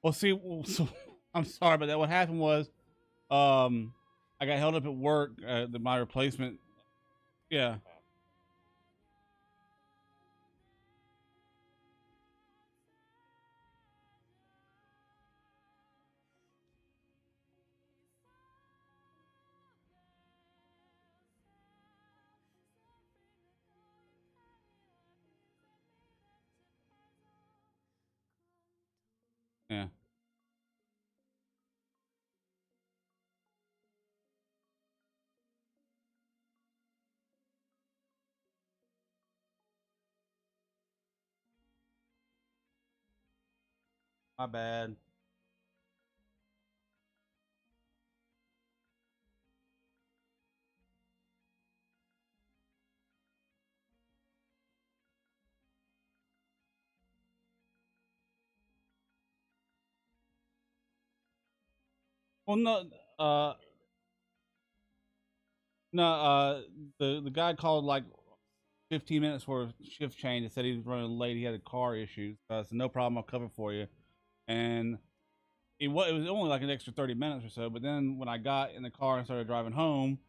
Well, see, so I'm sorry, but that what happened was, I got held up at work. My replacement, yeah. Yeah. My bad. Well, no, no, the guy called like 15 minutes for a shift change and said he was running late. He had a car issue. So I said, no problem, I'll cover for you. And it was only like an extra 30 minutes or so. But then when I got in the car and started driving home,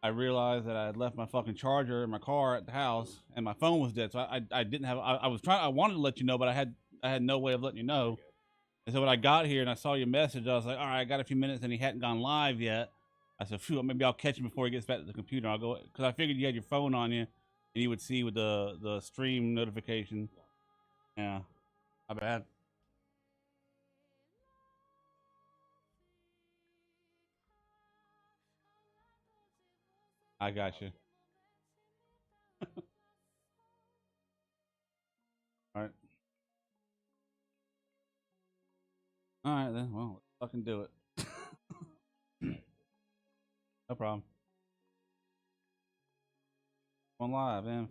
I realized that I had left my fucking charger in my car at the house and my phone was dead. So I didn't have, I wanted to let you know, but I had no way of letting you know. And so when I got here and I saw your message, I was like, all right, I got a few minutes and he hadn't gone live yet. I said, phew, maybe I'll catch him before he gets back to the computer. I'll go, because I figured you had your phone on you and you would see with the stream notification. Yeah, my bad. I got you. All right. All right, then. Well, let's fucking do it. No problem. On live, man.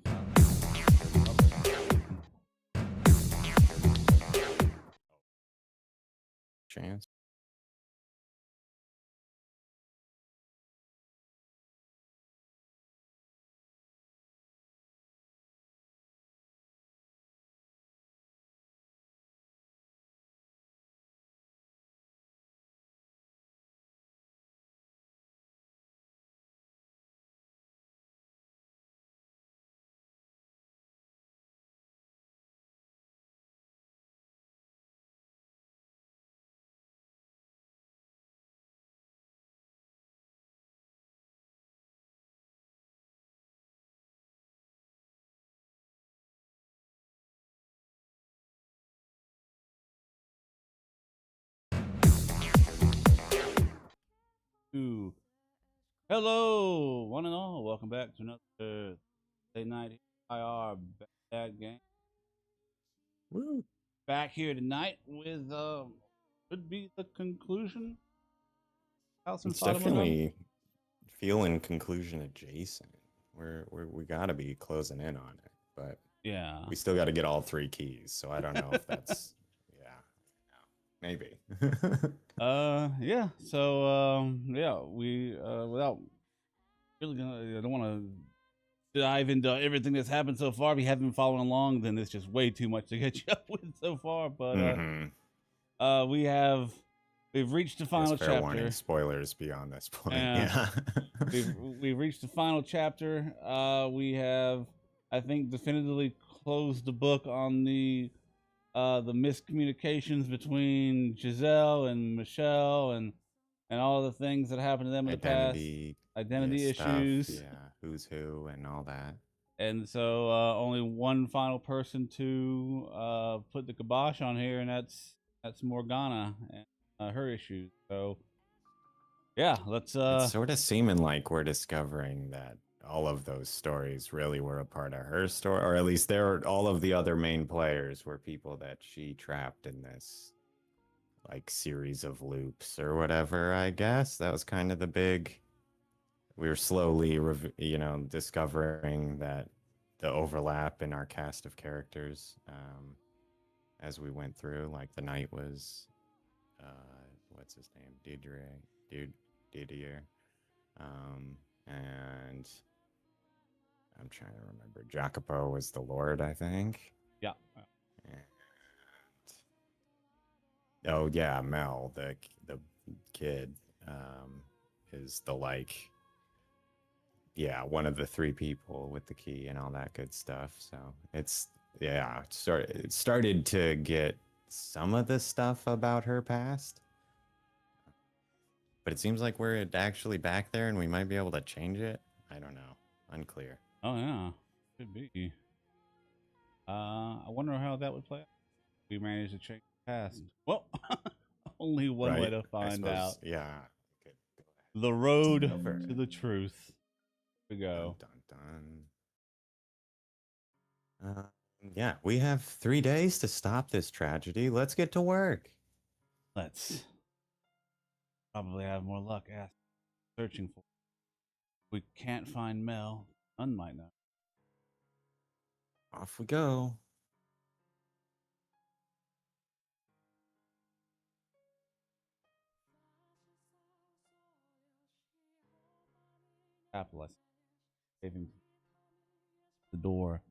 Chance. Ooh. Hello, one and all. Welcome back to another Day Night IR Bad Game. Woo. Back here tonight with could be the conclusion. House and It's Fata Morgana. definitely feeling conclusion adjacent. We got to be closing in on it, but Yeah. we still got to get all three keys. So I don't know if that's yeah, maybe. Yeah. So yeah, we without really gonna I don't want to dive into everything that's happened so far. If you haven't been following along, then it's just way too much to get you up with so far. But we have we've reached the final fair chapter. warning, spoilers beyond this point. Yeah. Yeah. we've reached the final chapter. We have, I think, definitively closed the book on the miscommunications between Giselle and Michelle and all the things that happened to them in the past. Identity issues. Stuff, yeah, who's who and all that. And so only one final person to put the kibosh on here, and that's Morgana and her issues. So yeah, let's It's sort of seeming like we're discovering that all of those stories really were a part of her story, or at least all of the other main players were people that she trapped in this like series of loops or whatever. I guess that was kind of the big. We were slowly, discovering that the overlap in our cast of characters as we went through. Like the knight was, what's his name, Didier, and I'm trying to remember. Jacopo was the Lord, I think. yeah. And Oh yeah, Mel, the kid, um, is the like, yeah, one of the three people with the key and all that good stuff. So it's yeah, it started to get some of the stuff about her past, but it seems like we're actually back there and we might be able to change it. I don't know, unclear. Oh yeah, could be. I wonder how that would play out. We managed to change the past. Well, only one way Right? to I find out. suppose. Yeah. Okay. The Go road ahead. Over. to the truth. To Dun go. dun dun. Uh, yeah, we have 3 days to stop this tragedy. Let's get to work. Let's probably have more luck searching for. If we can't find Mel, none might know. Off we go. Capitalize. Saving the door.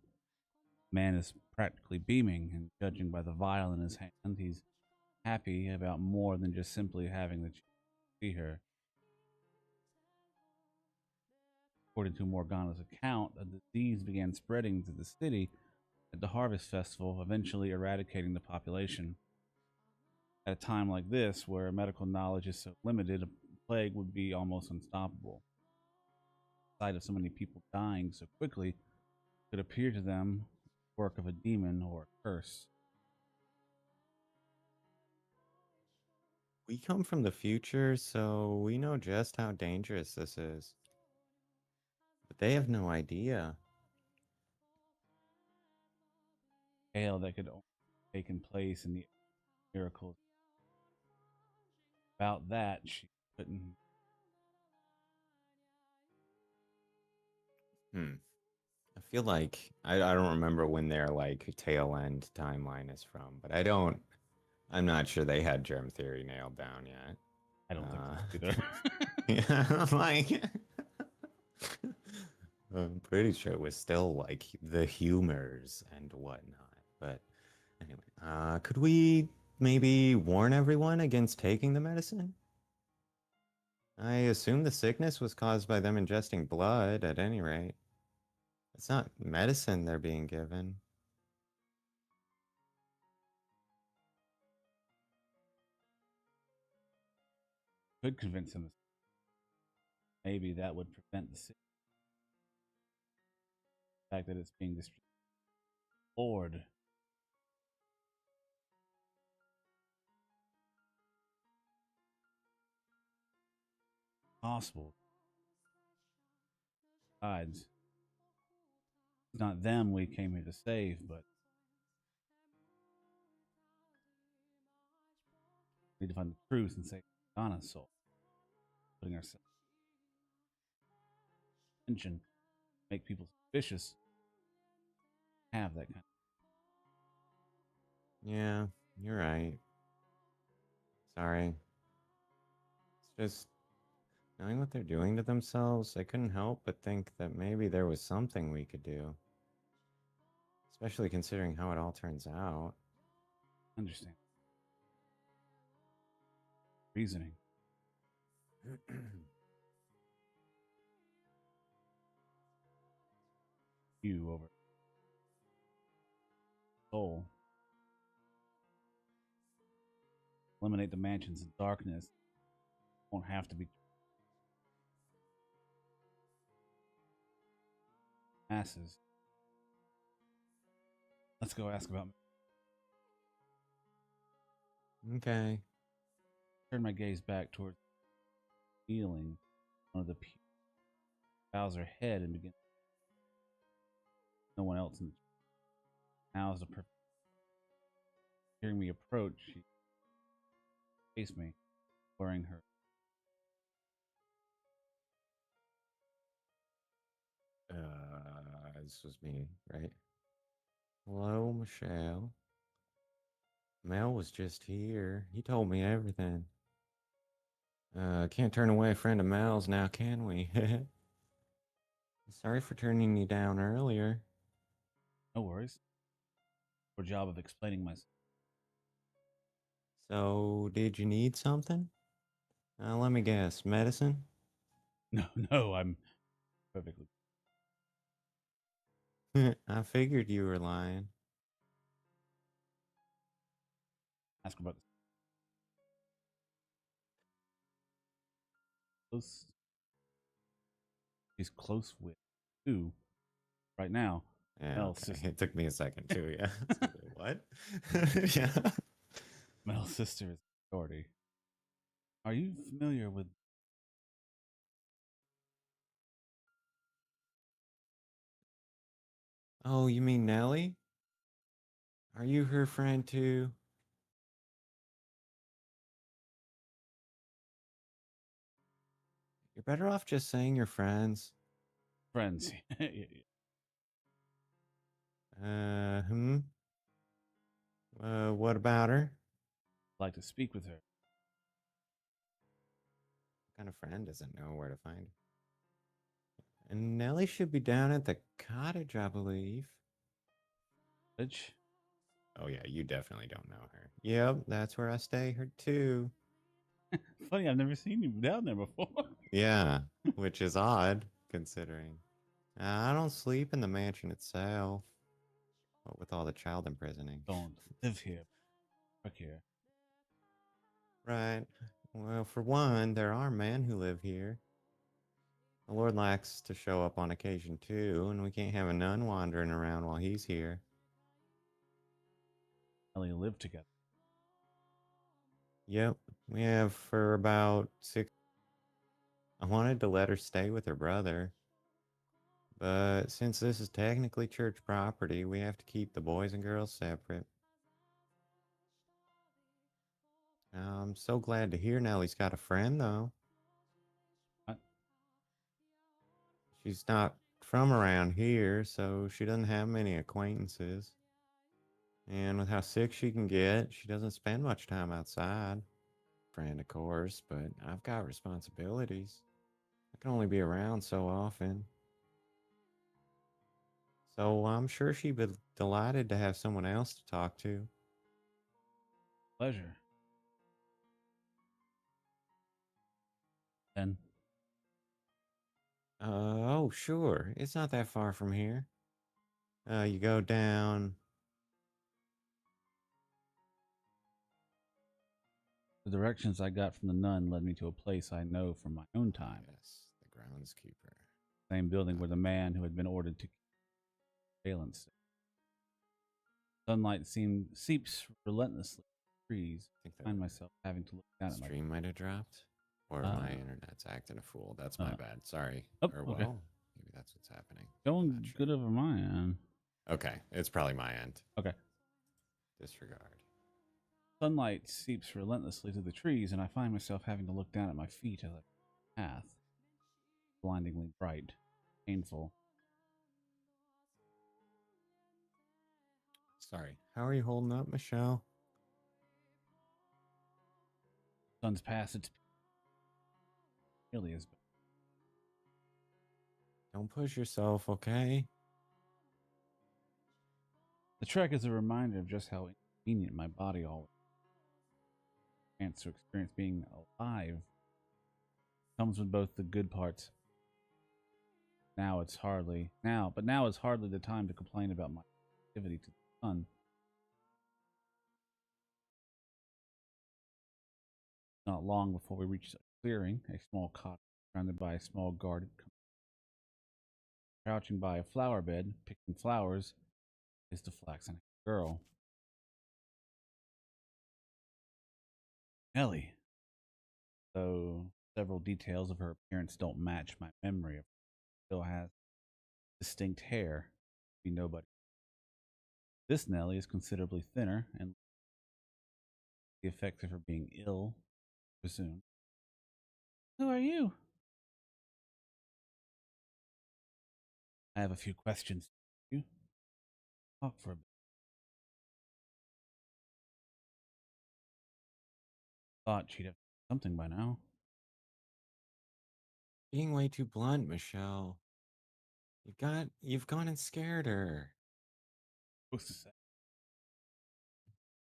Man is practically beaming, and judging by the vial in his hand, he's happy about more than just simply having the chance to see her. According to Morgana's account, a disease began spreading to the city at the Harvest Festival, eventually eradicating the population. At a time like this, where medical knowledge is so limited, a plague would be almost unstoppable. The sight of so many people dying so quickly could appear to them the work of a demon or a curse. We come from the future, so we know just how dangerous this is. But they have no idea. Tale that could only have taken place in the miracles. About that, she couldn't. Hmm. I feel like I don't remember when their like tail end timeline is from, but I'm not sure they had germ theory nailed down yet. I don't think so Uh, either. yeah, I'm like I'm pretty sure it was still like the humors and whatnot. But anyway, could we maybe warn everyone against taking the medicine? I assume the sickness was caused by them ingesting blood, at any rate. It's not medicine they're being given. Could convince him. Maybe that would prevent the fact that it's being distributed. Lord, possible. Besides, it's not them we came here to save, but we need to find the truth and save Donna's soul. Putting ourselves in tension, make people suspicious, have that kind of. Yeah, you're right. Sorry. It's just knowing what they're doing to themselves, I couldn't help but think that maybe there was something we could do. Especially considering how it all turns out. Understand. Reasoning. You over soul. Eliminate the mansions of darkness. Won't have to be masses. Let's go ask about. Okay. Turn my gaze back towards feeling one of the bows her head and begin. No one else. In the now is the perfect. Hearing me approach, she faced me, wearing her. This was me, right? Hello, Michelle. Mel was just here. He told me everything. Can't turn away a friend of Mel's now, can we? Sorry for turning you down earlier. No worries. For job of explaining myself. So, did you need something? Let me guess, medicine? No, no, I'm perfectly. I figured you were lying. Ask about this close. He's close with who right now? Yeah, Mel's okay. sister. It took me a second too. Yeah. What? Yeah. Mel's sister is authority. Are you familiar with Oh, you mean Nellie? Are you her friend too? You're better off just saying you're friends. friends? Hmm. What about her? Like to speak with her. What kind of friend doesn't know where to find her? And Nellie should be down at the cottage, I believe. Bitch. Oh yeah, you definitely don't know her. Yep, that's where I stay her too. Funny, I've never seen you down there before. Yeah, which is odd considering I don't sleep in the mansion itself, what with all the child imprisoning. Don't live here. Work here. Right. Well, for one, there are men who live here. The Lord likes to show up on occasion too, and we can't have a nun wandering around while he's here. Ellie live together. Yep, we have for about 6. I wanted to let her stay with her brother, but since this is technically church property, we have to keep the boys and girls separate. I'm so glad to hear Nellie's got a friend, though. What? She's not from around here, so she doesn't have many acquaintances. And with how sick she can get, she doesn't spend much time outside. Friend, of course, but I've got responsibilities. I can only be around so often. So I'm sure she'd be delighted to have someone else to talk to. Pleasure. Then Oh, sure. It's not that far from here. You go down. the directions I got from the nun led me to a place I know from my own time. Yes, the groundskeeper. Same building where Uh, the man who had been ordered to surveillance. Sunlight seeps relentlessly through the trees. I think I the find myself having to look down at my. stream might have dropped. Or my Uh, internet's acting a fool. That's my uh, bad. Sorry. oh, Or, okay. well, maybe that's what's happening. I'm not Going sure. good over my end. Okay, it's probably my end. Okay. Disregard. Sunlight seeps relentlessly through the trees, and I find myself having to look down at my feet as I path, blindingly bright, painful. Sorry. How are you holding up, Michelle? Sun's past its nearly as bad. Don't push yourself, okay? The trek is a reminder of just how inconvenient my body always is. Chance to experience being alive comes with both the good parts. Now it's hardly the time to complain about my activity to the sun. Not long before we reached a clearing, a small cottage surrounded by a small garden. Crouching by a flower bed, picking flowers, is the flaxen girl, Ellie. Though several details of her appearance don't match my memory of her, still has distinct hair. Be nobody. This Nellie is considerably thinner, and the effects of her being ill, I presume. Who are you? I have a few questions. You talk for a bit. Thought she'd have something by now. Being way too blunt, Michelle. You've gone and scared her. Who's to say?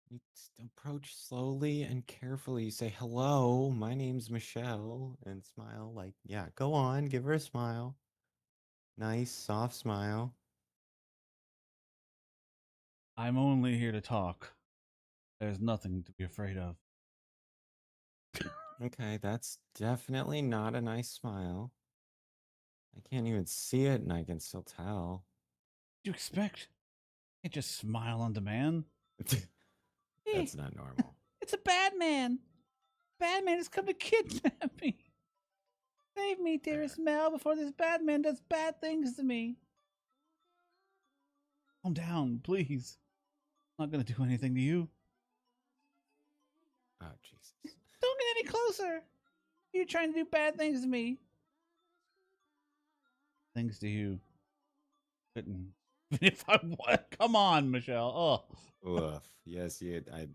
You approach slowly and carefully. You say, "Hello, my name's Michelle," and smile like, yeah, go on, give her a smile. Nice, soft smile. I'm only here to talk. There's nothing to be afraid of. Okay, that's definitely not a nice smile. I can't even see it, and I can still tell. You expect? You can't just smile on demand. That's Hey, not normal. it's a bad man. Bad man has come to kidnap me. Save me, Fair. dearest Mel, before this bad man does bad things to me. Calm down, please. I'm not gonna do anything to you. Oh, Jesus. Don't get any closer. You're trying to do bad things to me. Things to you. Couldn't. If I what? Come on, Michelle. Oof. Yes,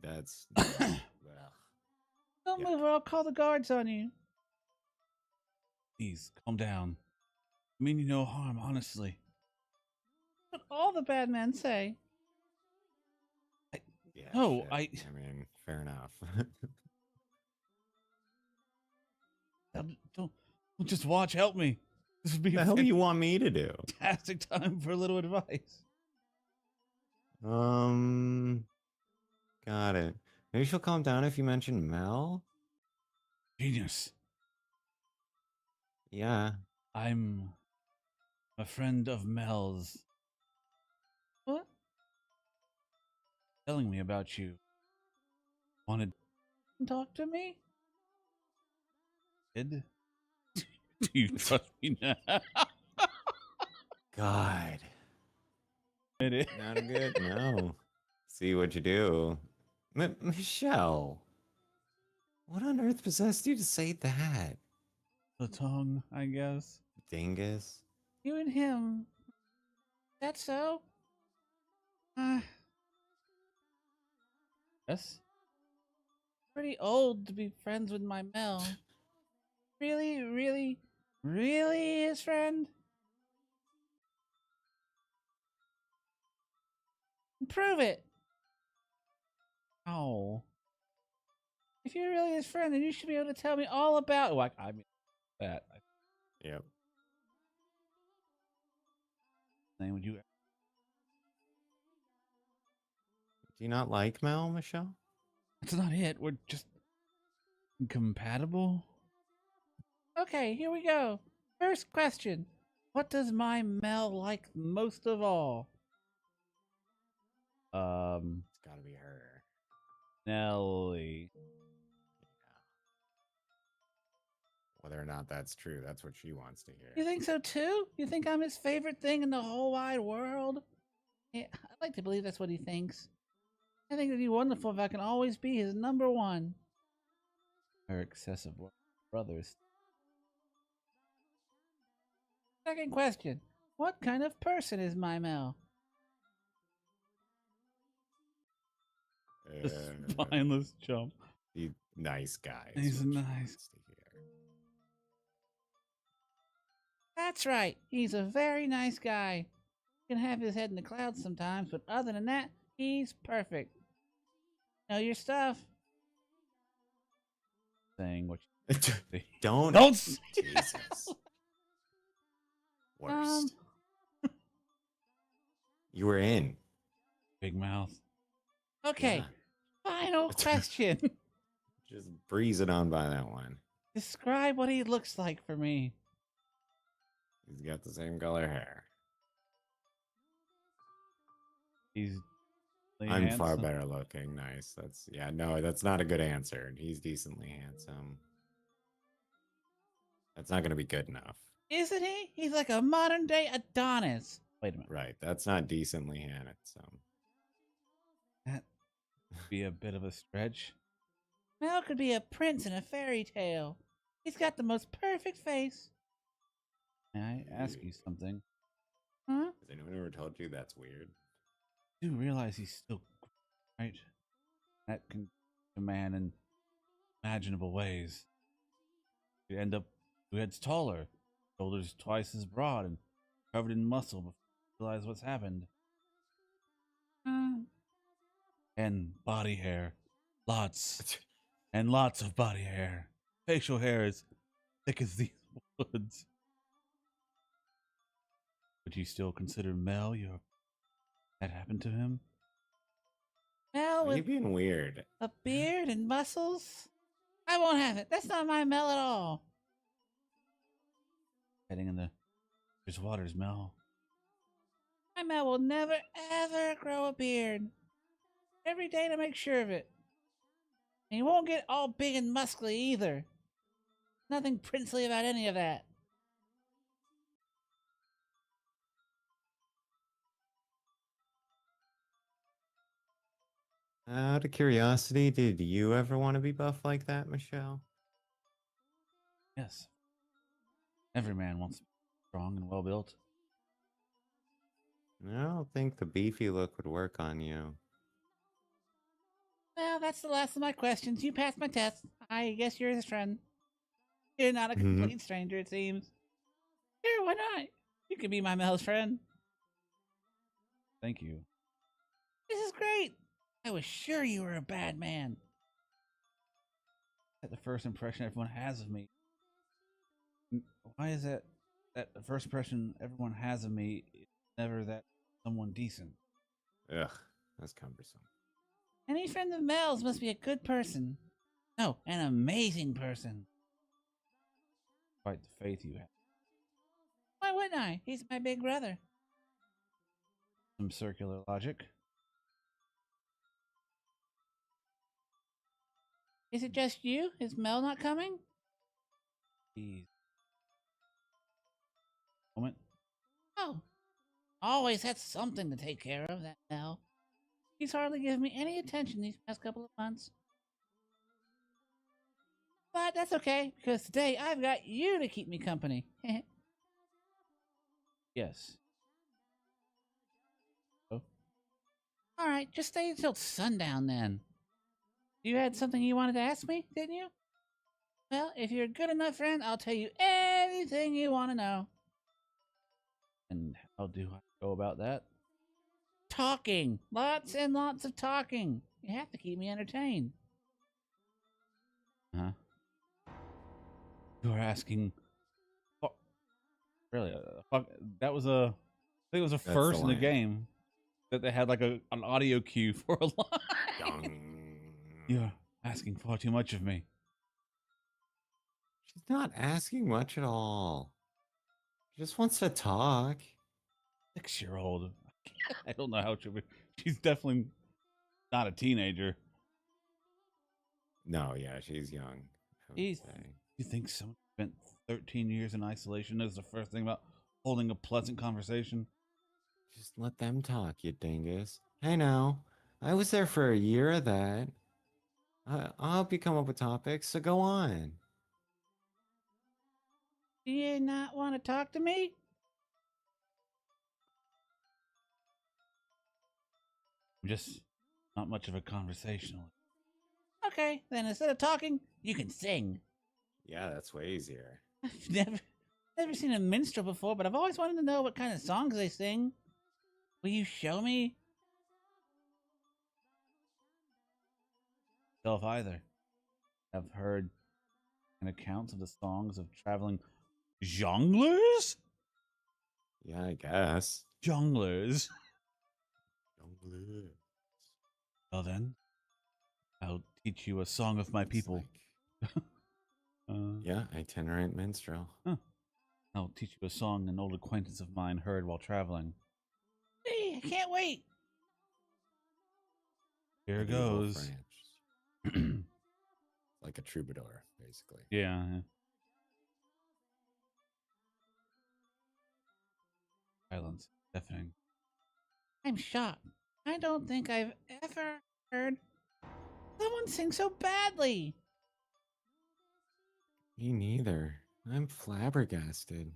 that's, Oh. well, Don't yuck. move or I'll call the guards on you. Please, calm down. I mean you no harm, honestly. What all the bad men say. I, Yeah, no, shit. I mean, fair enough. don't just watch. Help me. This would be a The hell do you want me to do? fantastic time for a little advice. Um, got it. Maybe she'll calm down if you mention Mel? Genius. Yeah. I'm a friend of Mel's. What? Telling me about you. Wanted to talk to me? Did? Do you trust me now? God. It is. Not a good, no. See what you do. Michelle, what on earth possessed you to say that? The tongue, I guess. Dingus? You and him. That's so? Uh, yes. Pretty old to be friends with my Mel. Really, really, really his friend? Prove it. Oh. If you're really his friend, then you should be able to tell me all about. Like, I mean, that. Yep. Name would you? Do you not like Mel, Michelle? That's not it. We're just incompatible. Okay, here we go. First question: what does my Mel like most of all? It's gotta be her. Nelly. Yeah. Whether or not that's true, that's what she wants to You hear. think so too? You think I'm his favorite thing in the whole wide world? Yeah, I'd like to believe that's what he thinks. I think it'd be wonderful if I can always be his number one. Her excessive brothers. Second question: what kind of person is my Mel? A spineless chump. Nice guy is He's what she nice. wants to hear. That's right. He's a very nice guy. He can have his head in the clouds sometimes, but other than that, he's perfect. Know your stuff. Saying what you Don't. don't say Jesus. that. Worst. You were in. Big mouth. Yeah. Okay. Final question. Just breezing on by that one. Describe what he looks like for me. He's got the same color hair. He's I'm far handsome. better looking. Nice. That's, yeah, no, that's not a good answer. He's decently handsome. That's not going to be good enough. Isn't he? He's like a modern day Adonis. Wait a minute. Right. That's not decently handsome. That would be a bit of a stretch. Mel could be a prince in a fairy tale. He's got the most perfect face. May I ask you something? Huh? Has anyone ever told you that's weird? I do realize he's still right. That can command in imaginable ways. You end up 2 heads taller, shoulders twice as broad, and covered in muscle before you realize what's happened. Uh, And body hair. Lots and lots of body hair. Facial hair as thick as these woods. Would you still consider Mel your that happened to him? Mel Why are you with being weird? a beard and muscles? I won't have it. That's not my Mel at all. Heading in the there's waters, Mel. My Mel will never ever grow a beard. Every day to make sure of it. And he won't get all big and muscly either. Nothing princely about any of that. Out of curiosity, did you ever want to be buff like that, Michelle? Yes. Every man wants to be strong and well built. I don't think the beefy look would work on you. Well, that's the last of my questions. You passed my test. I guess you're his friend. You're not a Mhm. complete stranger, it seems. Sure, why not? You can be my Mel's friend. Thank you. This is great. I was sure you were a bad man. That's the first impression everyone has of me. Why is that the first impression everyone has of me is never that someone decent? Ugh, that's cumbersome. Any friend of Mel's must be a good person. No, an amazing person. Quite the faith you have. Why wouldn't I? He's my big brother. Some circular logic. Is it just you? Is Mel not coming? Please. Moment. Oh, always had something to take care of, that Mel. He's hardly given me any attention these past couple of months. But that's okay, because today I've got you to keep me company. Yes. Oh. Alright, just stay until sundown then. You had something you wanted to ask me, didn't you? Well, if you're a good enough friend, I'll tell you anything you want to know. And how do I go about that? Talking. Lots and lots of talking. You have to keep me entertained. Huh? You're asking. Oh, really? Fuck, that was a. I think it was a That's the first in the line. game that they had like an audio cue for a line. Dong. You're asking far too much of me. She's not asking much at all. She just wants to talk. 6-year-old. I don't know how she'll be. She's definitely not a teenager. No, yeah, she's young. I would Jeez. say. You think someone spent 13 years in isolation knows the first thing about holding a pleasant conversation? Just let them talk, you dingus. Hey now, I was there for a year of that. I'll help you come up with topics, so go on. Do you not want to talk to me? I'm just not much of a conversationalist. Okay, then instead of talking, you can sing. Yeah, that's way easier. I've never seen a minstrel before, but I've always wanted to know what kind of songs they sing. Will you show me? Self either. I've heard an accounts of the songs of traveling jongleurs? Yeah, I guess. Jongleurs. Well then, I'll teach you a song of my Looks people. like- yeah, itinerant minstrel. Huh. I'll teach you a song an old acquaintance of mine heard while traveling. Hey, I can't wait. Here Medieval goes. France. Like a troubadour, basically. Yeah. Silence. Deafening. I'm shocked. I don't think I've ever heard someone sing so badly. Me neither. I'm flabbergasted.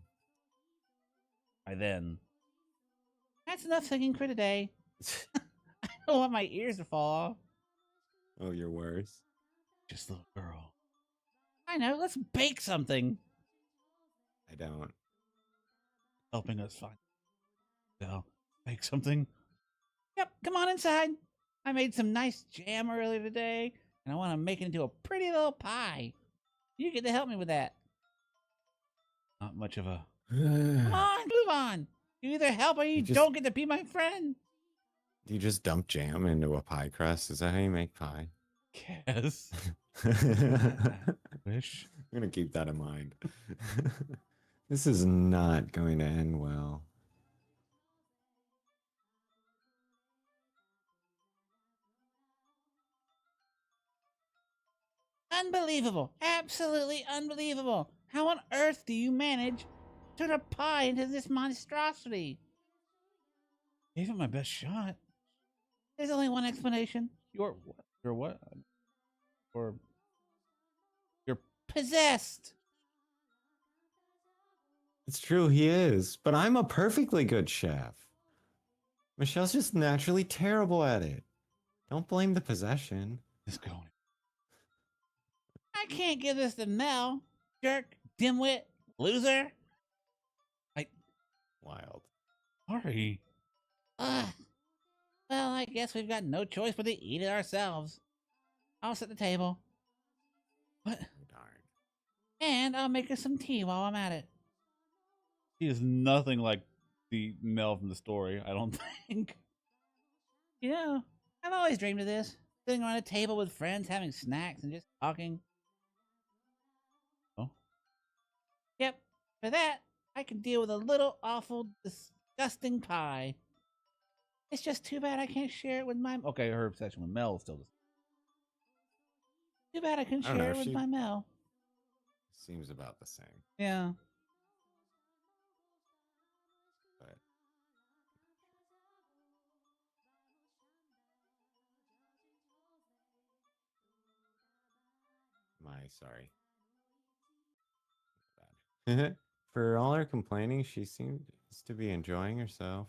By then. That's enough singing for today. I don't want my ears to fall off. Oh, you're worse. Just little girl. I know, let's bake something. I don't. Helping us find. So, bake something? Yep, come on inside. I made some nice jam earlier today, and I want to make it into a pretty little pie. You get to help me with that. Not much of a. Come on, move on. You either help or you don't get to be my friend. Do you just dump jam into a pie crust? Is that how you make pie? Yes. Wish. I'm gonna keep that in mind. This is not going to end well. Unbelievable. Absolutely unbelievable. How on earth do you manage to turn a pie into this monstrosity? Gave it my best shot. There's only one explanation. You're what? Or you're possessed. It's true, he is, but I'm a perfectly good chef. Michelle's just naturally terrible at it. Don't blame the possession. Just going. I can't give this to Mel. Jerk, dimwit, loser. Wild. Sorry. Ugh. Well, I guess we've got no choice but to eat it ourselves. I'll set the table. What? Oh, darn. And I'll make her some tea while I'm at it. He is nothing like the Mel from the story, I don't think. You know, I've always dreamed of this. Sitting around a table with friends, having snacks, and just talking. Oh? Yep. For that, I can deal with a little awful, disgusting pie. It's just too bad I can't share it with my... Okay, her obsession with Mel is still the same. Too bad I couldn't share it with my Mel. Seems about the same. Yeah. But sorry. Bad. For all her complaining, she seems to be enjoying herself.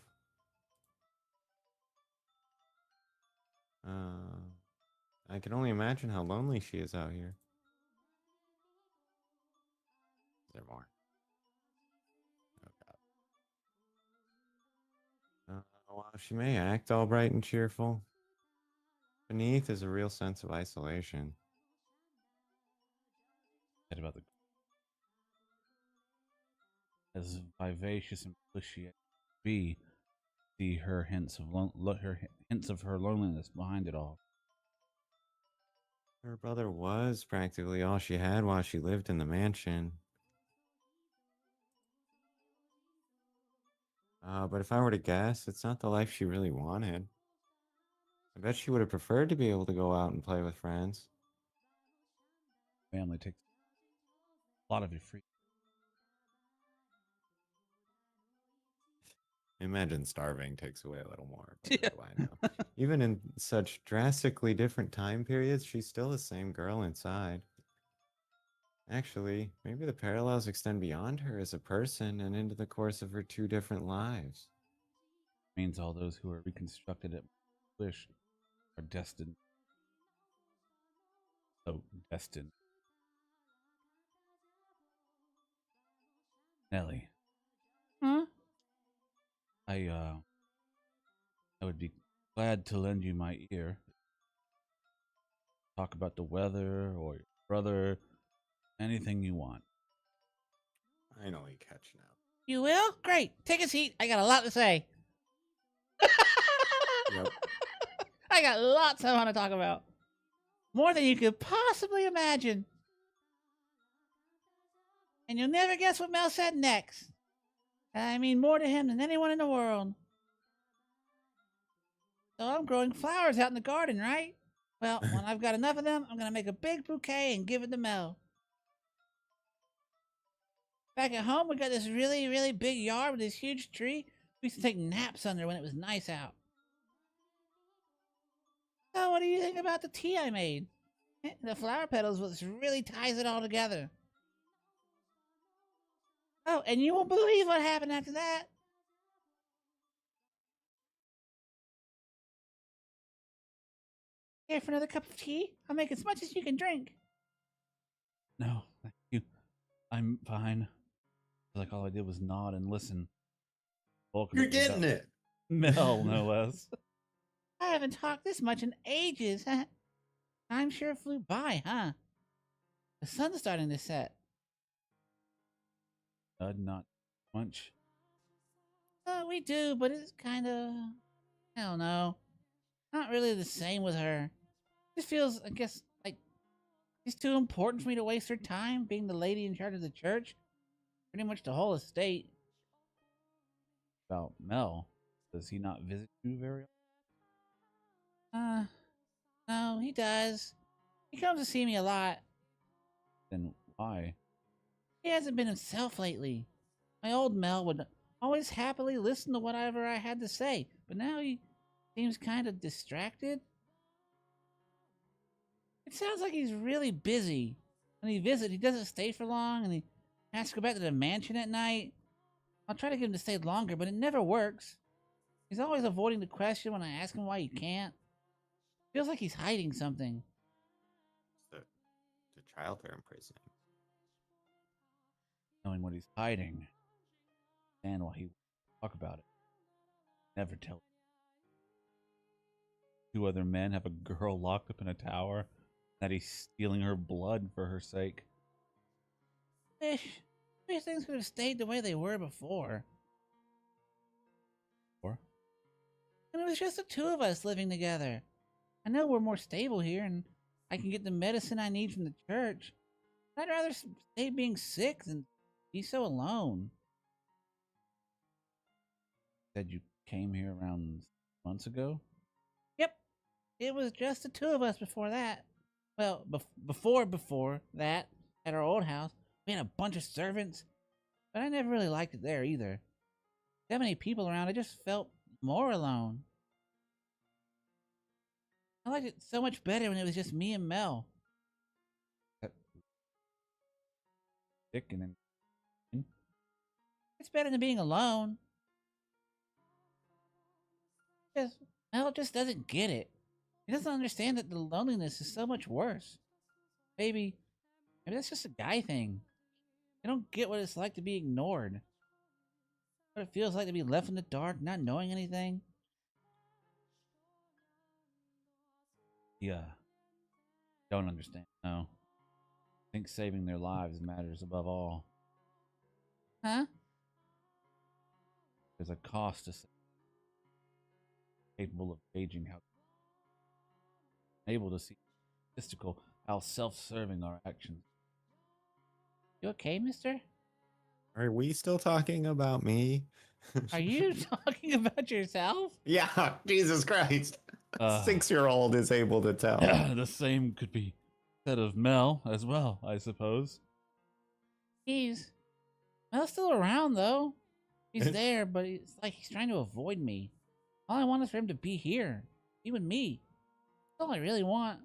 I can only imagine how lonely she is out here. Is there more? Oh God. While she may act all bright and cheerful, beneath is a real sense of isolation. About the as vivacious and pushy as be, see her hints of her loneliness behind it all. Her brother was practically all she had while she lived in the mansion. But if I were to guess, it's not the life she really wanted. I bet she would have preferred to be able to go out and play with friends. Family takes a lot of your free. Imagine starving takes away a little more. But what do I know? Even in such drastically different time periods, she's still the same girl inside. Actually, maybe the parallels extend beyond her as a person and into the course of her two different lives. Means all those who are reconstructed at wish are destined. So destined. Nelly. Huh? I would be glad to lend you my ear. Talk about the weather or your brother, anything you want. Finally catching up. You will? Great. Take a seat. I got a lot to say. Yep. I got lots I want to talk about. More than you could possibly imagine. And you'll never guess what Mel said next. I mean more to him than anyone in the world. So I'm growing flowers out in the garden, right? Well, when I've got enough of them, I'm going to make a big bouquet and give it to Mel. Back at home, we got this really, really big yard with this huge tree. We used to take naps under when it was nice out. So what do you think about the tea I made? The flower petals what really ties it all together. Oh, and you won't believe what happened after that. Here for another cup of tea? I'll make as much as you can drink. No, thank you. I'm fine. Like all I did was nod and listen. You're getting it. Mel, no less. I haven't talked this much in ages. Time sure flew by, huh? The sun's starting to set. Not much. We do, but it's kind of, I don't know, not really the same with her. Just feels, I guess, like she's too important for me to waste her time being the lady in charge of the church. Pretty much the whole estate. About Mel. Does he not visit you very Uh, no, he does. He comes to see me a lot. often? Then why? He hasn't been himself lately. My old Mel would always happily listen to whatever I had to say, but now he seems kind of distracted. It sounds like he's really busy. When he visits, he doesn't stay for long, and he has to go back to the mansion at night. I'll try to get him to stay longer, but it never works. He's always avoiding the question when I ask him why he can't. Feels like he's hiding something. The child they're imprisoning. Knowing what he's hiding, and why he won't talk about it. Never tell. Two other men have a girl locked up in a tower. That he's stealing her blood for her sake. Wish things could have stayed the way they were before. Or And it was just the two of us living together. I know we're more stable here, and I can get the medicine I need from the church. I'd rather stay being sick than be so alone. said you came here around months ago. Yep, it was just the two of us before that. Well, before that, at our old house, we had a bunch of servants, but I never really liked it there either. That many people around, I just felt more alone. I liked it so much better when it was just me and Mel. That sick and then It's better than being alone. Just Mel just doesn't get it. He doesn't understand that the loneliness is so much worse. Maybe that's just a guy thing. They don't get what it's like to be ignored. What it feels like to be left in the dark, not knowing anything. yeah, don't understand. No, I think saving their lives matters above all. Huh? There's a cost to capable of gauging how able to see statistical how self-serving our actions. You okay, mister? Are we still talking about me? Are you talking about yourself? Yeah, Jesus Christ. Uh, 6-year-old is able to tell. the same could be said of Mel as well, I suppose. Mel's still around though. He's there, but it's like he's trying to avoid me. All I want is for him to be here. Be with me. That's all I really want.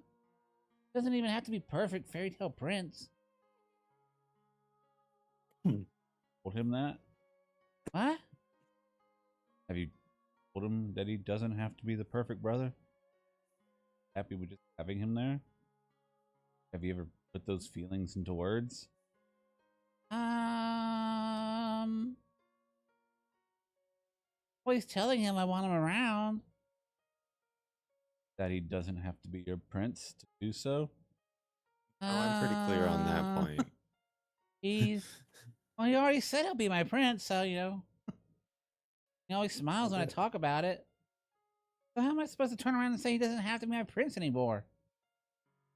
Doesn't even have to be perfect fairy tale prince. Told him that? What? Have you told him that he doesn't have to be the perfect brother? Happy with just having him there? Have you ever put those feelings into words? Always telling him I want him around. That he doesn't have to be your prince to do so? Oh, I'm pretty clear on that point. Well, he already said he'll be my prince, so, he always smiles when I Okay. talk about it. So how am I supposed to turn around and say he doesn't have to be my prince anymore?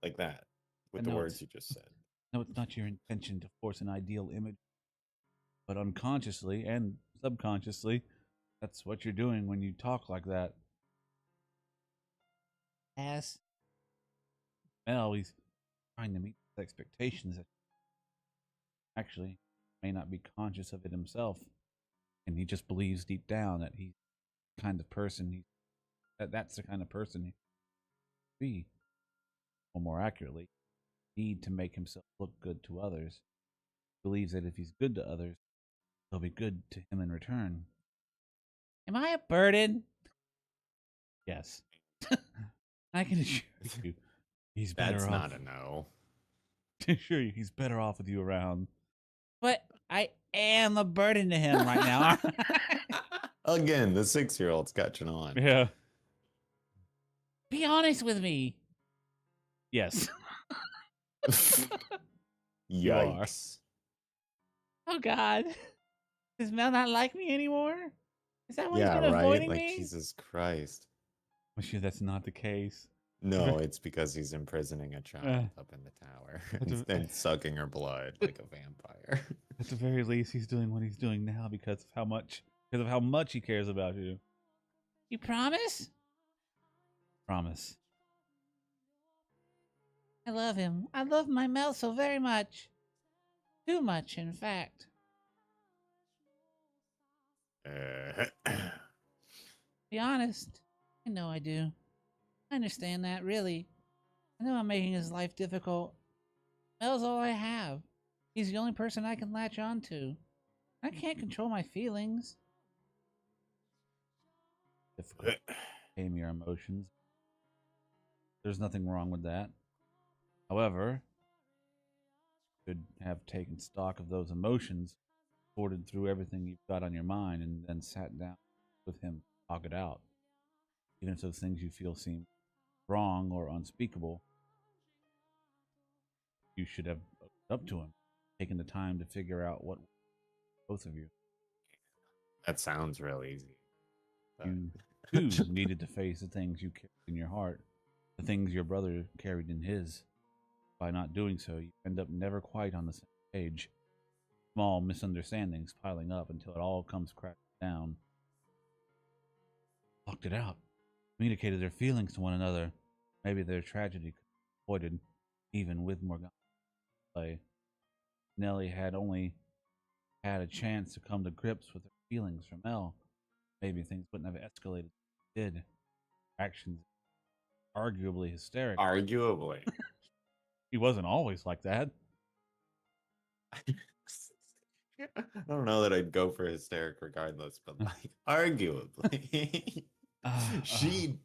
Like that, with I the know words it's- you just said. No, it's not your intention to force an ideal image. But unconsciously and subconsciously, that's what you're doing when you talk like that. Ass. Mel, he's trying to meet his expectations that actually may not be conscious of it himself. And he just believes deep down that he's the kind of person that's the kind of person he be. Or more accurately, need to make himself look good to others. Believes that if he's good to others, they'll be good to him in return. Am I a burden? Yes. I can assure you, he's better That's off. not a no. I assure you, he's better off with you around. But I am a burden to him right now. Again, the 6-year-old's catching on. Yeah. Be honest with me. Yes. You are. Yikes. Oh God. Does Mel not like me anymore? Is that why he's Yeah, been right? avoiding Like, me? Jesus Christ. I'm sure that's not the case. No, it's because he's imprisoning a Uh, child up in the tower at the, and sucking her blood like a vampire. at the very least, he's doing what he's doing now because of how much he cares about you. You promise? Promise. I love him. I love my Mel so very much. Too much, in fact. Be honest. I know I do. I understand that, really. I know I'm making his life difficult. Mel's all I have. He's the only person I can latch on to. I can't control my feelings. Difficult to tame your emotions. There's nothing wrong with that. However, you should have taken stock of those emotions, sorted through everything you've got on your mind, and then sat down with him, talk it out. Even if those things you feel seem wrong or unspeakable, you should have opened up to him, taken the time to figure out what both of you. That sounds real easy. You too needed to face the things you carried in your heart, the things your brother carried in his. By not doing so, you end up never quite on the same page. Small misunderstandings piling up until it all comes crashing down. Talked it out, communicated their feelings to one another. Maybe their tragedy could be avoided, even with Morgana play. Nellie had only had a chance to come to grips with her feelings for Mel. Maybe things wouldn't have escalated as they did. Actions arguably hysterical. Arguably. He wasn't always like that. I don't know that I'd go for hysteric regardless, but like arguably, she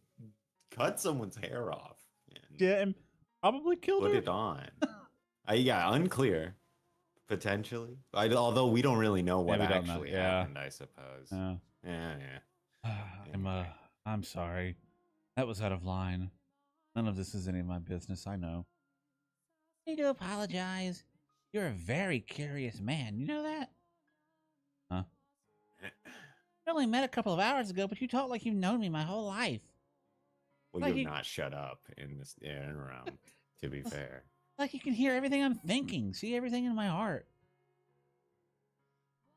cut someone's hair off and Yeah, and probably killed put her. it on. Yeah, unclear potentially. Although we don't really know what Yeah, we don't know. actually Yeah. happened, I suppose. Yeah. Yeah. Anyway. I'm sorry. That was out of line. None of this is any of my business, I know. I need to apologize. You're a very curious man. You know that? Huh? We only met a couple of hours ago, but you talk like you've known me my whole life. Well, Like you've you- not shut up in this interim, to be fair. Like you can hear everything I'm thinking, see everything in my heart.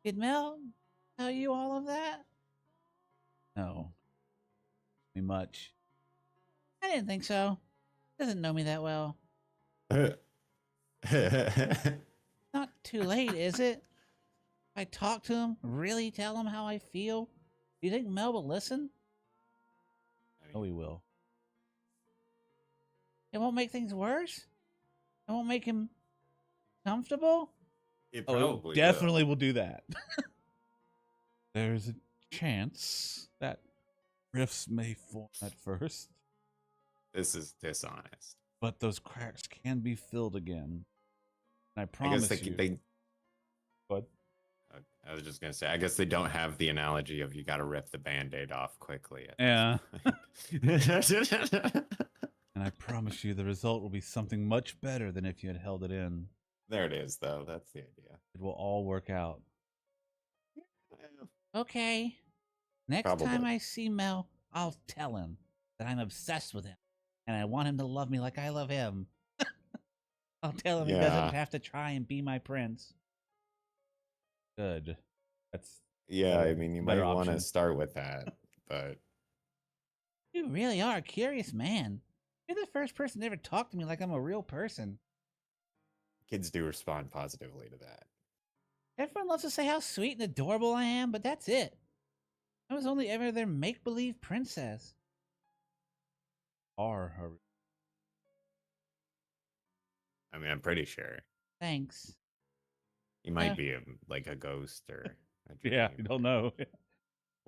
Did Mel tell you all of that? No. Me much. I didn't think so. Doesn't know me that well. Not too late, is it? If I talk to him, really tell him how I feel, do you think Mel will listen? Oh, he will. It won't make things worse? It won't make him comfortable? It Oh, probably it definitely will do that. There's a chance that rifts may form at first, This is dishonest. but those cracks can be filled again. And I I promise guess you. What? I was just gonna say. I guess they don't have the analogy of you got to rip the Band-Aid off quickly. Yeah. Point. And I promise you the result will be something much better than if you had held it in. There it is, though. That's the idea. It will all work out. Okay. Next time Probably. I see Mel, I'll tell him that I'm obsessed with him and I want him to love me like I love him. I'll tell him he doesn't have to try and be my prince. Good. That's Yeah, I mean, you might better want to option. start with that, but You really are a curious man. You're the first person to ever talk to me like I'm a real person. kids do respond positively to that. Everyone loves to say how sweet and adorable I am, but that's it. I was only ever their make-believe princess. Are her. I mean, I'm pretty sure Thanks. he might be like a ghost or a Yeah, dream. you don't know.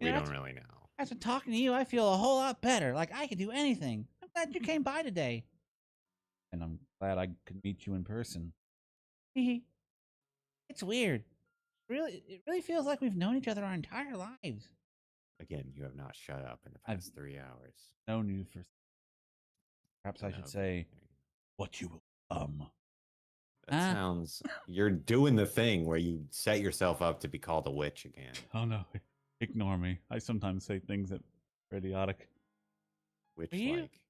We Yeah, don't really know. After talking to you, I feel a whole lot better. Like I could do anything. I'm glad you came by today. And I'm glad I could meet you in person. It's weird. It really feels like we've known each other our entire lives. Again, you have not shut up in the I've- past 3 hours. Known you for Perhaps Oh, I no. should say, what you will That Huh? sounds. You're doing the thing where you set yourself up to be called a witch again. Oh no, ignore me. I sometimes say things that are idiotic. Witch Were you? like.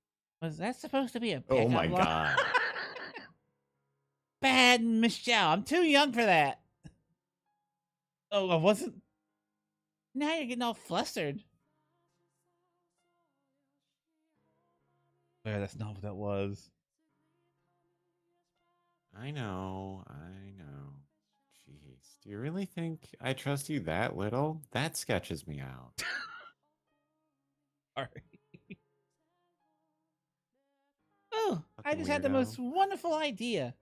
Was that supposed to be a Oh pickup my line? god. Bad Michelle. I'm too young for that. Oh, I wasn't. Now you're getting all flustered. Yeah, that's not what that was. I know. Jeez. Do you really think I trust you that little? That sketches me out. Sorry. Oh, I Fucking just had the weirdo. most wonderful idea.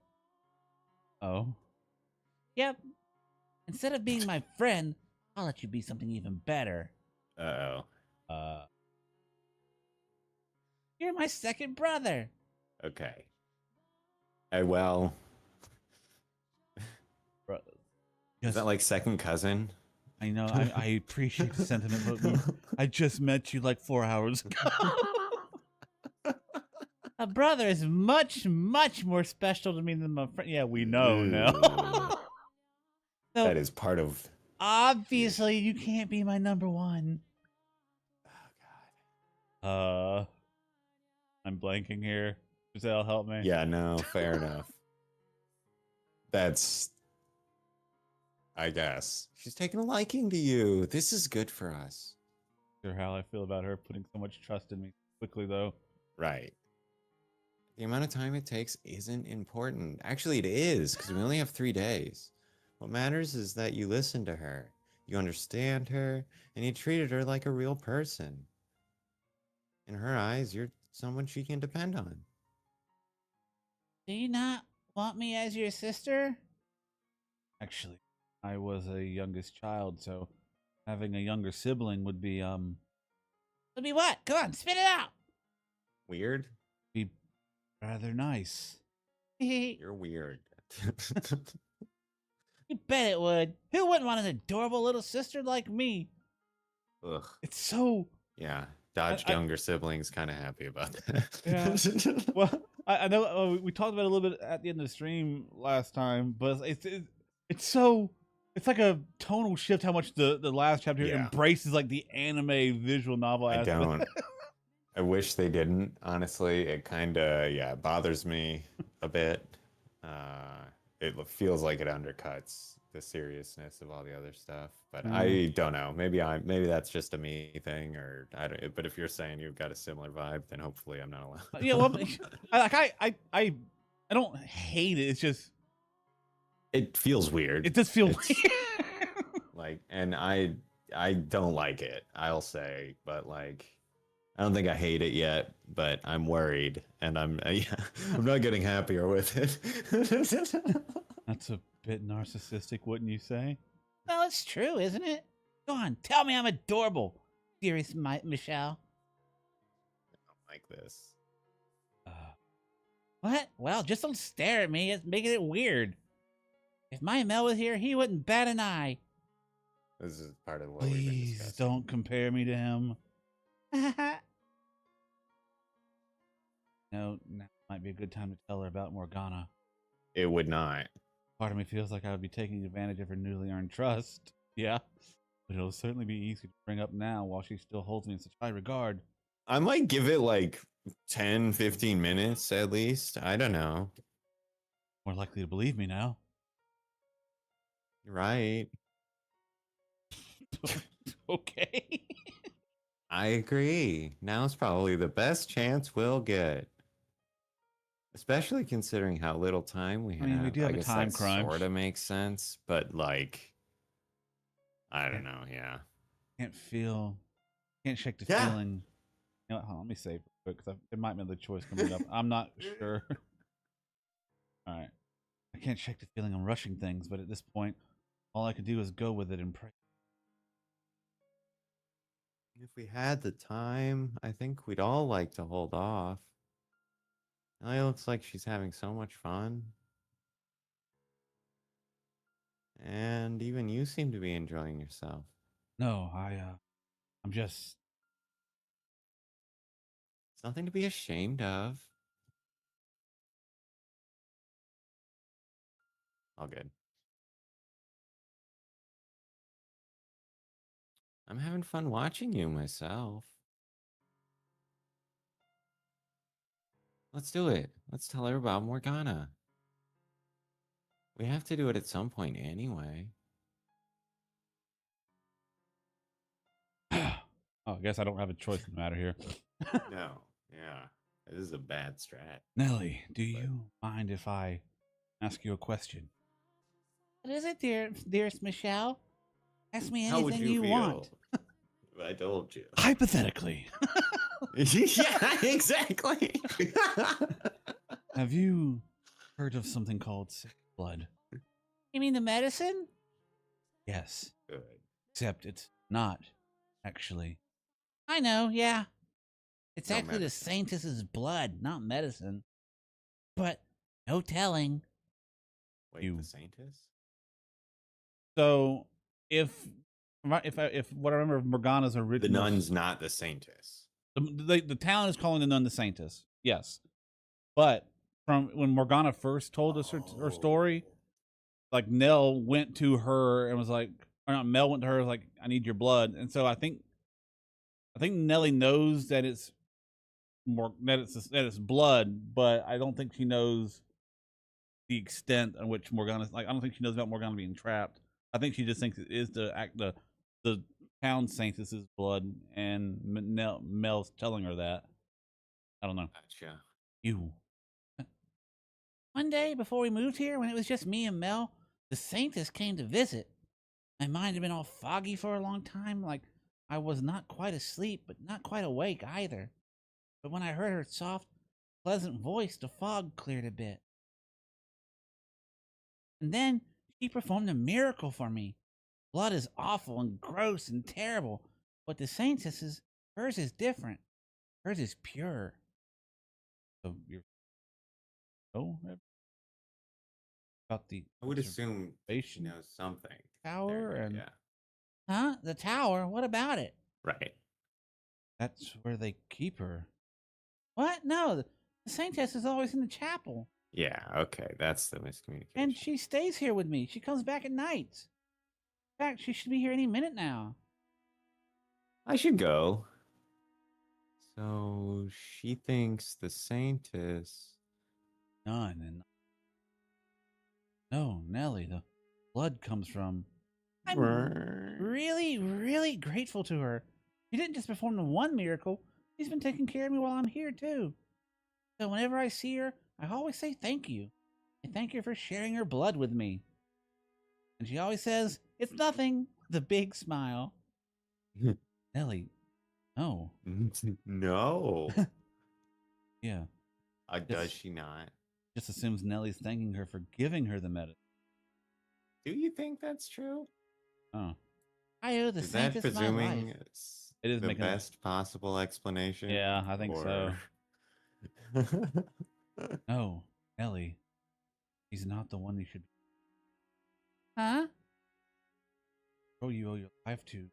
Oh. Yep. Instead of being my friend, I'll let you be something even better. Uh oh. You're my second brother. Okay. Well, Bro, is just, that like second cousin? I know. I appreciate the sentiment, but I just met you like 4 hours ago. A brother is much, much more special to me than my friend. Yeah, we know now. So That is part of. obviously, you can't be my number one. Oh god. I'm blanking here. Giselle, help me. Yeah, no, fair enough. That's. I guess. She's taking a liking to you. This is good for us. Sure how I feel about her putting so much trust in me quickly, though. Right. The amount of time it takes isn't important. Actually, it is, because we only have 3 days. What matters is that you listen to her, you understand her, and you treated her like a real person. In her eyes, you're someone she can depend on. Do you not want me as your sister? Actually, I was a youngest child, so having a younger sibling would be Would be what? Come on, spit it out. Weird? be rather nice. You You're weird. bet it would. Who wouldn't want an adorable little sister like me? Ugh. It's so Yeah. Dodged I- younger siblings, kind of happy about that. Yeah. Well, I know we talked about it a little bit at the end of the stream last time, but it's so it's like a tonal shift how much the last chapter Yeah. embraces like the anime visual novel I aspect. don't. I wish they didn't. Honestly, it kind of bothers me a bit. It feels like it undercuts the seriousness of all the other stuff. But I don't know. Maybe that's just a me thing, or I don't. But if you're saying you've got a similar vibe, then hopefully I'm not allowed. Yeah, well, I don't hate it. It's just It feels weird. it does feel It's weird. like, and I don't like it. I'll say, but like. I don't think I hate it yet, but I'm worried, and I'm not getting happier with it. That's a bit narcissistic, wouldn't you say? Well, it's true, isn't it? Go on, tell me I'm adorable, dearest Michelle. Like this. What? Well, just don't stare at me. It's making it weird. If my Mel was here, he wouldn't bat an eye. This is part of what we've been Please discussing. don't compare me to him. No, now might be a good time to tell her about Morgana. It would not. Part of me feels like I would be taking advantage of her newly earned trust. Yeah, but it'll certainly be easy to bring up now while she still holds me in such high regard. I might give it like 10, 15 minutes at least. I don't know. More likely to believe me now. You're right. Okay. I agree. Now's probably the best chance we'll get. Especially considering how little time we have. I mean, we do have a guess time that crunch. Sort of makes sense, but like, I don't know. Yeah. Can't shake the Yeah. feeling. You know what, hold on, let me save real quick because there might be another choice coming up. I'm not sure. All right. I can't shake the feeling I'm rushing things, but at this point, all I can do is go with it and pray. If we had the time, I think we'd all like to hold off. Ellie looks like she's having so much fun. And even you seem to be enjoying yourself. No, I'm just It's nothing to be ashamed of. All good. I'm having fun watching you myself. Let's do it. Let's tell her about Morgana. We have to do it at some point anyway. Oh, I guess I don't have a choice in the matter here. No. Yeah. This is a bad strat. Nelly, do you mind if I ask you a question? What is it, dearest Michelle? Ask me How would anything you you feel? want. I told you. Hypothetically, Yeah, exactly. have you heard of something called sick blood? You mean the medicine? Yes, Good. except it's not, actually. I know, yeah. It's No actually the medicine. saintess's blood, not medicine. But no telling. Wait, You- the Saintess? So, if what I remember of Morgana's The original, nun's not the Saintess. the town is calling the nun the Saintess. Yes, but from when Morgana first told us her story, like Nell went to her and was like, or not, Mel went to her and was like, I need your blood. And so I think Nellie knows that it's more that it's blood, but I don't think she knows the extent on which Morgana's like. I don't think she knows about Morgana being trapped. I think she just thinks it is the town saintess's blood, and Mel's telling her that. I don't know. Gotcha. You. One day before we moved here, when it was just me and Mel, the saintess came to visit. My mind had been all foggy for a long time, like I was not quite asleep, but not quite awake either. But when I heard her soft, pleasant voice, the fog cleared a bit. And then she performed a miracle for me. Blood is awful and gross and terrible, but the saintess's, hers is different. Hers is pure. So you're. Oh, about the I would assume she observation knows something. tower, There, and yeah. Huh? The tower? What about it? Right. that's where they keep her. What? No, the saintess is always in the chapel. Yeah, okay. That's the miscommunication. And she stays here with me. She comes back at nights. In fact, she should be here any minute now. I should go. So she thinks the Saintess. None, and no, Nellie, the blood comes from. I'm really, really grateful to her. She didn't just perform the one miracle, she's been taking care of me while I'm here, too. So whenever I see her, I always say thank you. I thank her for sharing her blood with me. And she always says, it's nothing, with a big smile. Nellie, no. No. Yeah, Does she not? just assumes Nellie's thanking her for giving her the medicine. Do you think that's true? Oh, I owe the Is that saintess my presuming life. It is the making a- best possible explanation? yeah, I think so. Or- No, Nellie, he's not the one you should. Huh? Girl, you owe your life to.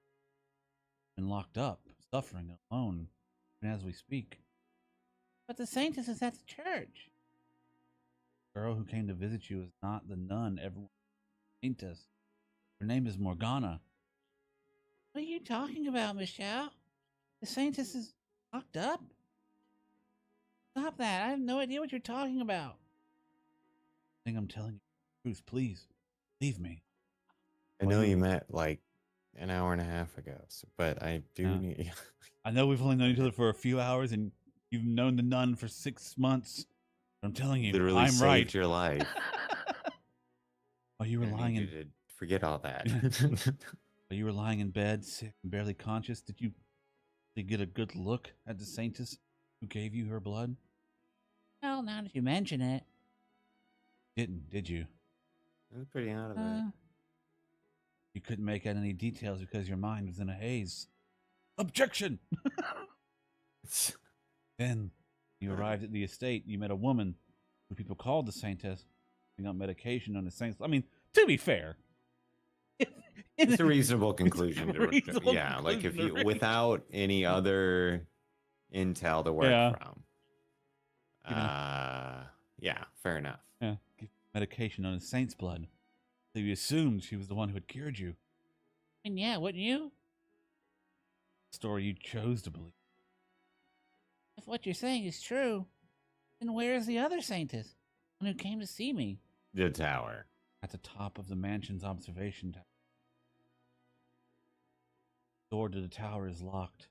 Been locked up, suffering alone, even as we speak. But the saintess is at the church. The girl who came to visit you is not the nun everyone saintess. Her name is Morgana. What are you talking about, Michelle? The saintess is locked up? Stop that. I have no idea what you're talking about. I think I'm telling you the truth. Please, leave me. I know you met like an hour and a half ago, but I do Yeah. need. I know we've only known each other for a few hours, and you've known the nun for 6 months. I'm telling you, Literally I'm saved right. your life. While you were I lying need in, you to forget all that. while you were lying in bed, sick and barely conscious, did you get a good look at the saintess who gave you her blood? Well, now that you mention it. Didn't, did you? I was pretty out of it. You couldn't make out any details because your mind was in a haze. Objection! Then you arrived at the estate. You met a woman who people called the saintess, putting out medication on the saints. I mean, to be fair, It's a reasonable conclusion. a reasonable Yeah, like if conclusion to you, reach. without any other intel to work Yeah. from. You know. Yeah, fair enough. Yeah, give medication on his saint's blood. So you assumed she was the one who had cured you. And yeah, wouldn't you? Story you chose to believe. If what you're saying is true, then where is the other saintess? One who came to see me? The tower. At the top of the mansion's observation tower. The door to the tower is locked.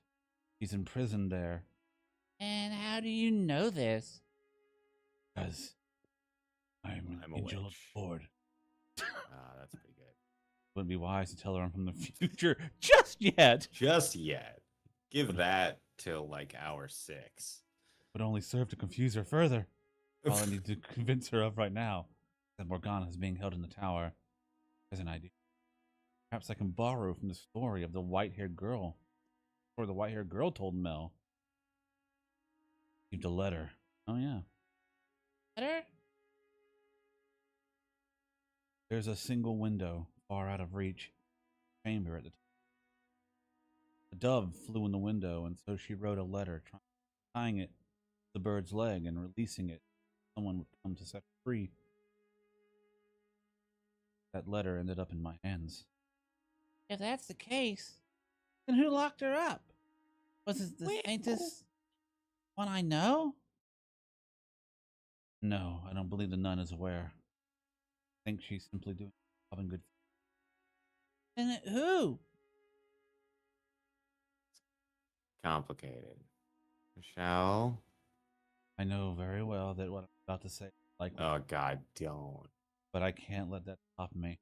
She's imprisoned there. And how do you know this? Because I'm an I'm a angel of witch. the Lord. That's pretty good. Wouldn't be wise to tell her I'm from the future just yet. Just yet. Give that till like hour 6. Would only serve to confuse her further. All I need to convince her of right now is that Morgana is being held in the tower. As an idea. Perhaps I can borrow from the story of the white-haired girl. Or the white-haired girl told Mel. Received a letter. Oh yeah. Letter? There's a single window, far out of reach. Chamber at the top. A dove flew in the window, and so she wrote a letter, tying it to the bird's leg and releasing it. Someone would come to set her free. That letter ended up in my hands. If that's the case, then who locked her up? Was it the saintess one I know? No, I don't believe the nun is aware. I think she's simply doing a job in good faith. Then who? Complicated. Michelle? I know very well that what I'm about to say is likely, Oh, God, don't. but I can't let that stop me.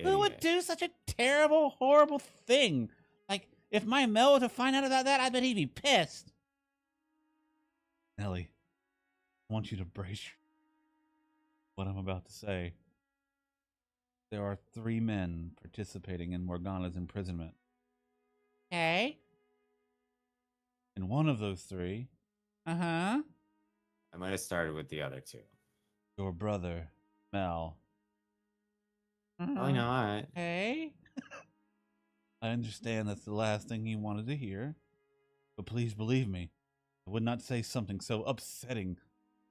Who would Idiot. do such a terrible, horrible thing? Like, if my Mel were to find out about that, I bet he'd be pissed. Nellie, I want you to brace what I'm about to say. There are 3 men participating in Morgana's imprisonment. Okay. And one of those 3, Uh-huh. I might have started with the other 2. your brother, Mel. Probably not. Okay. I understand that's the last thing he wanted to hear, but please believe me, I would not say something so upsetting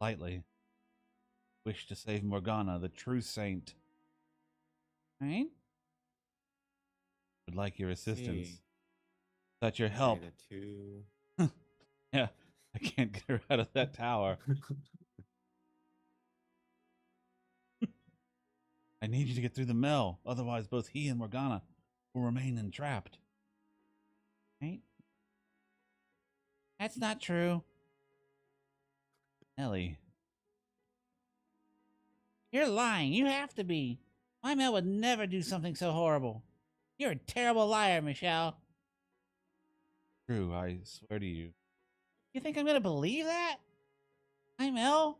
lightly. Wish to save Morgana, the true saint. Right? Would like your assistance. See. Without your help, The 2. yeah, I can't get her out of that tower. I need you to get through the Mel, otherwise both he and Morgana will remain entrapped. Right? That's not true. Nellie, You're lying. You have to be. My Mel would never do something so horrible. You're a terrible liar, Michelle. true, I swear to you. You think I'm gonna believe that? My Mel's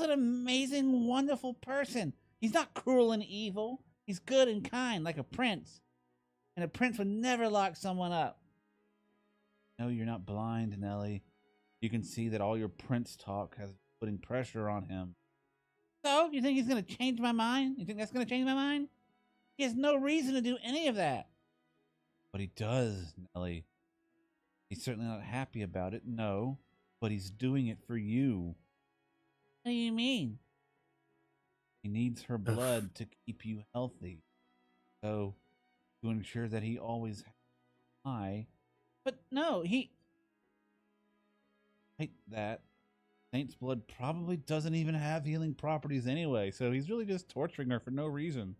an amazing, wonderful person. He's not cruel and evil. He's good and kind, like a prince. And a prince would never lock someone up. No, you're not blind, Nellie. You can see that all your prince talk has been putting pressure on him. So, you think he's gonna change my mind? You think that's gonna change my mind? He has no reason to do any of that. But he does, Nellie. He's certainly not happy about it, no. But he's doing it for you. What do you mean? He needs her blood to keep you healthy. So, to ensure that he always has high, But no, like that, Saint's blood probably doesn't even have healing properties anyway, so he's really just torturing her for no reason.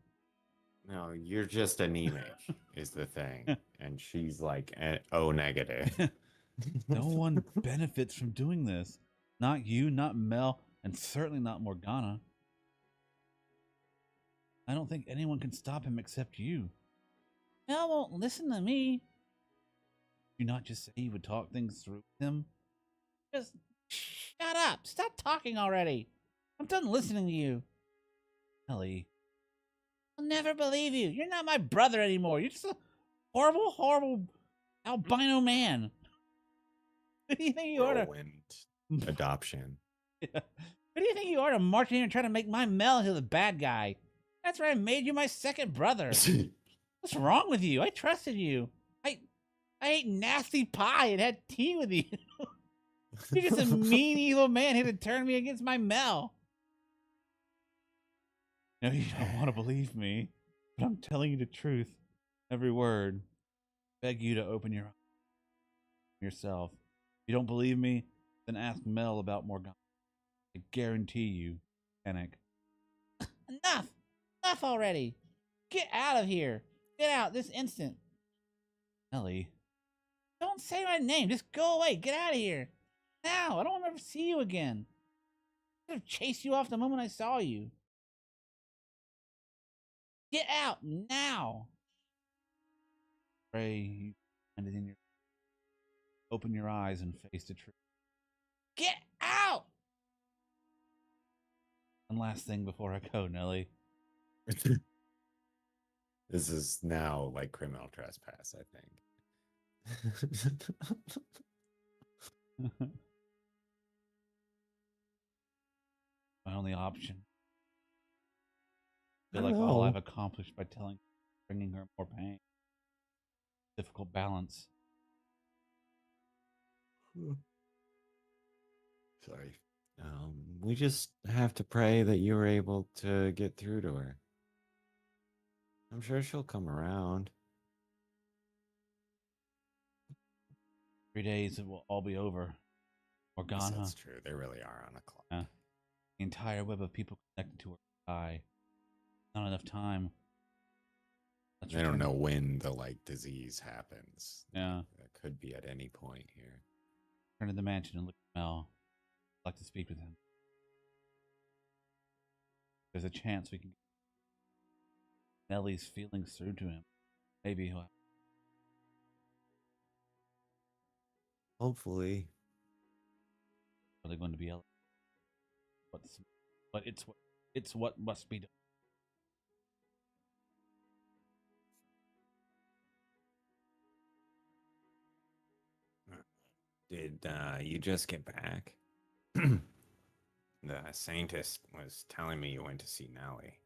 No, you're just anemic, is the thing. And she's like, O negative. No one benefits from doing this. Not you, not Mel, and certainly not Morgana. I don't think anyone can stop him except you. Mel won't listen to me. Did you not just say you would talk things through with him? Just shut up. Stop talking already. I'm done listening to you. Ellie, I'll never believe you. You're not my brother anymore. You're just a horrible, horrible albino man. Who do you think you are to? Whirlwind adoption. yeah. Who do you think you are to march in here and try to make my Mel into the bad guy? That's why I made you my second brother. What's wrong with you? I trusted you. I ate nasty pie and had tea with you. You're just a mean, evil man who had to turn me against my Mel. I know you don't want to believe me, but I'm telling you the truth. Every word. Beg you to open your eyes yourself. If you don't believe me, then ask Mel about Morgana. I guarantee you, panic. Enough! Enough already! Get out of here! Get out this instant! Ellie, Don't say my name! Just go away! Get out of here! Now! I don't want to ever see you again! I could have chased you off the moment I saw you. Get out now! pray you find it in your. Open your eyes and face the truth. Get out! One last thing before I go, Nellie. This is now like criminal trespass, I think. My only option. I I feel like don't all know. I've accomplished by bringing her more pain. Difficult balance. Sorry. We just have to pray that you were able to get through to her. I'm sure she'll come around. 3 days, it will all be over. Yes, Morgana, that's true. They really are on a clock. the entire web of people connected to her die. Not enough time. They don't know when the disease happens. Yeah. That could be at any point here. Turn to the mansion and look at Mel. I'd like to speak with him. There's a chance we can get Nellie's feelings through to him. Maybe he'll. Hopefully. Really going to be but it's what must be done. Did you just get back? The scientist was telling me you went to see Nellie.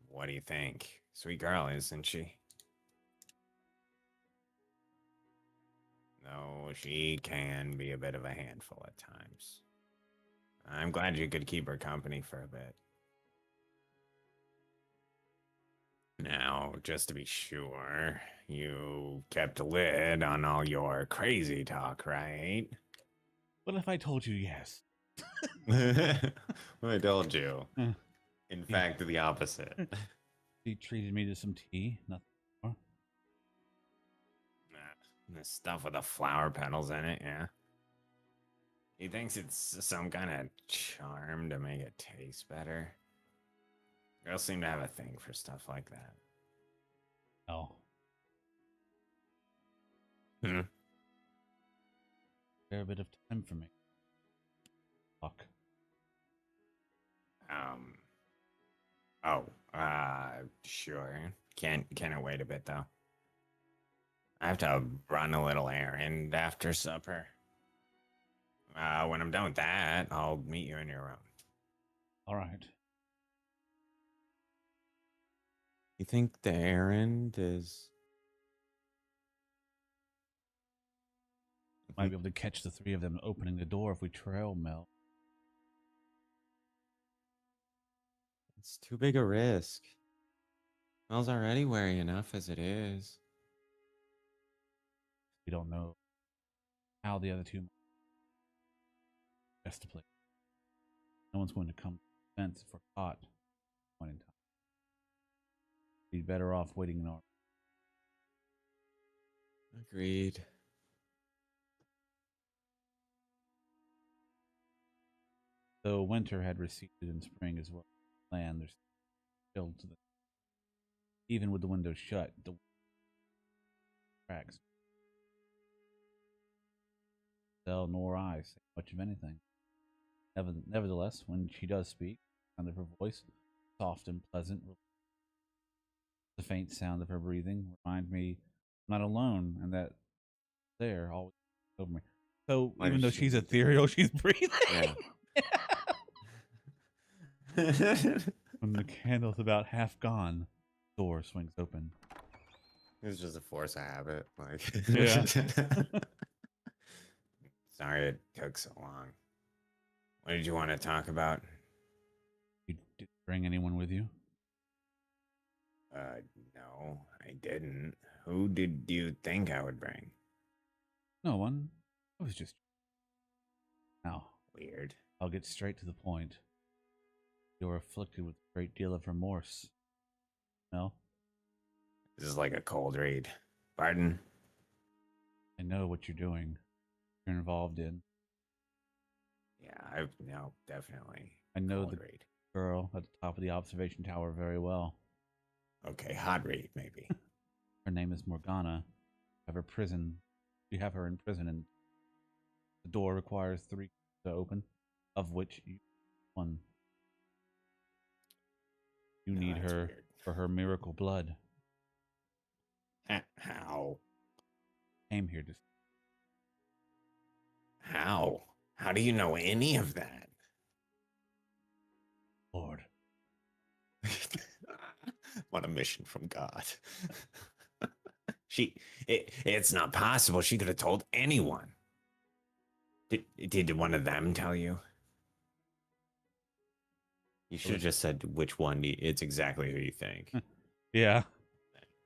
What do you think? Sweet girl, isn't she? No, she can be a bit of a handful at times. I'm glad you could keep her company for a bit. Now, just to be sure, you kept a lid on all your crazy talk, right? What if I told you yes? I told you. In fact, the opposite. He treated me to some tea, nothing more. The stuff with the flower petals in it, yeah. He thinks it's some kind of charm to make it taste better. Girls seem to have a thing for stuff like that. No. Hmm. Fair bit of time for me. Fuck. Oh, sure. Can it wait a bit though? I have to run a little errand after supper. When I'm done with that, I'll meet you in your room. All right. You think the errand is... Might be able to catch the three of them opening the door if we trail Mel. It's too big a risk. Mel's already wary enough as it is. We don't know how the other two best to play. No one's going to come to defense if we're caught at one in time. Be better off waiting in our. Agreed. Though winter had receded in spring as well, land there's still to the. Even with the windows shut, the cracks. Tell nor I say much of anything. Nevertheless, when she does speak, the sound of her voice, soft and pleasant, the faint sound of her breathing, remind me I'm not alone and that they're always over me. So Why even though does she she's need to- ethereal, she's breathing. Yeah. When the candle's about half gone, the door swings open. It's just a force of habit. Yeah. Sorry it took so long. What did you want to talk about? You did your bring anyone with you? No, I didn't. Who did you think I would bring? No one. I was just. Now, Weird. I'll get straight to the point. You're afflicted with a great deal of remorse. No? This is like a cold read. Pardon? I know what you're doing. You're involved in. Yeah, no, definitely. I know Cold the read. girl at the top of the observation tower very well. Okay, hot read, maybe. Her name is Morgana. Have her prison. You have her in prison, and the door requires 3 to open, of which you one. You No, need that's her weird. for her miracle blood. How? Came here to. How? How do you know any of that? Lord. What a mission from God. It's not possible. She could have told anyone. Did one of them tell you? You should have just said which one. It's exactly who you think. Yeah.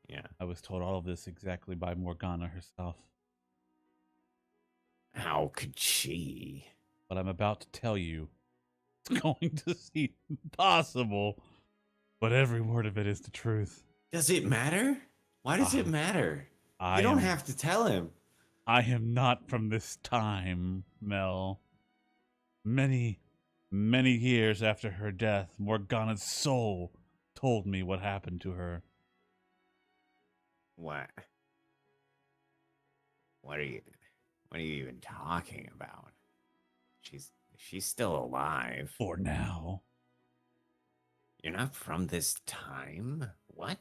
Yeah. I was told all of this exactly by Morgana herself. How could she? What I'm about to tell you is going to seem impossible, but every word of it is the truth. Does it matter? Why does it matter? You don't have to tell him. I am not from this time, Mel. Many, many years after her death, Morgana's soul told me what happened to her. What? What are you even talking about? She's still alive. For now. You're not from this time? What?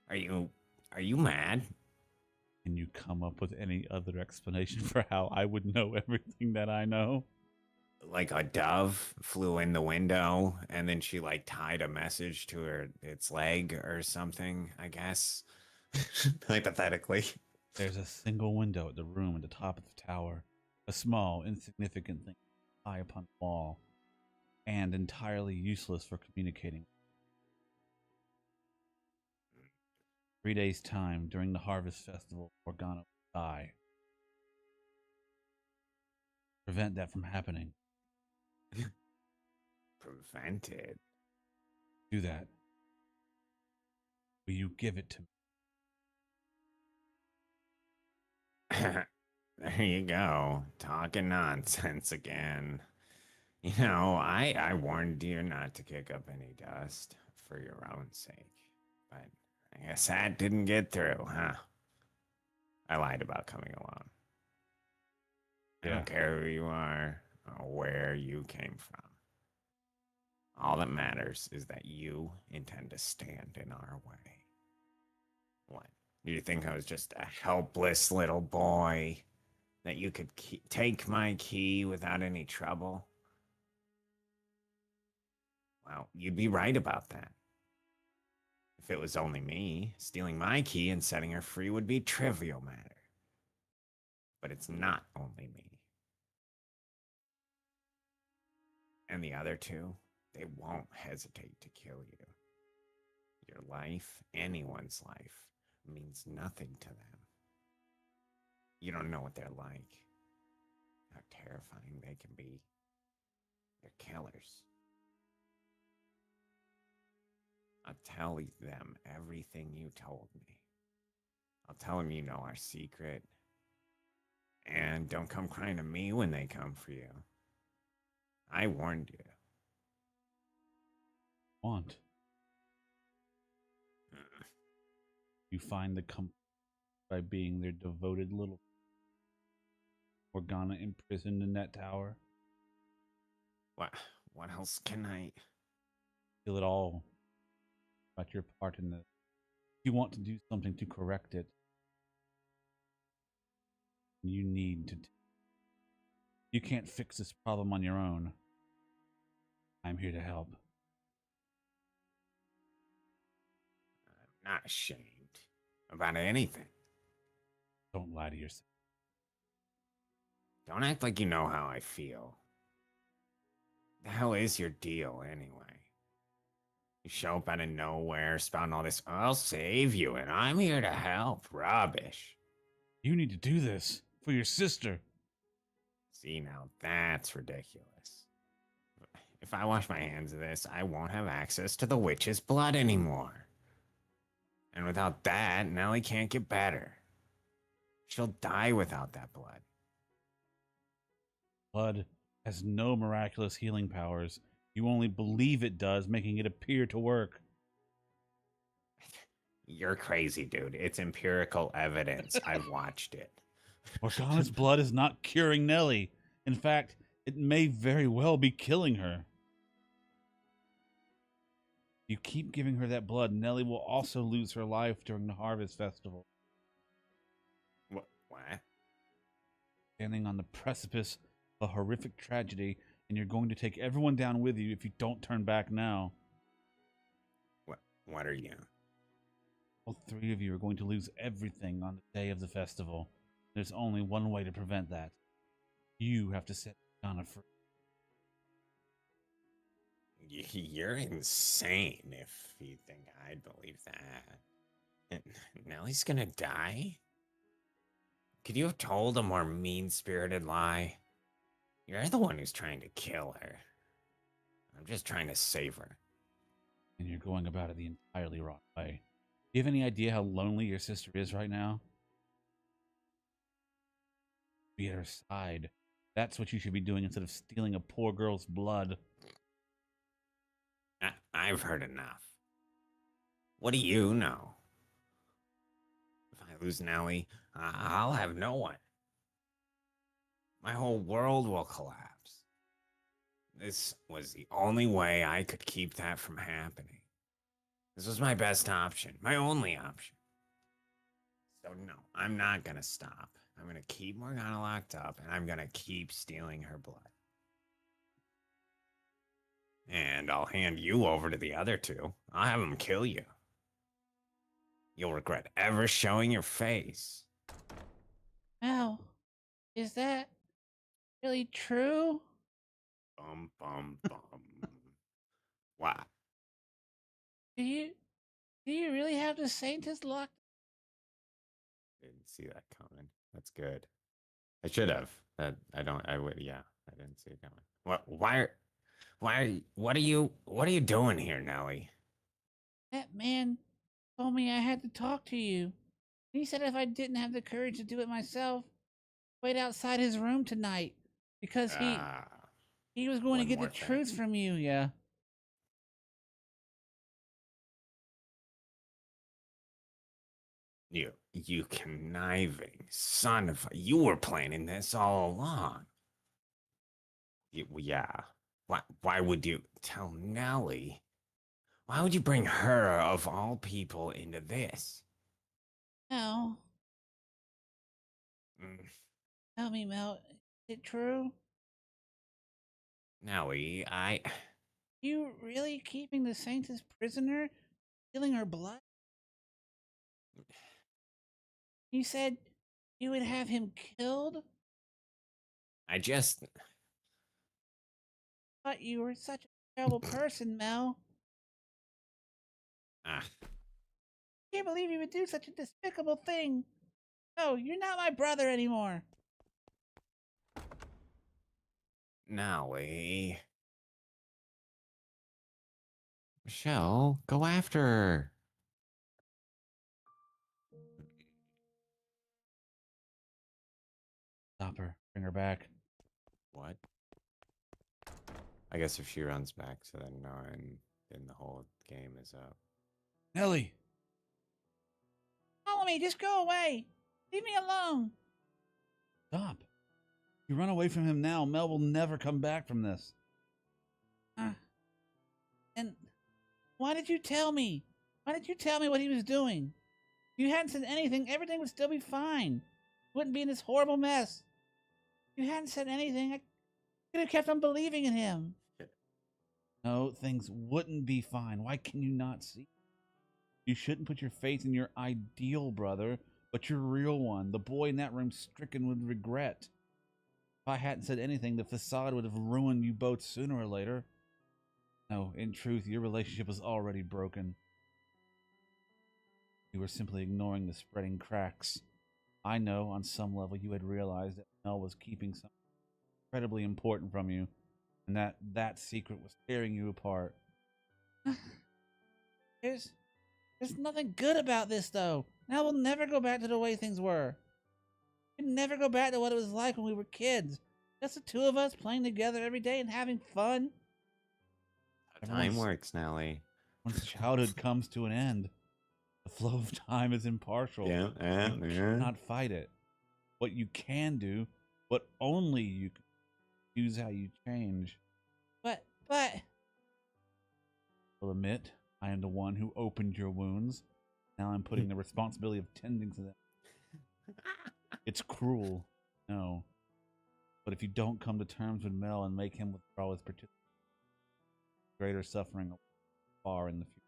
Are you mad? Can you come up with any other explanation for how I would know everything that I know? Like a dove flew in the window and then she like tied a message to its leg or something, I guess. Hypothetically. There's a single window at the room at the top of the tower. A small, insignificant thing high upon the wall, and entirely useless for communicating. 3 days' time, during the harvest festival, Morgana will die. Prevent that from happening. Prevent it? Do that. Will you give it to me? There you go. Talking nonsense again. You know, I warned you not to kick up any dust for your own sake. But I guess that didn't get through, huh? I lied about coming along. I don't care who you are or where you came from. All that matters is that you intend to stand in our way. What? Do you think I was just a helpless little boy that you could take my key without any trouble? Well, you'd be right about that. If it was only me, stealing my key and setting her free would be trivial matter. But it's not only me. And the other two, they won't hesitate to kill you. Your life, anyone's life, means nothing to them. You don't know what they're like, how terrifying they can be. They're killers. I'll tell them everything you told me. I'll tell them you know our secret. And don't come crying to me when they come for you. I warned you. Want? You find the comfort by being their devoted little Morgana imprisoned in that tower. What else can I... Feel it all about your part in this. You want to do something to correct it. You need to. You can't fix this problem on your own. I'm here to help. I'm not ashamed about anything. Don't lie to yourself. Don't act like you know how I feel. The hell is your deal, anyway? You show up out of nowhere, spouting all this, I'll save you, and I'm here to help. Rubbish. You need to do this for your sister. See, now that's ridiculous. If I wash my hands of this, I won't have access to the witch's blood anymore. And without that, Nellie can't get better. She'll die without that blood. Blood has no miraculous healing powers. You only believe it does, making it appear to work. You're crazy, dude. It's empirical evidence. I've watched it. Morgana's blood is not curing Nellie. In fact, it may very well be killing her. If you keep giving her that blood, Nellie will also lose her life during the Harvest Festival. What? Standing on the precipice of a horrific tragedy, and you're going to take everyone down with you if you don't turn back now. What are you? All three of you are going to lose everything on the day of the festival. There's only one way to prevent that. You have to set Morgana free. You're insane if you think I'd believe that. Nellie's gonna die? Could you have told a more mean-spirited lie? You're the one who's trying to kill her. I'm just trying to save her. And you're going about it the entirely wrong way. Do you have any idea how lonely your sister is right now? Be at her side. That's what you should be doing instead of stealing a poor girl's blood. I've heard enough. What do you know? If I lose Nellie, I'll have no one. My whole world will collapse. This was the only way I could keep that from happening. This was my best option, my only option. So no, I'm not gonna stop. I'm gonna keep Morgana locked up, and I'm gonna keep stealing her blood. And I'll hand you over to the other two. I'll have them kill you. You'll regret ever showing your face. Mel, is that really true? Bum, bum, bum. What? Do you really have the Saintess locked? Didn't see that coming. That's good. I should have. I would, yeah. I didn't see it coming. What are you doing here, Nellie? That man told me I had to talk to you. He said if I didn't have the courage to do it myself, wait outside his room tonight because he was going to One get the more thing. truth from you. Yeah. You conniving son of you were planning this all along. Yeah. Why would you tell Nellie? Why would you bring her, of all people, into this? No. Mm, Tell me, Mel, is it true? Nellie, You really keeping the Saintess prisoner, stealing her blood? You said you would have him killed? I just... Thought you were such a terrible person, Mel. Ah, Can't believe you would do such a despicable thing. No, you're not my brother anymore. Nellie. Michelle, go after her. Stop her. Bring her back. What? I guess if she runs back to the nine, then the whole game is up. Nellie! Follow me, just go away. Leave me alone. Stop. If you run away from him now, Mel will never come back from this. And why did you tell me? Why did you tell me what he was doing? If you hadn't said anything, everything would still be fine. Wouldn't be in this horrible mess. If you hadn't said anything, I could have kept on believing in him. No, things wouldn't be fine. Why can you not see? You shouldn't put your faith in your ideal brother, but your real one, the boy in that room stricken with regret. If I hadn't said anything, the facade would have ruined you both sooner or later. No, in truth, your relationship was already broken. You were simply ignoring the spreading cracks. I know on some level you had realized that Mel was keeping something incredibly important from you, and that secret was tearing you apart. There's there's nothing good about this though. Now we'll never go back to the way things were. We'll never go back to what it was like when we were kids. Just the two of us playing together every day and having fun. How time works, Nelly. Once childhood comes to an end, the flow of time is impartial. Yeah, You cannot fight it. What you can do, what only you can use how you change. But Will admit, I am the one who opened your wounds. Now I'm putting the responsibility of tending to them. It's cruel, no. But if you don't come to terms with Mel and make him withdraw his participation, greater suffering far in the future.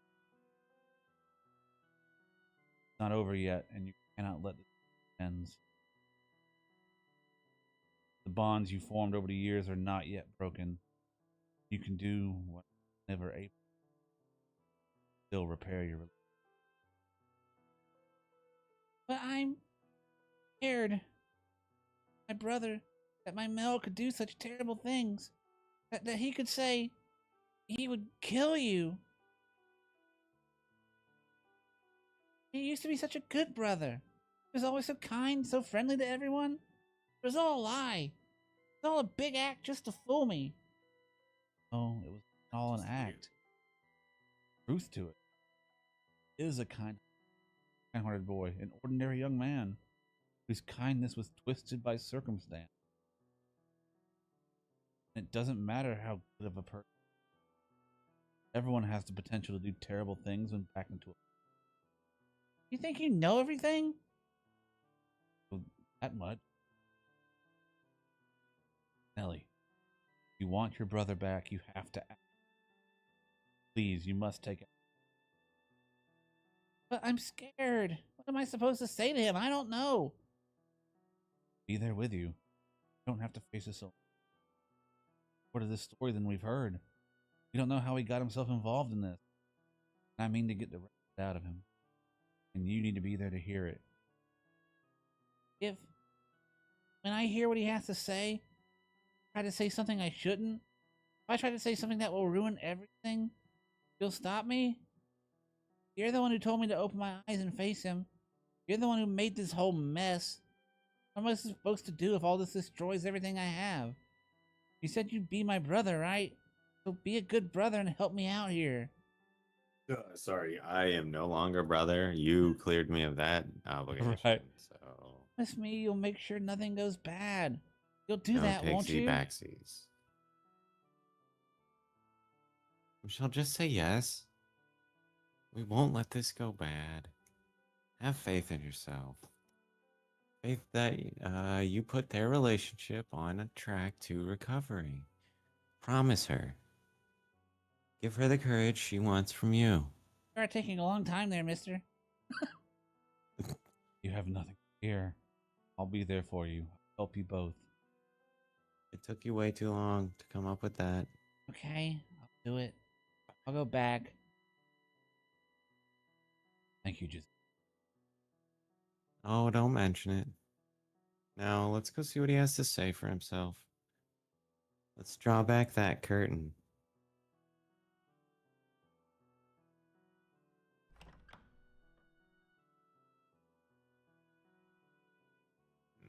It's not over yet, and you cannot let it end. The bonds you formed over the years are not yet broken. You can do what never able. Still repair your relationship. But I'm scared. My brother, that my Mel could do such terrible things. That he could say he would kill you. He used to be such a good brother. He was always so kind, so friendly to everyone. It was all a lie. It was all a big act just to fool me. Oh, it was all an act. Truth to it. It is a kind-hearted boy, an ordinary young man, whose kindness was twisted by circumstance. And it doesn't matter how good of a person. Everyone has the potential to do terrible things when backed into a. You think you know everything? That much. Nelly, if you want your brother back, you have to act. Please, you must take it. But I'm scared. What am I supposed to say to him? I don't know. Be there with you. You don't have to face this alone. More to this story than we've heard. We don't know how he got himself involved in this. I mean to get the rest out of him. And you need to be there to hear it. If, when I hear what he has to say, I try to say something I shouldn't, if I try to say something that will ruin everything, you'll stop me? You're the one who told me to open my eyes and face him. You're the one who made this whole mess. What am I supposed to do if all this destroys everything I have? You said you'd be my brother, right? So be a good brother and help me out here. Sorry, I am no longer brother. You cleared me of that obligation. Right. So Promise me you'll make sure nothing goes bad. You'll do no that, won't you? backsies. She'll just say yes. We won't let this go bad. Have faith in yourself. Faith that you put their relationship on a track to recovery. Promise her. Give her the courage she wants from you. You are taking a long time there, mister. You have nothing to fear. I'll be there for you. I'll help you both. It took you way too long to come up with that. Okay, I'll do it. I'll go back. Thank you, Giselle. Oh, don't mention it. Now, let's go see what he has to say for himself. Let's draw back that curtain.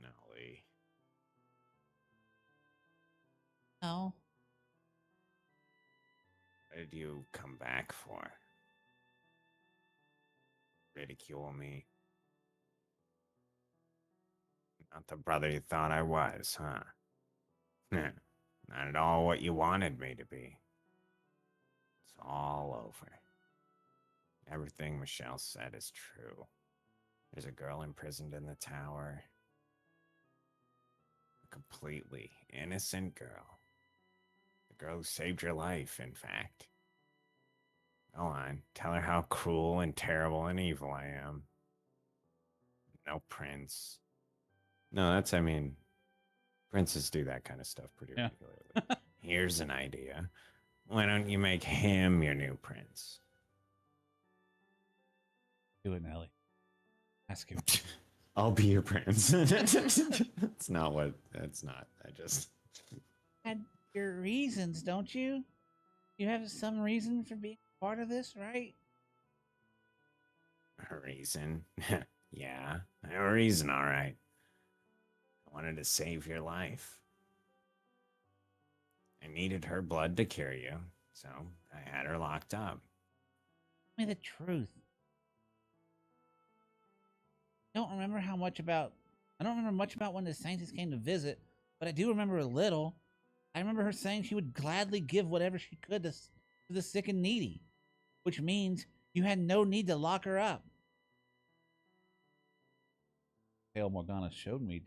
Nelly. No. What did you come back for? Ridicule me? Not the brother you thought I was, huh? Not at all what you wanted me to be. It's all over. Everything Michelle said is true. There's a girl imprisoned in the tower. A completely innocent girl. The girl who saved your life, in fact. Go on, tell her how cruel and terrible and evil I am. No prince. No, I mean, princes do that kind of stuff pretty Yeah. regularly. Here's an idea. Why don't you make him your new prince? Do it, Nelly. Ask him. I'll be your prince. That's not what. That's not. I just. Had your reasons, don't you? You have some reason for being part of this, right? A reason? Yeah, I have a reason, all right. I wanted to save your life. I needed her blood to cure you, so I had her locked up. Tell me the truth. I don't remember much about when the scientist came to visit, but I do remember a little. I remember her saying she would gladly give whatever she could to the sick and needy, which means you had no need to lock her up. Tale Morgana showed me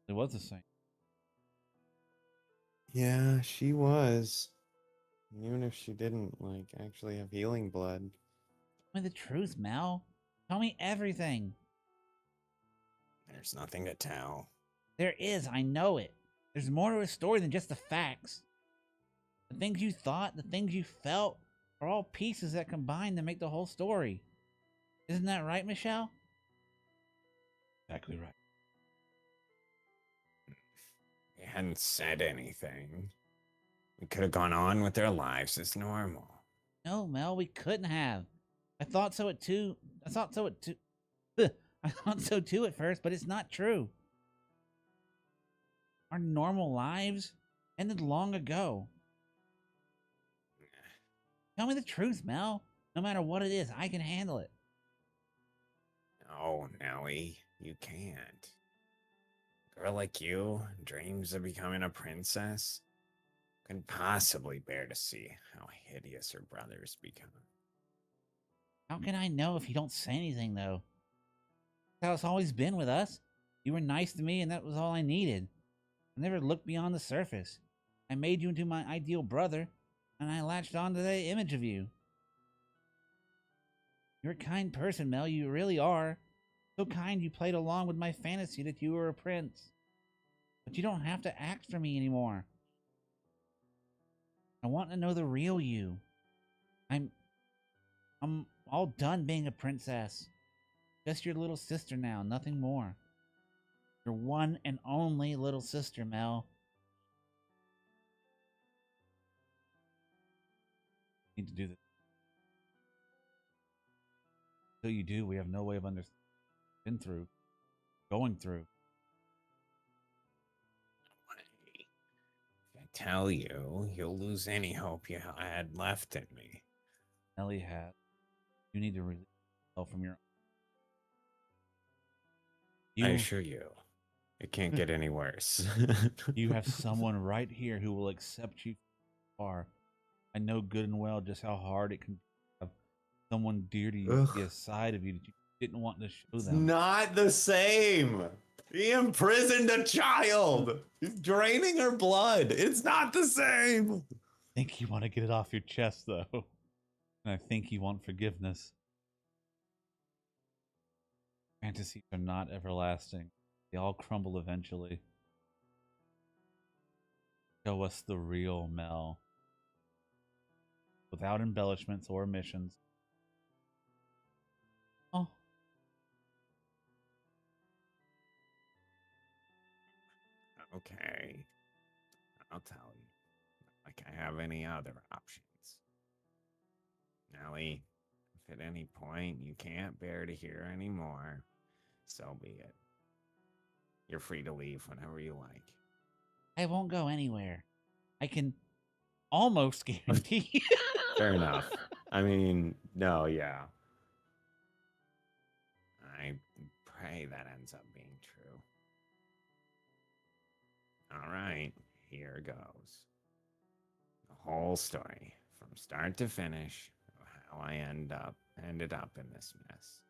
it was the same. Yeah, she was. Even if she didn't, like, actually have healing blood. Tell me the truth, Mel. Tell me everything. There's nothing to tell. There is, I know it. There's more to a story than just the facts. The things you thought, the things you felt, are all pieces that combine to make the whole story. Isn't that right, Michelle? Exactly right. They hadn't said anything. We could have gone on with their lives as normal. No, Mel, we couldn't have. I thought so too. I thought so too. I thought so too at first, but it's not true. Our normal lives ended long ago. Tell me the truth, Mel. No matter what it is, I can handle it. No, Nellie, you can't. A girl like you dreams of becoming a princess. Couldn't possibly bear to see how hideous her brothers become. How can I know if you don't say anything, though? That's how it's always been with us. You were nice to me, and that was all I needed. I never looked beyond the surface. I made you into my ideal brother, and I latched onto that image of you. You're a kind person, Mel. You really are. So kind you played along with my fantasy that you were a prince. But you don't have to act for me anymore. I want to know the real you. I'm all done being a princess. Just your little sister now, nothing more. Your one and only little sister, Mel. Need to do this. Until you do, we have no way of going through. If I tell you, you'll lose any hope you had left in me. Nellie had. You need to release yourself from your. I assure you, it can't get any worse. You have someone right here who will accept you are. I know good and well just how hard it can have someone dear to you be a side of you that you didn't want to show It's them. not the same. He imprisoned a child. He's draining her blood. It's not the same. I think you want to get it off your chest, though. And I think you want forgiveness. Fantasies are not everlasting. They all crumble eventually. Show us the real Mel. Without embellishments or omissions. Oh. Okay. I'll tell you. Like I have any other options. Nellie, if at any point you can't bear to hear anymore, so be it. You're free to leave whenever you like. I won't go anywhere. I can almost guarantee. Fair enough. I mean, no, yeah. I pray that ends up being true. All right, here goes. The whole story, from start to finish, of how I ended up in this mess.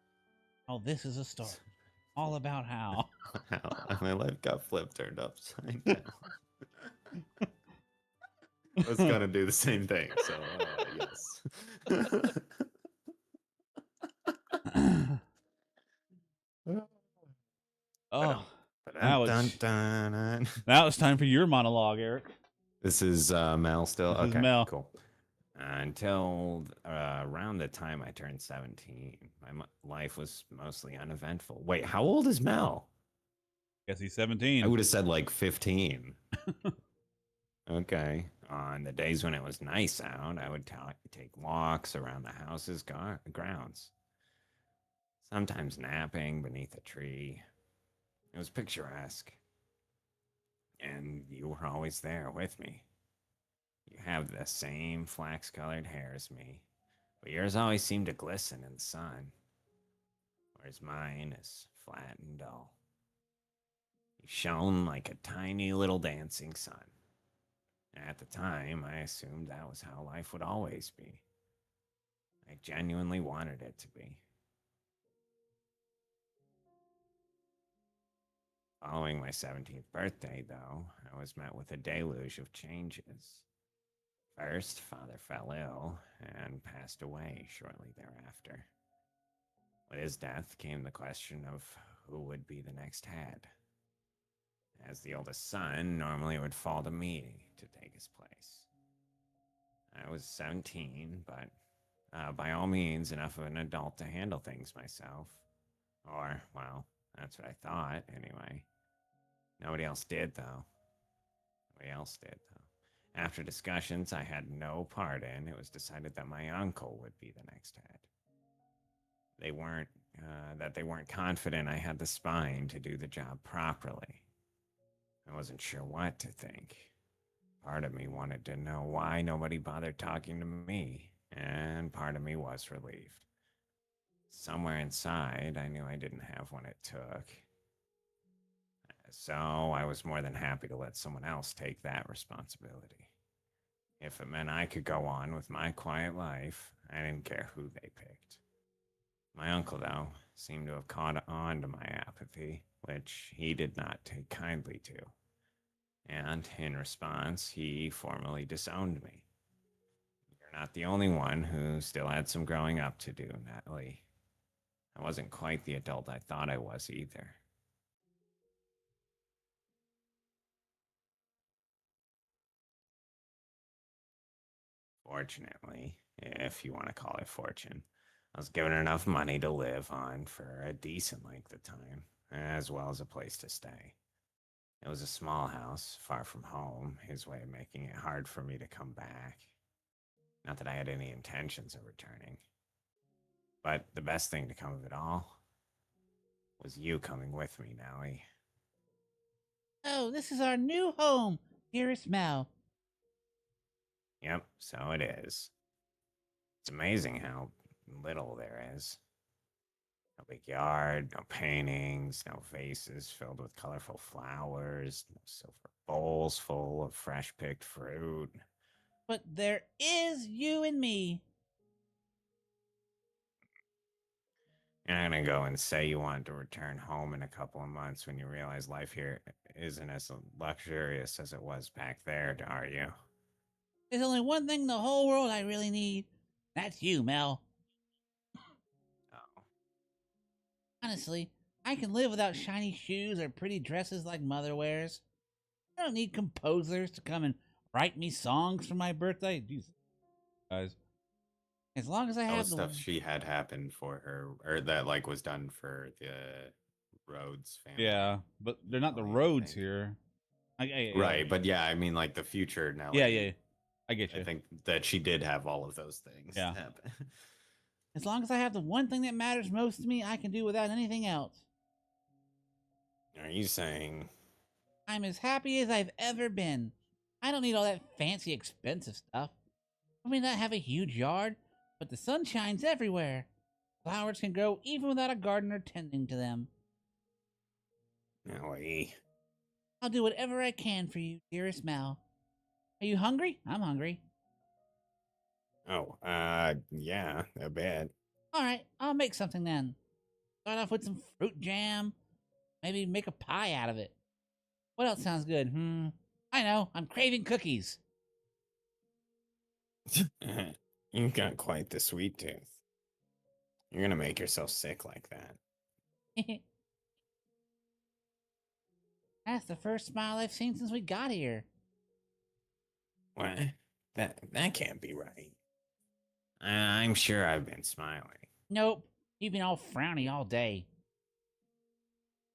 Oh, this is a story. All about how. How my life got turned upside down. I was gonna do the same thing, so yes. Oh, Now now it's time for your monologue, Eric. This is Mel still? This is Okay, Mel. cool. Until around the time I turned 17, my life was mostly uneventful. Wait, how old is Mel? Guess he's I 17. would have said like 15. Okay. On the days when it was nice out, I would take walks around the house's grounds, sometimes napping beneath a tree. It was picturesque, and you were always there with me. You have the same flax colored hair as me, but yours always seemed to glisten in the sun, whereas mine is flat and dull. You shone like a tiny little dancing sun. At the time, I assumed that was how life would always be. I genuinely wanted it to be. Following my 17th birthday, though, I was met with a deluge of changes. First, father fell ill and passed away shortly thereafter. With his death came the question of who would be the next head. As the oldest son, normally it would fall to me to take his place. I was 17, but by all means enough of an adult to handle things myself. Or, well, that's what I thought, anyway. Nobody else did, though. Nobody else did, though. After discussions I had no part in, it was decided that my uncle would be the next head. They weren't, that they weren't confident I had the spine to do the job properly. I wasn't sure what to think. Part of me wanted to know why nobody bothered talking to me, and part of me was relieved. Somewhere inside, I knew I didn't have what it took. So I was more than happy to let someone else take that responsibility. If it meant I could go on with my quiet life, I didn't care who they picked. My uncle, though, seemed to have caught on to my apathy, which he did not take kindly to. And in response, he formally disowned me. You're not the only one who still had some growing up to do, Natalie. I wasn't quite the adult I thought I was either. Fortunately, if you want to call it fortune, I was given enough money to live on for a decent length of time, as well as a place to stay. It was a small house, far from home, his way of making it hard for me to come back. Not that I had any intentions of returning. But the best thing to come of it all was you coming with me, Nellie. Oh, this is our new home, dearest Mal. Yep, so it is. It's amazing how little there is. No big yard, no paintings, no vases filled with colorful flowers, no silver bowls full of fresh picked fruit. But there is you and me. You're not gonna go and say you want to return home in a couple of months when you realize life here isn't as luxurious as it was back there, are you? There's only one thing in the whole world I really need. That's you, Mel. Oh. Honestly, I can live without shiny shoes or pretty dresses like Mother wears. I don't need composers to come and write me songs for my birthday. Jesus, guys. As long as I That have was the stuff she had happen for her, or that like was done for the Rhodes family. Yeah, but they're not the Nelly, I roads think. here. Yeah, Right, but yeah, I mean like the future yeah, Nelly. yeah. I get I you. think that she did have all of those things Yeah. happen. as long as I have the one thing that matters most to me, I can do without anything else. Are you saying? I'm as happy as I've ever been. I don't need all that fancy, expensive stuff. I may not have a huge yard, but the sun shines everywhere. Flowers can grow even without a gardener tending to them. Nelly. I'll do whatever I can for you, dearest Mal. Are you hungry? I'm hungry. Oh, yeah, a bit. All right, I'll make something then. Start off with some fruit jam. Maybe make a pie out of it. What else sounds good? I know. I'm craving cookies. You've got quite the sweet tooth. You're gonna make yourself sick like that. That's the first smile I've seen since we got here. What? That can't be right. I'm sure I've been smiling. Nope. You've been all frowny all day.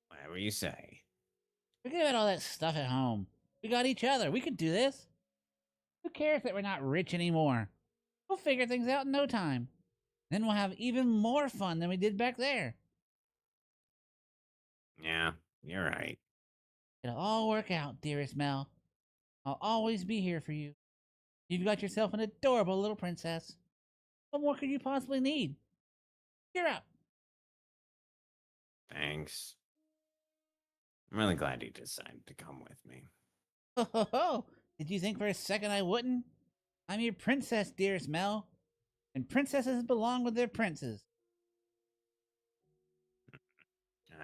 Whatever you say. Forget about all that stuff at home. We got each other. We could do this. Who cares that we're not rich anymore? We'll figure things out in no time. Then we'll have even more fun than we did back there. Yeah, you're right. It'll all work out, dearest Mel. I'll always be here for you. You've got yourself an adorable little princess. What more could you possibly need? Cheer up. Thanks. I'm really glad you decided to come with me. Ho ho ho! Did you think for a second I wouldn't? I'm your princess, dearest Mel. And princesses belong with their princes.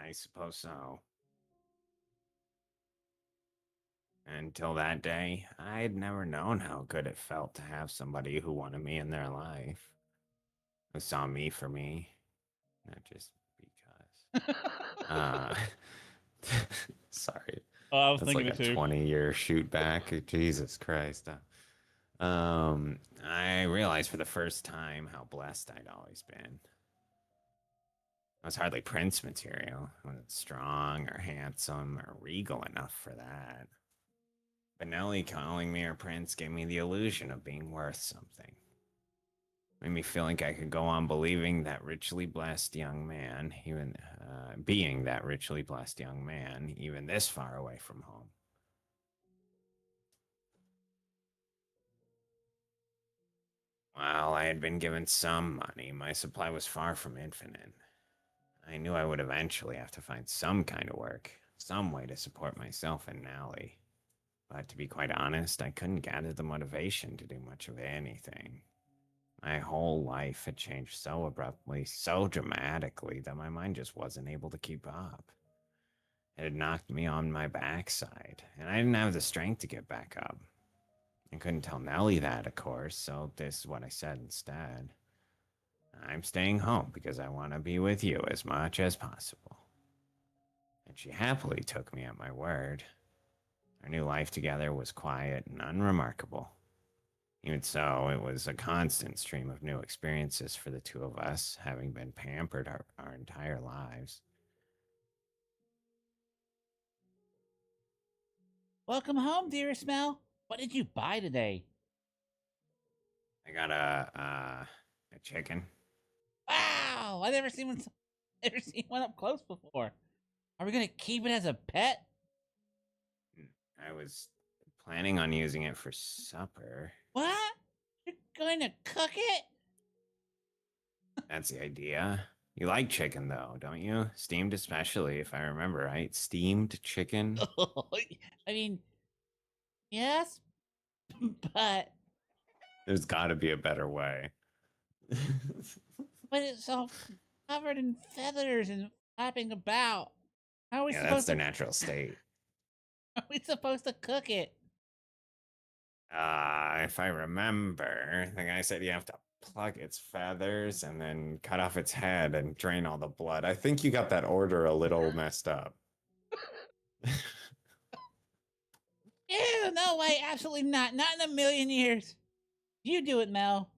I suppose so. Until that day, I had never known how good it felt to have somebody who wanted me in their life, who saw me for me, not just because. Uh, sorry. Oh, I was That's thinking like it a too. 20-year shoot back. Jesus Christ. I realized for the first time how blessed I'd always been. I was hardly prince material. I wasn't strong or handsome or regal enough for that. But Nellie calling me her prince gave me the illusion of being worth something. Made me feel like I could go on believing that richly blessed young man, even being that richly blessed young man, even this far away from home. While I had been given some money, my supply was far from infinite. I knew I would eventually have to find some kind of work, some way to support myself and Nellie. But to be quite honest, I couldn't gather the motivation to do much of anything. My whole life had changed so abruptly, so dramatically, that my mind just wasn't able to keep up. It had knocked me on my backside, and I didn't have the strength to get back up. I couldn't tell Nellie that, of course, so this is what I said instead. I'm staying home because I want to be with you as much as possible. And she happily took me at my word. Our new life together was quiet and unremarkable. Even so, it was a constant stream of new experiences for the two of us, having been pampered our entire lives. Welcome home, dearest Mel. What did you buy today? I got a chicken. Wow! I've never seen one. Never seen one up close before. Are we gonna keep it as a pet? I was planning on using it for supper. What? You're going to cook it? That's the idea. You like chicken, though, don't you? Steamed, especially, if I remember right. Steamed chicken. I mean, yes, but There's got to be a better way. it's all covered in feathers and flapping about. How are we Yeah, that's supposed their to? natural state. How are we supposed to cook it? If I remember, the guy said you have to pluck its feathers and then cut off its head and drain all the blood. I think you got that order a little messed up. Ew! No way! Absolutely not! Not in a million years. You do it, Mel.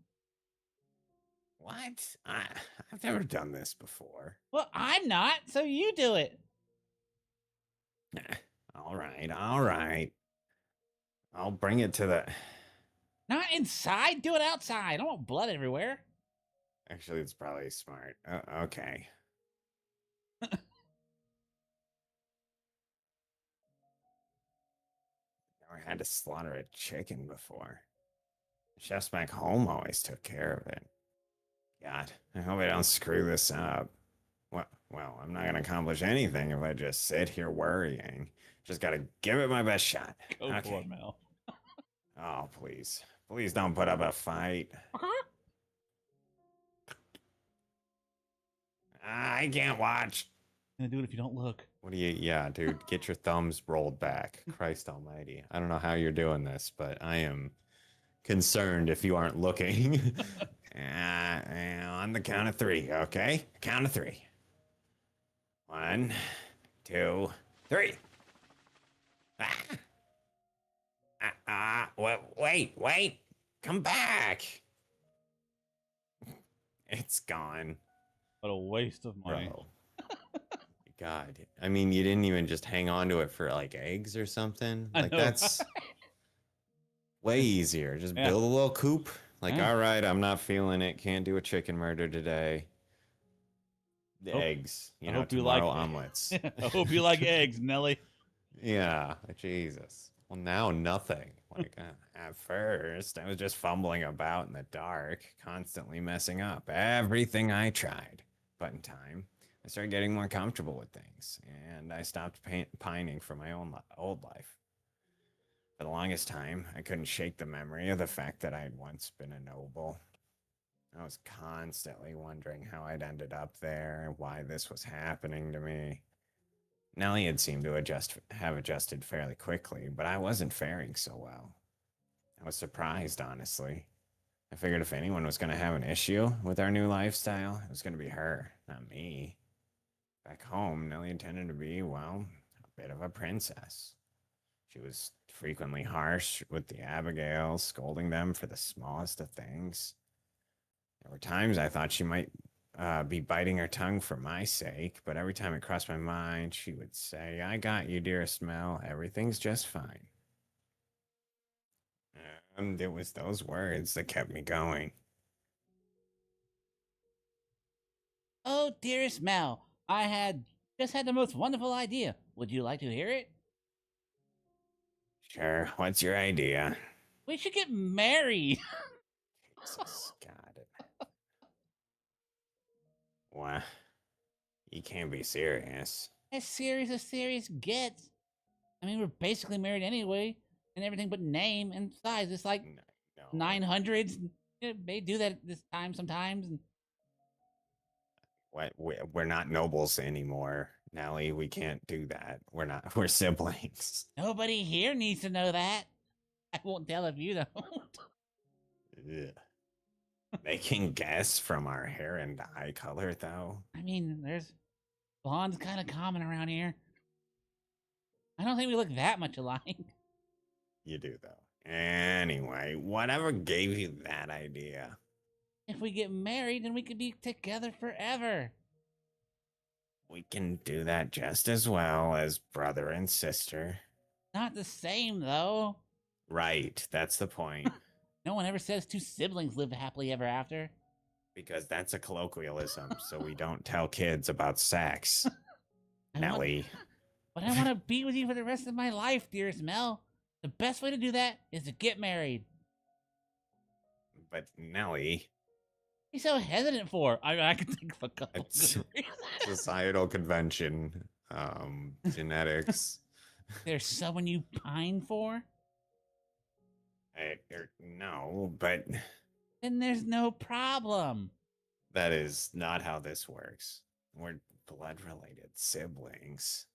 What? I've never done this before. Well, I'm not, so you do it. All right, all right. I'll bring it to the. Not inside. Do it outside. I don't want blood everywhere. Actually, it's probably smart. Okay. Never had to slaughter a chicken before. The chefs back home always took care of it. God, I hope I don't screw this up. Well, I'm not going to accomplish anything if I just sit here worrying. Just got to give it my best shot. Go for Okay. it, Mel. Oh, please. Please don't put up a fight. I can't watch. I'm gonna do it if you don't look. What do you, yeah, dude, get your thumbs rolled back. Christ almighty. I don't know how you're doing this, but I am concerned if you aren't looking. On the count of three, okay? Count of three. 1, 2, 3. What? Wait. Come back. It's gone, What a waste of money. bro. God. I mean, you didn't even just hang on to it for like eggs or something. I Like know. that's way easier. Just Yeah. build a little coop. Like, Yeah. all right, I'm not feeling it. Can't do a chicken murder today. The Hope- eggs, I you know, hope you like. tomorrow omelets. I hope you like eggs, Nelly. Yeah, Jesus. Well, now nothing. Like at first, I was just fumbling about in the dark, constantly messing up everything I tried. But in time, I started getting more comfortable with things, and I stopped pining for my own old life. For the longest time, I couldn't shake the memory of the fact that I had once been a noble. I was constantly wondering how I'd ended up there and why this was happening to me. Nellie had seemed to have adjusted fairly quickly, but I wasn't faring so well. I was surprised, honestly. I figured if anyone was going to have an issue with our new lifestyle, it was going to be her, not me. Back home, Nellie intended to be, well, a bit of a princess. She was frequently harsh with the Abigails, scolding them for the smallest of things. There were times I thought she might be biting her tongue for my sake, but every time it crossed my mind, she would say, I got you, dearest Mel. Everything's just fine. And it was those words that kept me going. Oh, dearest Mel, I had just had the most wonderful idea. Would you like to hear it? Sure, what's your idea? We should get married. Jesus, got it. What? You can't be serious. As serious gets. I mean, we're basically married anyway, and everything but name and size. It's like No. 900s. They do that this time sometimes. And What? We're not nobles anymore, Nellie. We can't do that. We're not. We're siblings. nobody here needs to know that. I won't tell if you don't. Ugh. They can guess from our hair and eye color, though. I mean, there's blonde's kind of common around here. I don't think we look that much alike. You do, though. Anyway, whatever gave you that idea? If we get married, then we could be together forever. We can do that just as well as brother and sister. Not the same, though. Right, that's the point. No one ever says two siblings live happily ever after. Because that's a colloquialism, so we don't tell kids about sex. I Nellie. But I want to be with you for the rest of my life, dearest Mel. The best way to do that is to get married. But Nellie, He's so hesitant for. I can think of a couple. It's- good reasons. societal convention, genetics. There's someone you pine for? No, but Then there's no problem. that is not how this works. We're blood related siblings.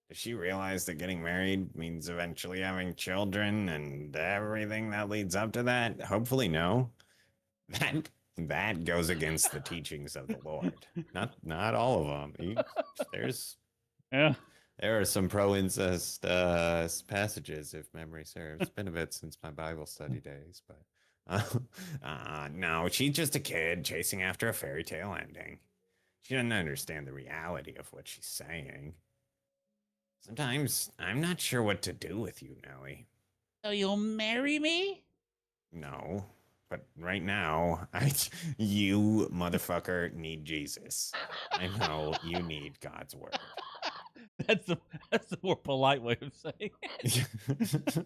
Does she realize that getting married means eventually having children and everything that leads up to that? Hopefully, no. That goes against the teachings of the Lord. Not all of them. Yeah. There are some pro-incest passages, if memory serves. It's been a bit since my Bible study days, but no, she's just a kid chasing after a fairy tale ending. She doesn't understand the reality of what she's saying. Sometimes I'm not sure what to do with you, Nellie. So you'll marry me? No, but right now, you motherfucker need Jesus. I know you need God's word. That's the more polite way of saying it.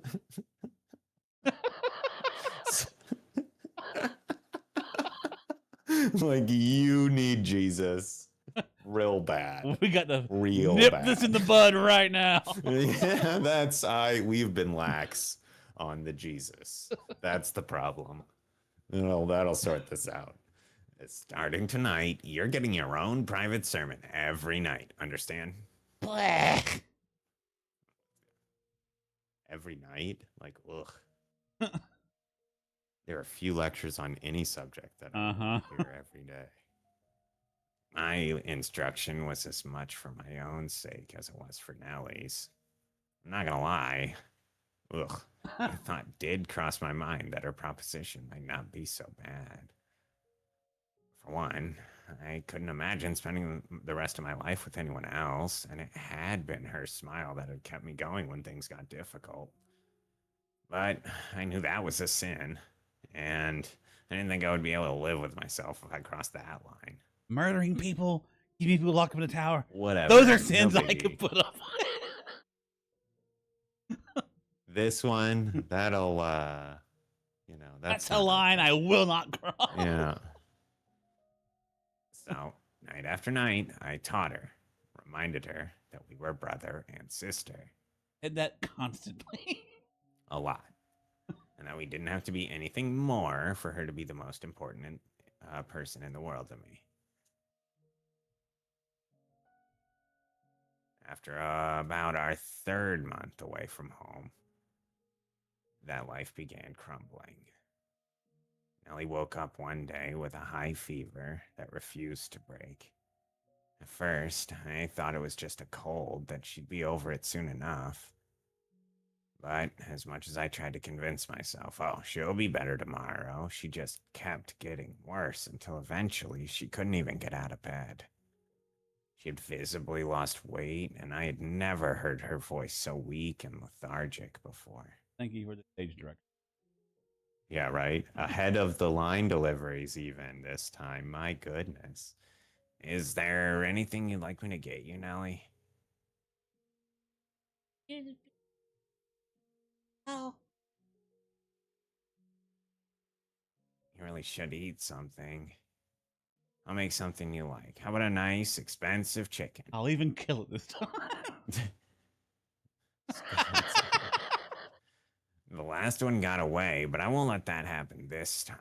Like you need Jesus real bad. We got to Real nip bad. this in the bud right now. Yeah, we've been lax on the Jesus. That's the problem. That'll sort this out. Starting tonight, you're getting your own private sermon every night. Understand? Blech. Every night? Like, ugh. There are few lectures on any subject that I hear every day. My instruction was as much for my own sake as it was for Nellie's. I'm not gonna lie. Ugh. The thought did cross my mind that her proposition might not be so bad. For one, I couldn't imagine spending the rest of my life with anyone else, and it had been her smile that had kept me going when things got difficult. But I knew that was a sin, and I didn't think I would be able to live with myself if I crossed that line. Murdering people, keeping people locked up in a tower. Whatever. Those are No sins I biggie. could put up. This one, that'll, That's a not line okay. I will not cross. Yeah. So, night after night, I taught her, reminded her that we were brother and sister. Said that constantly. A lot. And that we didn't have to be anything more for her to be the most important person in the world to me. After about our third month away from home, that life began crumbling. Nellie woke up one day with a high fever that refused to break. At first, I thought it was just a cold, that she'd be over it soon enough. But as much as I tried to convince myself, oh, she'll be better tomorrow, she just kept getting worse until eventually she couldn't even get out of bed. She had visibly lost weight, and I had never heard her voice so weak and lethargic before. Thank you for the stage director. Yeah, right? Ahead of the line deliveries, even this time. My goodness. Is there anything you'd like me to get you, Nellie? Oh, You really should eat something. I'll make something you like. How about a nice, expensive chicken? I'll even kill it this time. The last one got away, but I won't let that happen this time.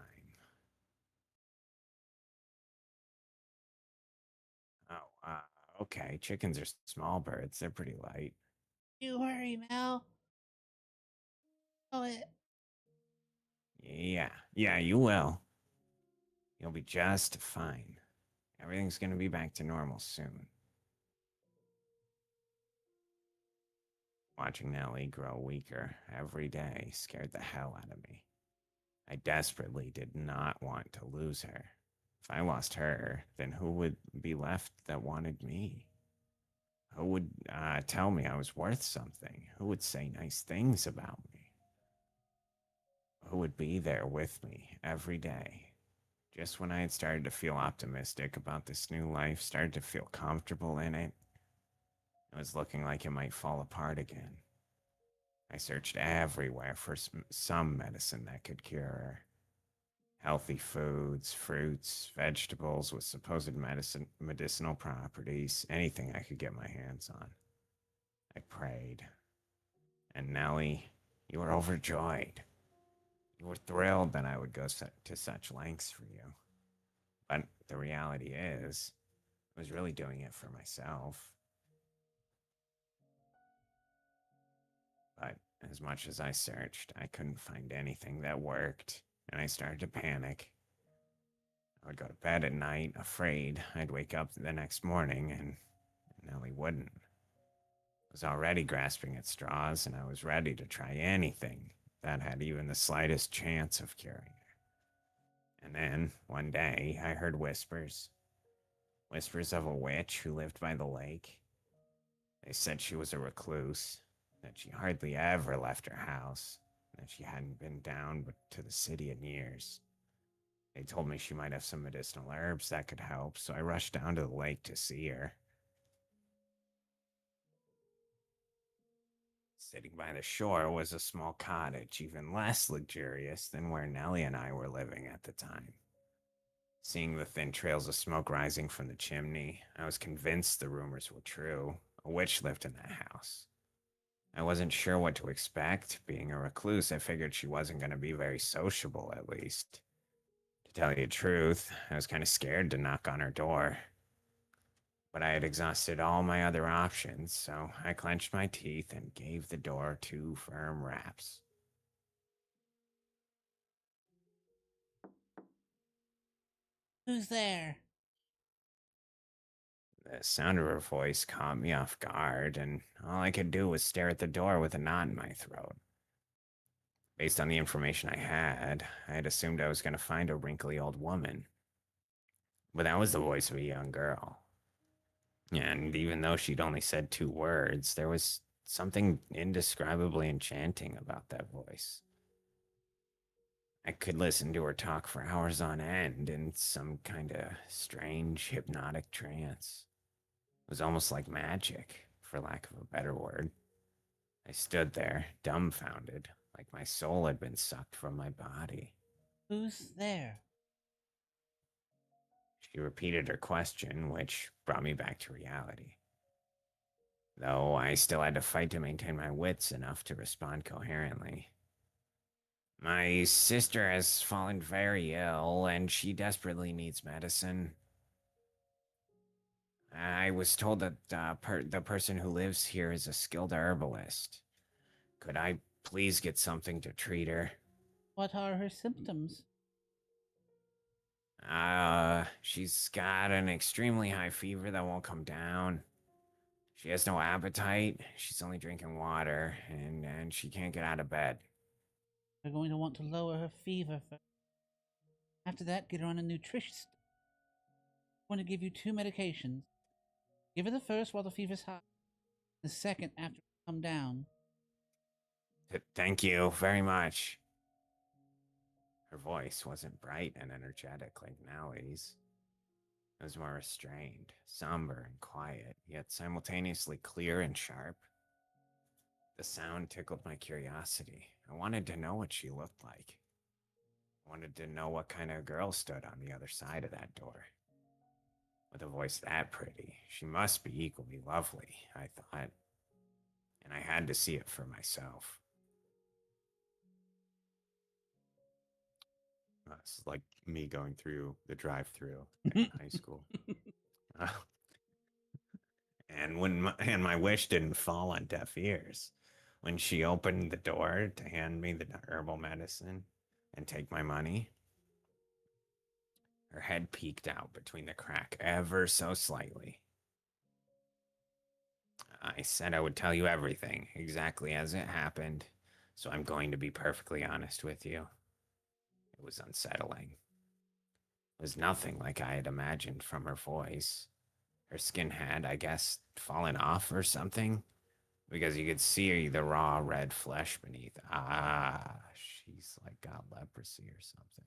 Oh, okay. Chickens are small birds. They're pretty light. you worry, Mel. Oh, it. Yeah, you will. You'll be just fine. Everything's gonna be back to normal soon. Watching Nellie grow weaker every day scared the hell out of me. I desperately did not want to lose her. If I lost her, then who would be left that wanted me? Who would tell me I was worth something? Who would say nice things about me? Who would be there with me every day? Just when I had started to feel optimistic about this new life, started to feel comfortable in it, it was looking like it might fall apart again. I searched everywhere for some medicine that could cure her. Healthy foods, fruits, vegetables with supposed medicinal properties, anything I could get my hands on. I prayed. And Nellie, you were overjoyed. You were thrilled that I would go to such lengths for you. But the reality is, I was really doing it for myself. But as much as I searched, I couldn't find anything that worked, and I started to panic. I would go to bed at night, afraid I'd wake up the next morning, and Nellie wouldn't. I was already grasping at straws, and I was ready to try anything that had even the slightest chance of curing her. And then, one day, I heard whispers. Whispers of a witch who lived by the lake. They said she was a recluse, that she hardly ever left her house, that she hadn't been down but to the city in years. They told me she might have some medicinal herbs that could help, so I rushed down to the lake to see her. Sitting by the shore was a small cottage, even less luxurious than where Nellie and I were living at the time. Seeing the thin trails of smoke rising from the chimney, I was convinced the rumors were true. A witch lived in that house. I wasn't sure what to expect. Being a recluse, I figured she wasn't going to be very sociable, at least. To tell you the truth, I was kind of scared to knock on her door. But I had exhausted all my other options, so I clenched my teeth and gave the door 2 firm raps. Who's there? The sound of her voice caught me off guard, and all I could do was stare at the door with a knot in my throat. Based on the information I had assumed I was going to find a wrinkly old woman. But that was the voice of a young girl. And even though she'd only said 2 words, there was something indescribably enchanting about that voice. I could listen to her talk for hours on end in some kind of strange hypnotic trance. It was almost like magic, for lack of a better word. I stood there, dumbfounded, like my soul had been sucked from my body. Who's there? She repeated her question, which brought me back to reality. Though I still had to fight to maintain my wits enough to respond coherently. My sister has fallen very ill, and she desperately needs medicine. I was told that the person who lives here is a skilled herbalist. Could I please get something to treat her? What are her symptoms? She's got an extremely high fever that won't come down. She has no appetite. She's only drinking water, and she can't get out of bed. We're going to want to lower her fever first. After that, get her on a nutrition. I'm going to give you 2 medications. Give her the first while the fever's high, the second after it come down. Thank you very much. Her voice wasn't bright and energetic like Nellie's. It was more restrained, somber, and quiet, yet simultaneously clear and sharp. The sound tickled my curiosity. I wanted to know what she looked like. I wanted to know what kind of girl stood on the other side of that door. With a voice that pretty, she must be equally lovely, I thought, and I had to see it for myself. This is like me going through the drive-through in high school. Uh, and my wish didn't fall on deaf ears. When she opened the door to hand me the herbal medicine and take my money, her head peeked out between the crack ever so slightly. I said I would tell you everything, exactly as it happened, so I'm going to be perfectly honest with you. It was unsettling. It was nothing like I had imagined from her voice. Her skin had, I guess, fallen off or something, because you could see the raw red flesh beneath. She's like got leprosy or something.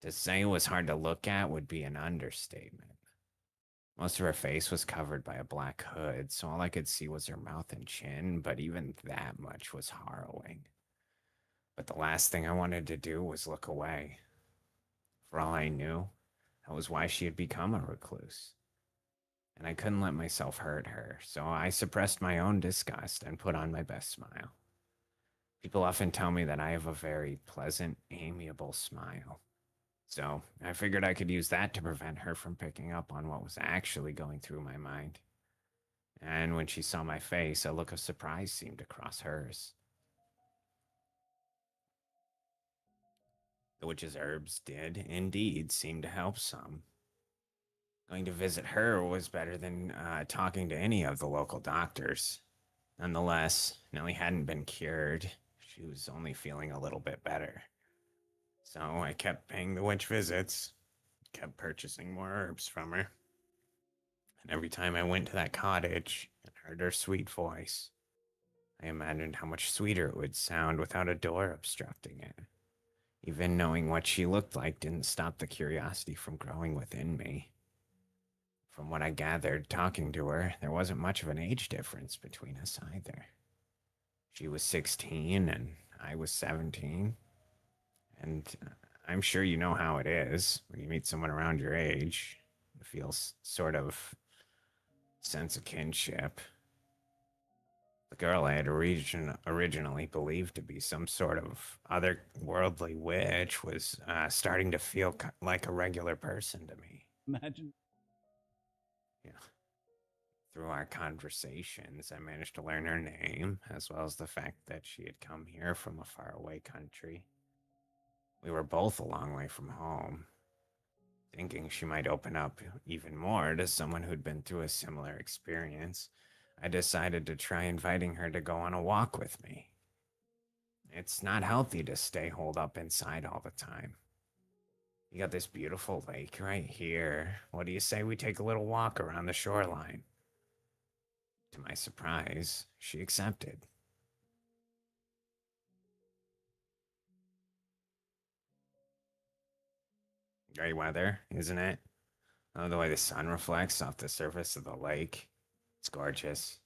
To say it was hard to look at would be an understatement. Most of her face was covered by a black hood, so all I could see was her mouth and chin, but even that much was harrowing. But the last thing I wanted to do was look away. For all I knew, that was why she had become a recluse. And I couldn't let myself hurt her, so I suppressed my own disgust and put on my best smile. People often tell me that I have a very pleasant, amiable smile. So I figured I could use that to prevent her from picking up on what was actually going through my mind. And when she saw my face, a look of surprise seemed to cross hers. The witch's herbs did, indeed, seem to help some. Going to visit her was better than talking to any of the local doctors. Nonetheless, Nellie hadn't been cured. She was only feeling a little bit better. So I kept paying the witch visits, kept purchasing more herbs from her. And every time I went to that cottage and heard her sweet voice, I imagined how much sweeter it would sound without a door obstructing it. Even knowing what she looked like didn't stop the curiosity from growing within me. From what I gathered talking to her, there wasn't much of an age difference between us either. She was 16 and I was 17. And I'm sure you know how it is when you meet someone around your age. It feels sort of sense of kinship. The girl I had originally believed to be some sort of otherworldly witch was starting to feel like a regular person to me. Imagine. Yeah. Through our conversations, I managed to learn her name, as well as the fact that she had come here from a faraway country. We were both a long way from home. Thinking she might open up even more to someone who'd been through a similar experience, I decided to try inviting her to go on a walk with me. It's not healthy to stay holed up inside all the time. You got this beautiful lake right here. What do you say we take a little walk around the shoreline? To my surprise, she accepted. Great weather, isn't it? Oh, the way the sun reflects off the surface of the lake. It's gorgeous.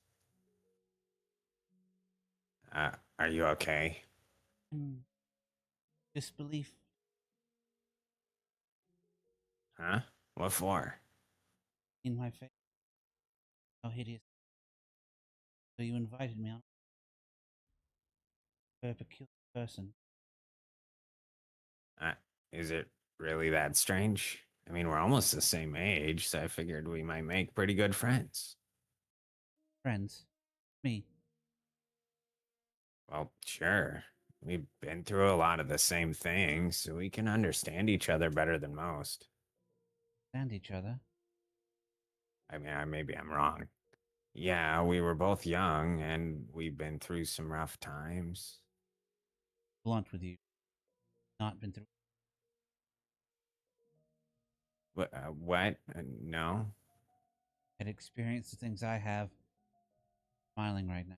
Are you okay? In disbelief. Huh? What for? In my face. How hideous. So you invited me on. A very peculiar person. Uh, is it really that strange? I mean, we're almost the same age, so I figured we might make pretty good friends. Friends. Me. Well, sure. We've been through a lot of the same things, so we can understand each other better than most. And each other. I mean, maybe I'm wrong. Yeah, we were both young and we've been through some rough times. Blunt with you. Not been through. What? No? Had experienced the things I have. Smiling right now.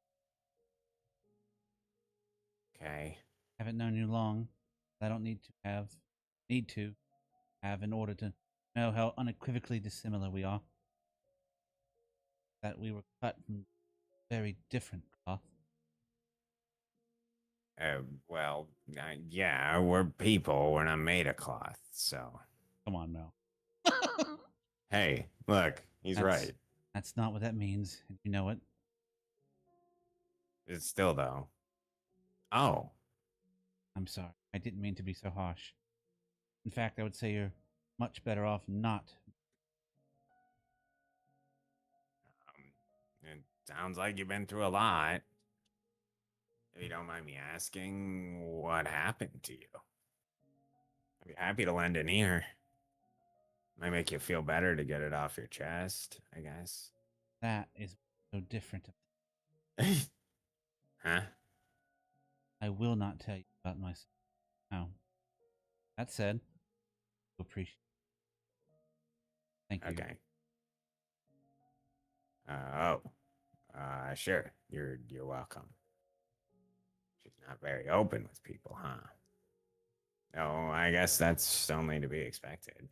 Okay. Haven't known you long. I don't need to have in order to know how unequivocally dissimilar we are. That we were cut from very different cloth. Well, yeah, we're people. We're not made of cloth, so. Come on, Mel. Hey, look, he's That's right. that's not what that means, and you know it. It's still, though. Oh, I'm sorry. I didn't mean to be so harsh. In fact, I would say you're much better off not. it sounds like you've been through a lot. If you don't mind me asking, what happened to you? I'd be happy to lend an ear. Might make you feel better to get it off your chest, I guess. That is so different. Huh? I will not tell you about myself. No. That said, I appreciate. Thank you. Okay. Oh. Sure. You're welcome. She's not very open with people, huh? Oh, I guess that's only to be expected.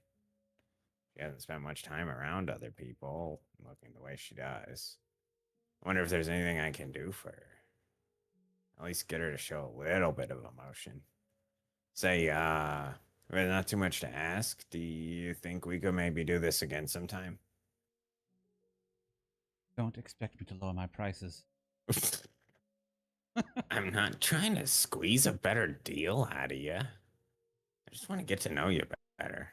She hasn't spent much time around other people, looking the way she does. I wonder if there's anything I can do for her. At least get her to show a little bit of emotion. Say, with not too much to ask, do you think we could maybe do this again sometime? Don't expect me to lower my prices. I'm not trying to squeeze a better deal out of you. I just want to get to know you better.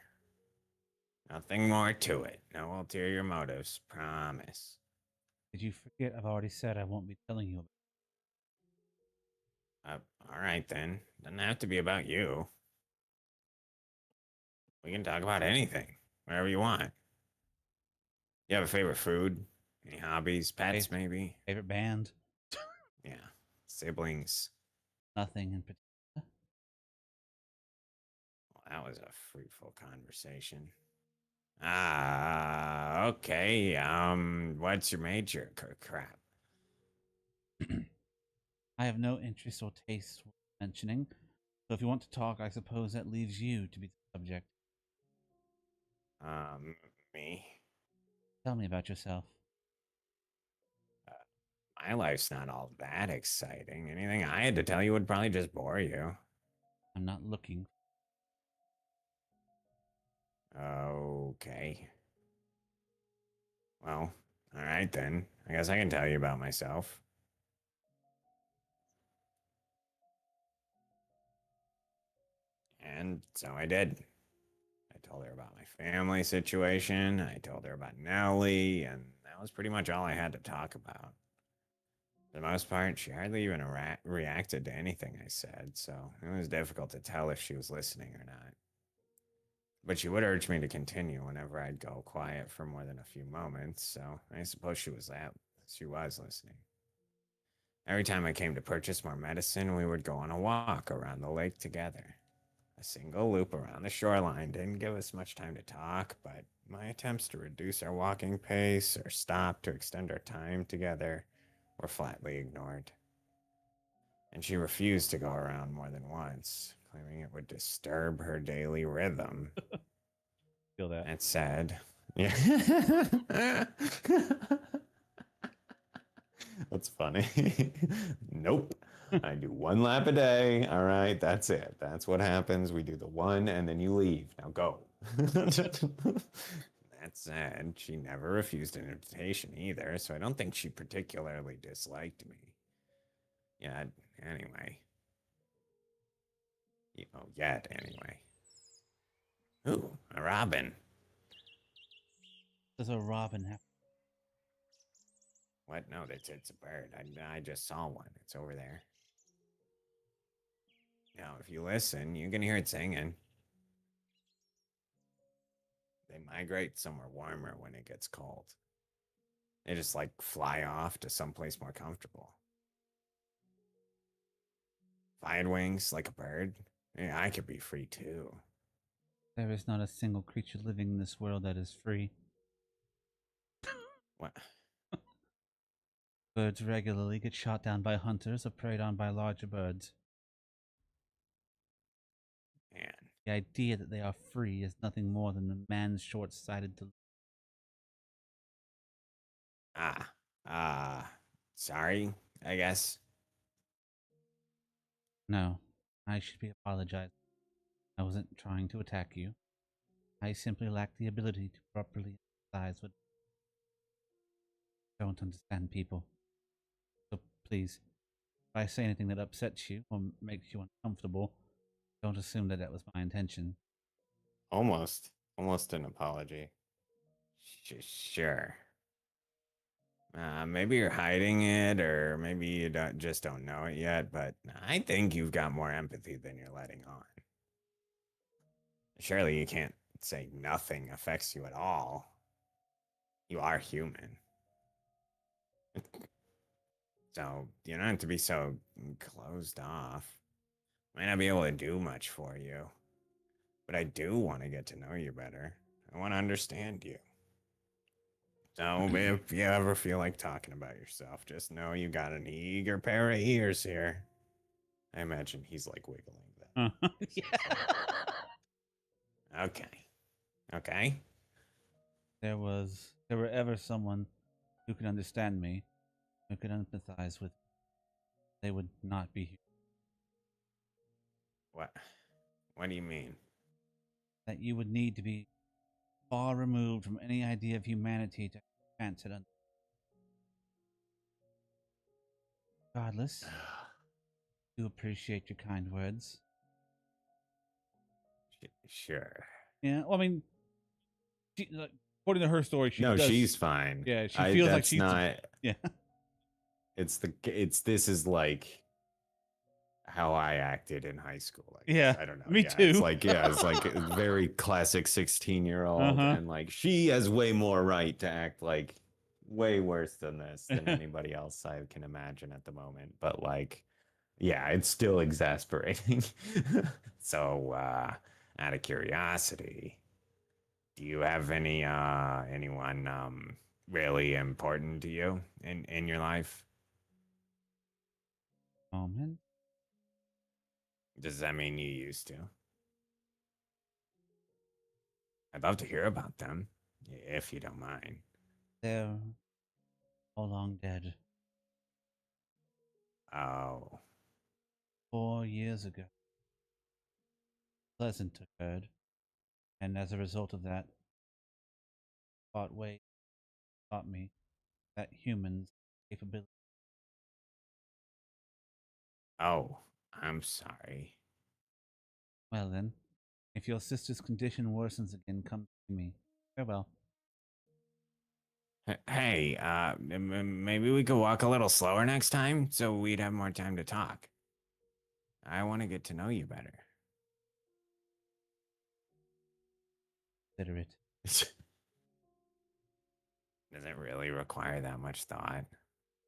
Nothing more to it. No ulterior motives. Promise. Did you forget I've already said I won't be telling you about Uh, all right then. Doesn't have to be about you. We can talk about anything, whatever you want. You have a favorite food? Any hobbies? Pets, maybe? favorite band? Yeah. Siblings. Nothing in particular. Well, that was a fruitful conversation. Ah, okay. What's your major? Crap. I have no interest or taste worth mentioning. So if you want to talk, I suppose that leaves you to be the subject. Me. Tell me about yourself. Uh, my life's not all that exciting. Anything I had to tell you would probably just bore you. I'm not looking. Okay. Well, all right then. I guess I can tell you about myself. And so I did. I told her about my family situation. I told her about Nellie, and that was pretty much all I had to talk about. For the most part, she hardly even reacted to anything I said, so it was difficult to tell if she was listening or not. But she would urge me to continue whenever I'd go quiet for more than a few moments, so I suppose she was listening. Every time I came to purchase more medicine, we would go on a walk around the lake together. A single loop around the shoreline didn't give us much time to talk, but my attempts to reduce our walking pace or stop to extend our time together were flatly ignored. And she refused to go around more than once, claiming it would disturb her daily rhythm. Feel that. That said, yeah. That's funny. Nope. I do one lap a day. All right, that's it. That's what happens. We do the one and then you leave. Now go. That said, she never refused an invitation either, so I don't think she particularly disliked me. Yeah, anyway. Oh, yet, anyway. Ooh, a robin. Does a robin have? What? No, it's a bird. I just saw one. It's over there. Now, if you listen, you can hear it singing. They migrate somewhere warmer when it gets cold. They just like fly off to someplace more comfortable. If I had wings like a bird, yeah, I could be free too. There is not a single creature living in this world that is free. What? Birds regularly get shot down by hunters or preyed on by larger birds. Man. The idea that they are free is nothing more than a man's short-sighted delusion. Ah. Sorry, I guess. No, I should be apologizing. I wasn't trying to attack you. I simply lack the ability to properly empathize with. Don't understand people. So please, if I say anything that upsets you or makes you uncomfortable, don't assume that that was my intention. Almost an apology. Sure. Maybe you're hiding it, or maybe you just don't know it yet, but I think you've got more empathy than you're letting on. Surely you can't say nothing affects you at all. You are human. So you don't have to be so closed off. Might not be able to do much for you, but I do want to get to know you better. I want to understand you. So if you ever feel like talking about yourself, just know you got an eager pair of ears here. I imagine he's like wiggling them. Yeah. Okay. Okay. There were ever someone who could understand me, who could empathize with me, they would not be here. What? What do you mean? That you would need to be far removed from any idea of humanity to chance it. Regardless, do appreciate your kind words. Sure. Yeah, well, I mean, like, according to her story, she No, does. she's fine. Yeah, she feels like That's she's. not. Yeah. This is like how I acted in high school, I guess. Yeah. I don't know. Me Yeah, it's too. like it's like a very classic 16-year-old, Uh and like she has way more right to act like way worse than this than huh. anybody else I can imagine at the moment. But like, yeah, it's still exasperating. So, out of curiosity, do you have anyone really important to you in your life? Moment. Does that mean you used to? I'd love to hear about them, if you don't mind. They're all long dead. Oh, 4 years ago, Pleasant occurred, and as a result of that, Fought Way taught me that humans capability. oh, I'm sorry. Well then, if your sister's condition worsens again, come to me. Farewell. Hey, maybe we could walk a little slower next time so we'd have more time to talk. I want to get to know you better. Consider it. Does it really require that much thought?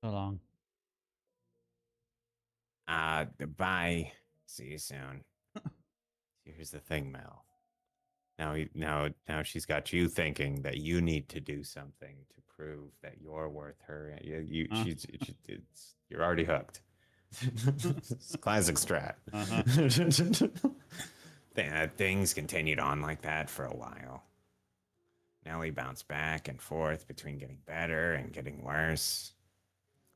So long. Bye. See you soon. Here's the thing, Mel. Now she's got you thinking that you need to do something to prove that you're worth her. Huh? You're already hooked. It's classic strat. Uh-huh. Things continued on like that for a while. Nellie bounced back and forth between getting better and getting worse.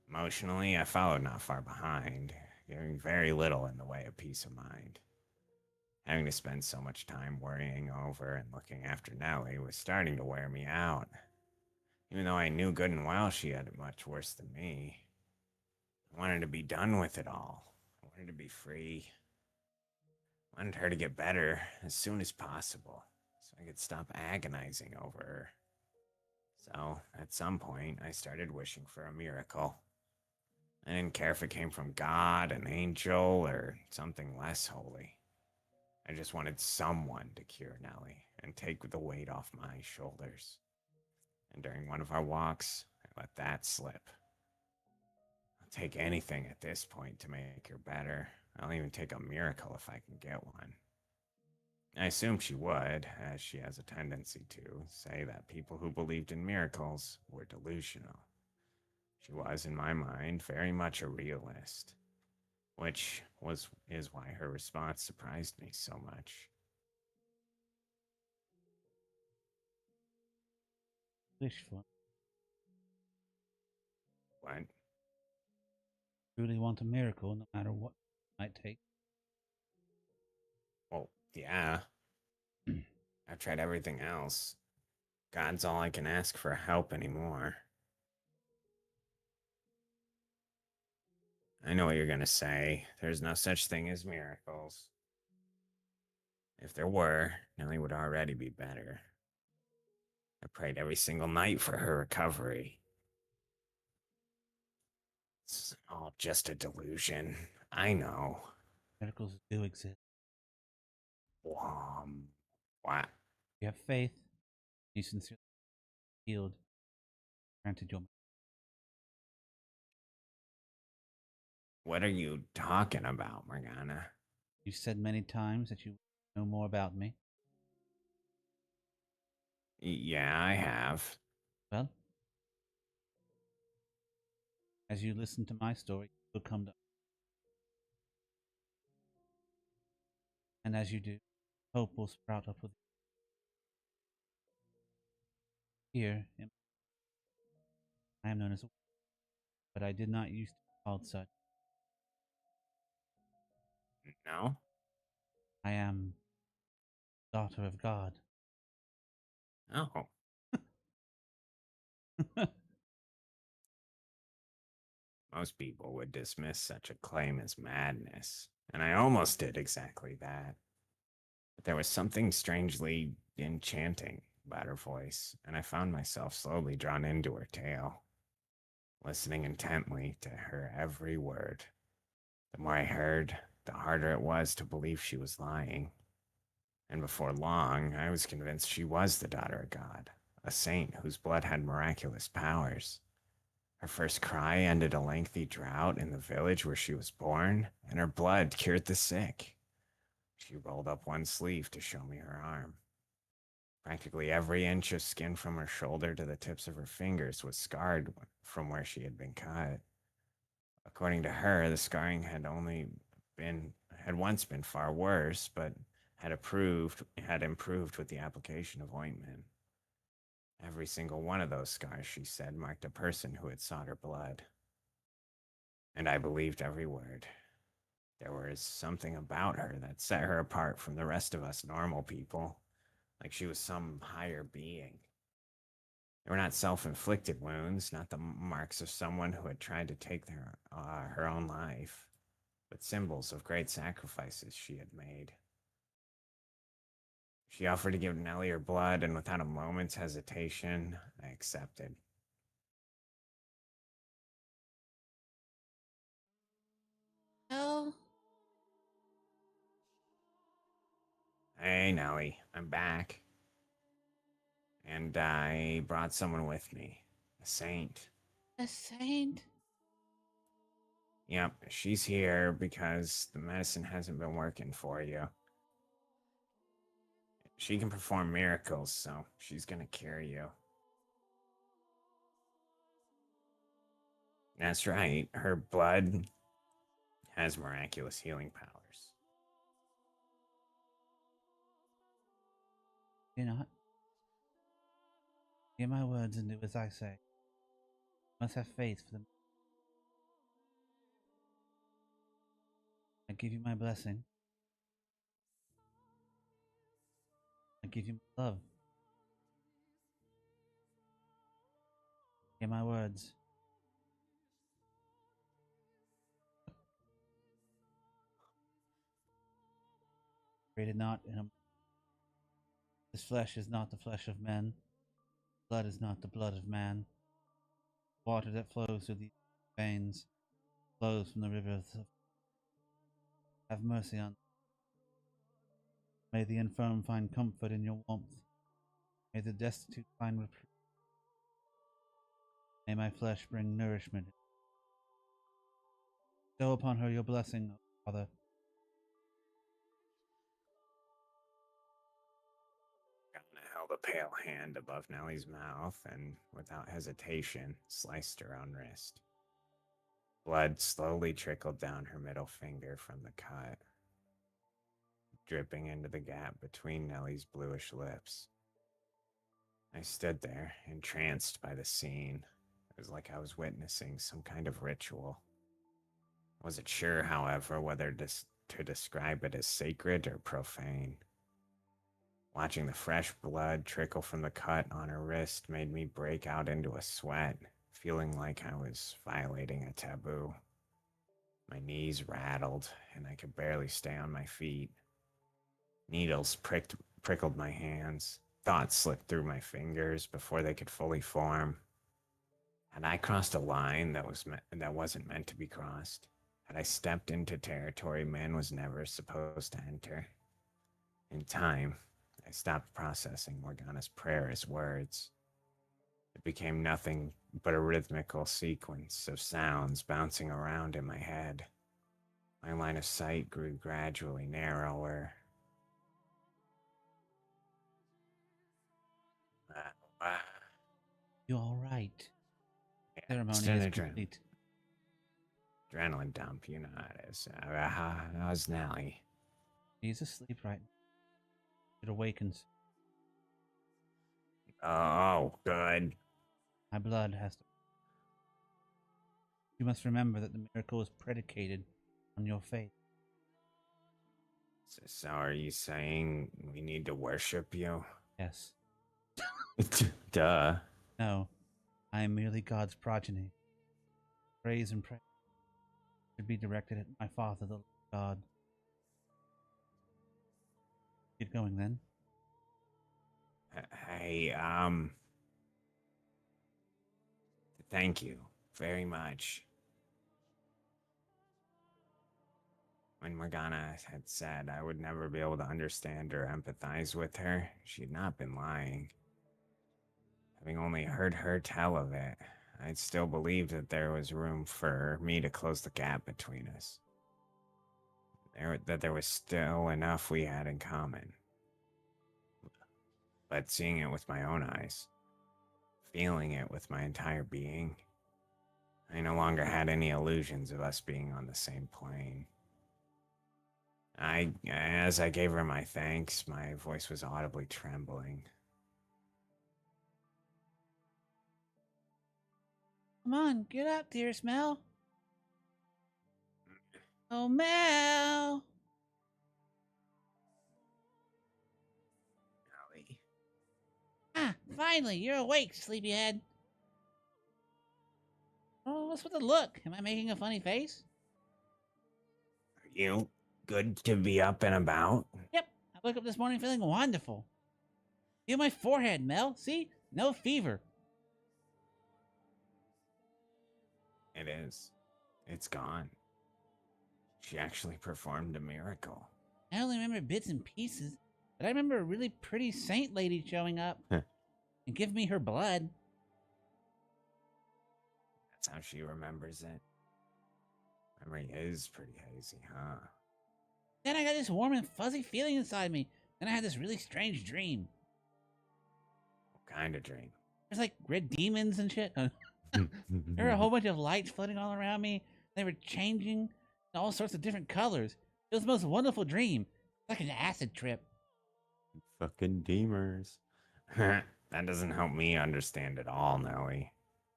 Emotionally, I followed not far behind, giving very little in the way of peace of mind. Having to spend so much time worrying over and looking after Nellie was starting to wear me out, even though I knew good and well she had it much worse than me. I wanted to be done with it all. I wanted to be free. I wanted her to get better as soon as possible so I could stop agonizing over her. So, at some point, I started wishing for a miracle. I didn't care if it came from God, an angel, or something less holy. I just wanted someone to cure Nellie and take the weight off my shoulders. And during one of our walks, I let that slip. I'll take anything at this point to make her better. I'll even take a miracle if I can get one. I assumed she would, as she has a tendency to, say that people who believed in miracles were delusional. She was, in my mind, very much a realist, which is why her response surprised me so much. Wish for. What? Truly want a miracle, no matter what it might take. Well, yeah, I've tried everything else. God's all I can ask for help anymore. I know what you're gonna say. There's no such thing as miracles. If there were, Nellie would already be better. I prayed every single night for her recovery. It's all just a delusion. I know. Miracles do exist. What? You have faith. You sincerely healed. Granted your. What are you talking about, Morgana? You said many times that you know more about me. Yeah, I have. Well, as you listen to my story, you'll come to. And as you do, hope will sprout up with here. I am known as a, but I did not used to be called such. No? I am daughter of God. Oh. Most people would dismiss such a claim as madness, and I almost did exactly that. But there was something strangely enchanting about her voice, and I found myself slowly drawn into her tale, listening intently to her every word. The more I heard, the harder it was to believe she was lying. And before long, I was convinced she was the daughter of God, a saint whose blood had miraculous powers. Her first cry ended a lengthy drought in the village where she was born, and her blood cured the sick. She rolled up one sleeve to show me her arm. Practically every inch of skin from her shoulder to the tips of her fingers was scarred from where she had been cut. According to her, the scarring had once been far worse, but had improved with the application of ointment. Every single one of those scars, she said, marked a person who had sought her blood. And I believed every word. There was something about her that set her apart from the rest of us normal people, like she was some higher being. They were not self-inflicted wounds, not the marks of someone who had tried to take her own life, but symbols of great sacrifices she had made. She offered to give Nellie her blood, and without a moment's hesitation, I accepted. Oh, Hey, Nellie, I'm back. And I brought someone with me, a saint. a saint? Yep, she's here because the medicine hasn't been working for you. She can perform miracles, so she's gonna cure you. That's right, her blood has miraculous healing powers. Do not. Hear my words and do as I say. You must have faith for them. I give you my blessing. I give you my love. Hear my words. Created not in a. This flesh is not the flesh of men. Blood is not the blood of man. Water that flows through these veins flows from the rivers of. Have mercy on. May the infirm find comfort in your warmth. May the destitute find reprieve. May my flesh bring nourishment. Bestow upon her your blessing, O Father. Morgana held a pale hand above Nellie's mouth and, without hesitation, sliced her own wrist. Blood slowly trickled down her middle finger from the cut, dripping into the gap between Nellie's bluish lips. I stood there, entranced by the scene. It was like I was witnessing some kind of ritual. I wasn't sure, however, whether to describe it as sacred or profane. Watching the fresh blood trickle from the cut on her wrist made me break out into a sweat, feeling like I was violating a taboo. My knees rattled, and I could barely stay on my feet. Needles prickled my hands. Thoughts slipped through my fingers before they could fully form. Had I crossed a line that wasn't meant to be crossed? Had I stepped into territory man was never supposed to enter? In time, I stopped processing Morgana's prayer as words. It became nothing but a rhythmical sequence of sounds bouncing around in my head. My line of sight grew gradually narrower. You all right? Yeah, Ceremony just is an complete. adrenaline dump, you know how it is. How's Nellie? He's asleep right now. It awakens. Oh, good. My blood has to. You must remember that the miracle is predicated on your faith. So are you saying we need to worship you? Yes. Duh. No. I am merely God's progeny. Praise and prayer should be directed at my Father, the Lord God. Get going then. Hey, thank you very much. When Morgana had said I would never be able to understand or empathize with her, she had not been lying. Having only heard her tell of it, I still believed that there was room for me to close the gap between us. That there was still enough we had in common. But seeing it with my own eyes, feeling it with my entire being, I no longer had any illusions of us being on the same plane. As I gave her my thanks, my voice was audibly trembling. Come on, get up, dearest Mel. Oh, Mel. Nellie, Ah, finally, you're awake, sleepyhead. Oh, what's with the look? Am I making a funny face? are you good to be up and about? Yep, I woke up this morning feeling wonderful. Feel my forehead, Mel. See? No fever. It is. It's gone. She actually performed a miracle. I only remember bits and pieces, but I remember a really pretty saint lady showing up Huh. and give me her blood. That's how she remembers it. Memory is pretty hazy, huh? Then I got this warm and fuzzy feeling inside me. Then I had this really strange dream. What kind of dream? There's like red demons and shit. There were a whole bunch of lights floating all around me. They were changing in all sorts of different colors. It was the most wonderful dream. Like an acid trip. Fucking demers. That doesn't help me understand at all, Nelly.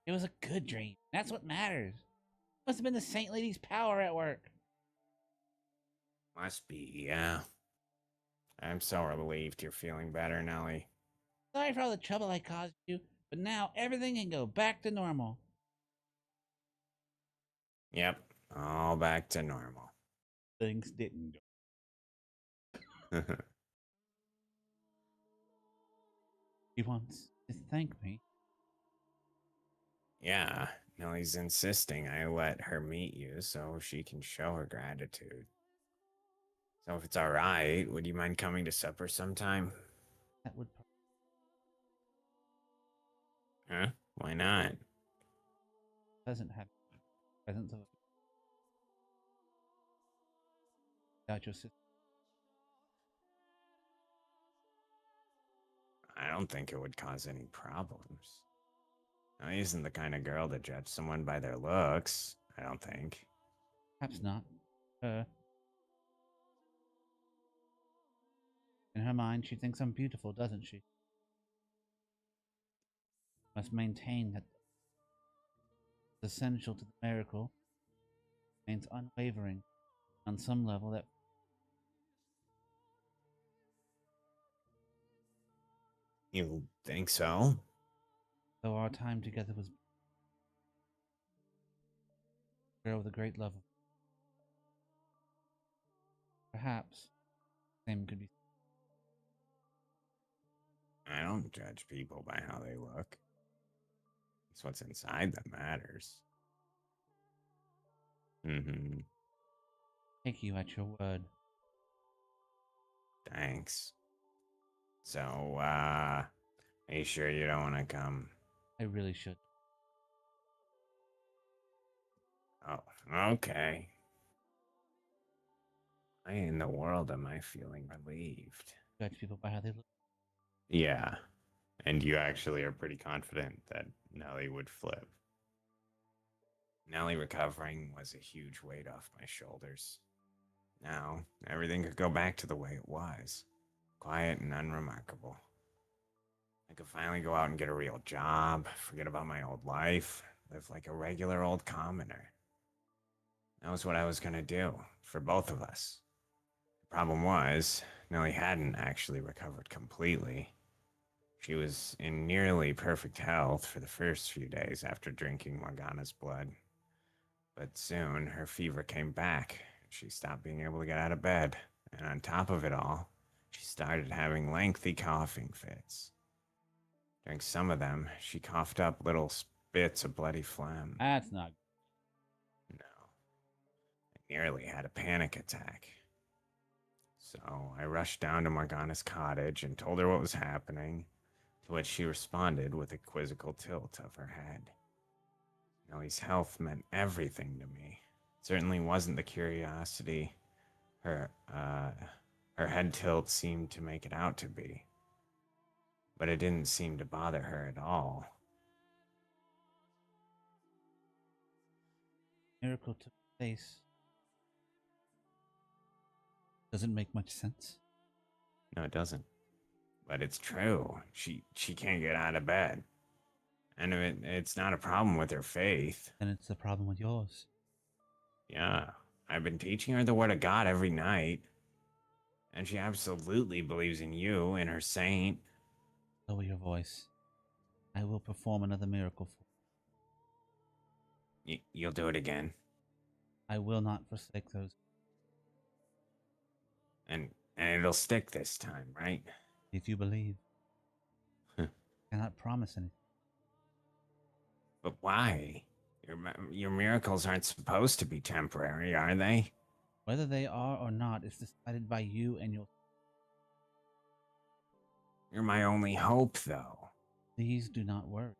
It was a good dream. That's what matters. Must have been the Saint Lady's power at work. Must be, yeah. I'm so relieved you're feeling better, Nelly. Sorry for all the trouble I caused you, but now everything can go back to normal. Yep, all back to normal. Things didn't go. She wants to thank me. Yeah, Nelly's insisting I let her meet you so she can show her gratitude. So if it's alright, would you mind coming to supper sometime? That would Huh? Why not? doesn't have presence of without your sister. I don't think it would cause any problems. Nelly isn't the kind of girl to judge someone by their looks, I don't think. Perhaps not. In her mind, she thinks I'm beautiful, doesn't she? Must maintain that it's essential to the miracle remains unwavering on some level that You think so? though our time together was a girl with a great love. Perhaps the same could be. I don't judge people by how they look. It's what's inside that matters. Mm-hmm. Take you at your word. Thanks. So, are you sure you don't want to come? I really should. Oh, okay. Why in the world am I feeling relieved? Judge people by how they look. Yeah, and you actually are pretty confident that Nelly would flip. Nelly recovering was a huge weight off my shoulders. Now, everything could go back to the way it was, quiet and unremarkable. I could finally go out and get a real job, forget about my old life, live like a regular old commoner. That was what I was going to do, for both of us. The problem was, Nelly hadn't actually recovered completely. She was in nearly perfect health for the first few days after drinking Morgana's blood. But soon, her fever came back. She stopped being able to get out of bed. And on top of it all, she started having lengthy coughing fits. During some of them, she coughed up little spits of bloody phlegm. That's not. No. I nearly had a panic attack. So I rushed down to Morgana's cottage and told her what was happening, to which she responded with a quizzical tilt of her head. Nellie's health meant everything to me. It certainly wasn't the curiosity her head tilt seemed to make it out to be. But it didn't seem to bother her at all. Miracle took place. Doesn't make much sense. No, it doesn't. But it's true. She can't get out of bed. And it's not a problem with her faith. Then it's the problem with yours. Yeah, I've been teaching her the word of God every night. And she absolutely believes in you, in her saint. Lower your voice. I will perform another miracle for you. You'll do it again. I will not forsake those. And it'll stick this time, right? If you believe. Huh. Cannot promise anything. But why? Your miracles aren't supposed to be temporary, are they? Whether they are or not is decided by you and your. You're my only hope, though. Please do not worry.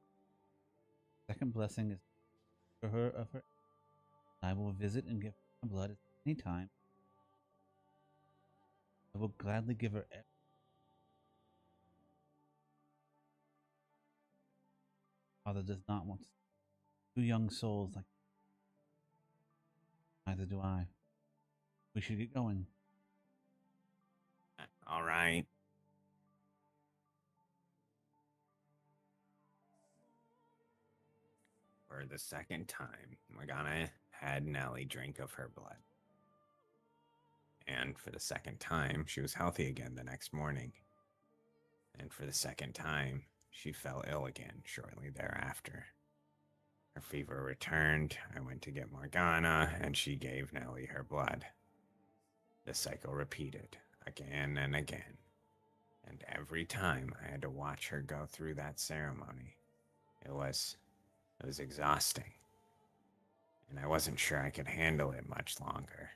Second blessing is for her of her. I will visit and give my blood at any time. I will gladly give her everything. Father does not want two young souls like neither do I. We should get going. All right. For the second time, Morgana had Nellie drink of her blood. And for the second time, she was healthy again the next morning. And for the second time, she fell ill again shortly thereafter. Her fever returned. I went to get Morgana, and she gave Nellie her blood. The cycle repeated again and again. And every time I had to watch her go through that ceremony, it was exhausting. And I wasn't sure I could handle it much longer.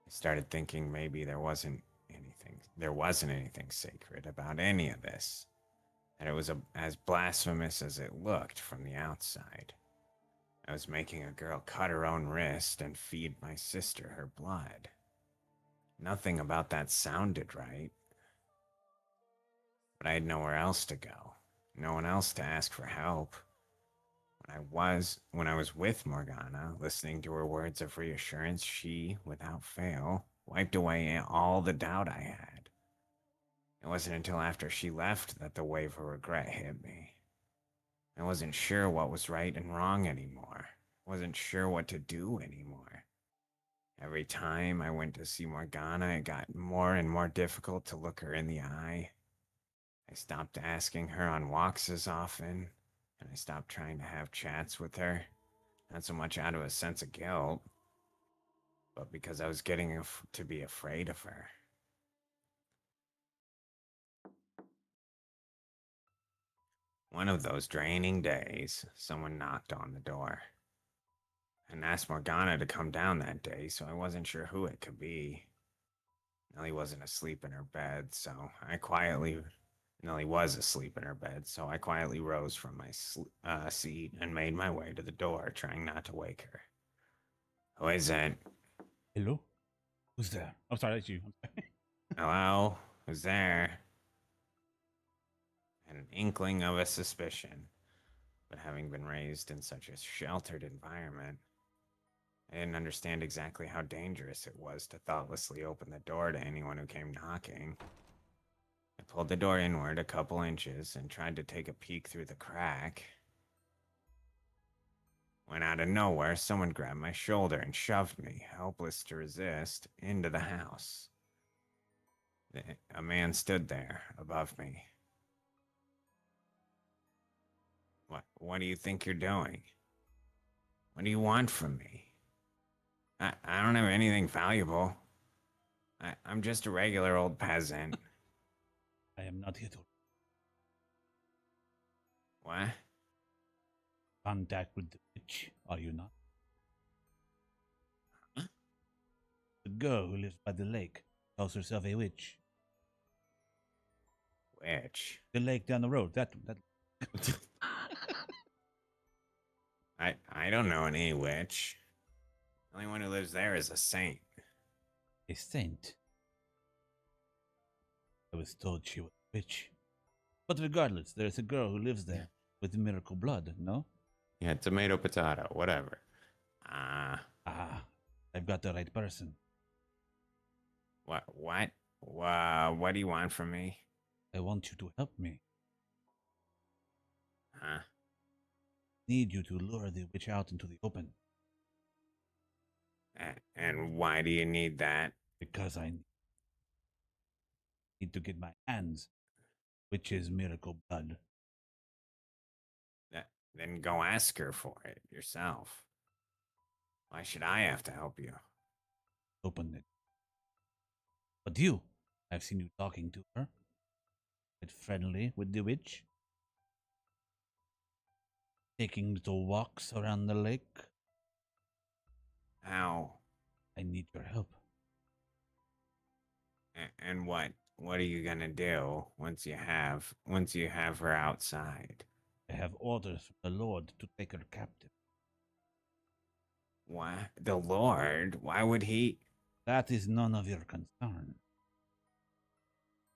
I started thinking maybe there wasn't anything sacred about any of this. That it was as blasphemous as it looked from the outside. I was making a girl cut her own wrist and feed my sister her blood. Nothing about that sounded right. But I had nowhere else to go. No one else to ask for help. When I was with Morgana, listening to her words of reassurance, she, without fail, wiped away all the doubt I had. It wasn't until after she left that the wave of regret hit me. I wasn't sure what was right and wrong anymore. Wasn't sure what to do anymore. Every time I went to see Morgana, it got more and more difficult to look her in the eye. I stopped asking her on walks as often, and I stopped trying to have chats with her, not so much out of a sense of guilt, but because I was getting to be afraid of her. One of those draining days, someone knocked on the door and asked Morgana to come down that day, so I wasn't sure who it could be. Nellie wasn't asleep in her bed, so I quietly Nellie was asleep in her bed, so I quietly rose from my seat and made my way to the door, trying not to wake her. Who is it? Hello? Who's there? Oh, sorry, that's you. Hello? Who's there? I had an inkling of a suspicion, but having been raised in such a sheltered environment, I didn't understand exactly how dangerous it was to thoughtlessly open the door to anyone who came knocking. I pulled the door inward a couple inches and tried to take a peek through the crack. When out of nowhere, someone grabbed my shoulder and shoved me, helpless to resist, into the house. A man stood there, above me. What do you think you're doing? What do you want from me? I don't have anything valuable. I'm just a regular old peasant. I am not here to What? contact with the witch, are you not? Huh? The girl who lives by the lake calls herself a witch. Witch? The lake down the road, that. I don't know any witch. The only one who lives there is a saint. A saint. I was told she was a witch. But regardless, there's a girl who lives there with miracle blood, no? Yeah, tomato, potato, whatever. Ah, I've got the right person. What? What do you want from me? I want you to help me. Huh? Need you to lure the witch out into the open. And why do you need that? Because I need to get my hands, which is miracle blood. Then go ask her for it yourself. Why should I have to help you? Open it. But you, I've seen you talking to her. Quite friendly with the witch. Taking little walks around the lake. How? I need your help. And what? What are you gonna do once you have her outside? I have orders from the Lord to take her captive. Why? The Lord? Why would he? That is none of your concern.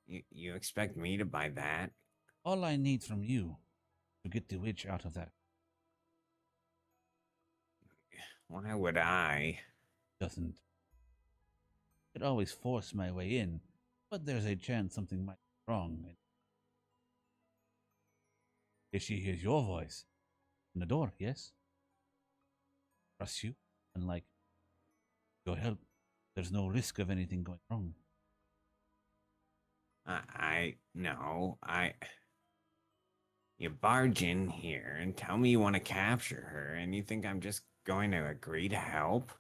You expect me to buy that? All I need from you to get the witch out of that Why would I? doesn't. I could always force my way in, but there's a chance something might be wrong. And if she hears your voice in the door, yes? Trust you, and like your help, there's no risk of anything going wrong. No, You barge in here and tell me you want to capture her, and you think I'm just going to agree to help?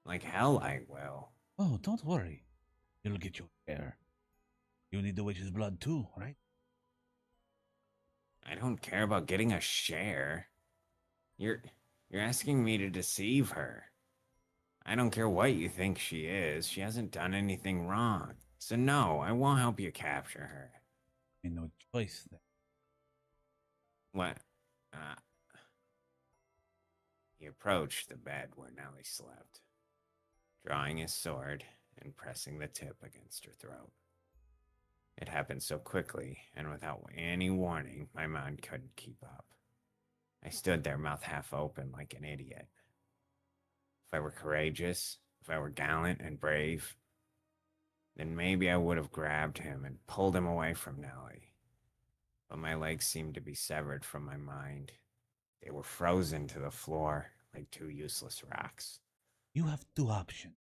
Like hell I will. Oh, don't worry. You'll get your share. You need the witch's blood too, right? I don't care about getting a share. You're you're asking me to deceive her. I don't care what you think she is. She hasn't done anything wrong. So no, I won't help you capture her. I no choice then. What? Uh, he approached the bed where Nellie slept, drawing his sword and pressing the tip against her throat. It happened so quickly, and without any warning, my mind couldn't keep up. I stood there, mouth half open, like an idiot. If I were courageous, if I were gallant and brave, then maybe I would have grabbed him and pulled him away from Nellie. But my legs seemed to be severed from my mind. They were frozen to the floor like two useless rocks. You have two options.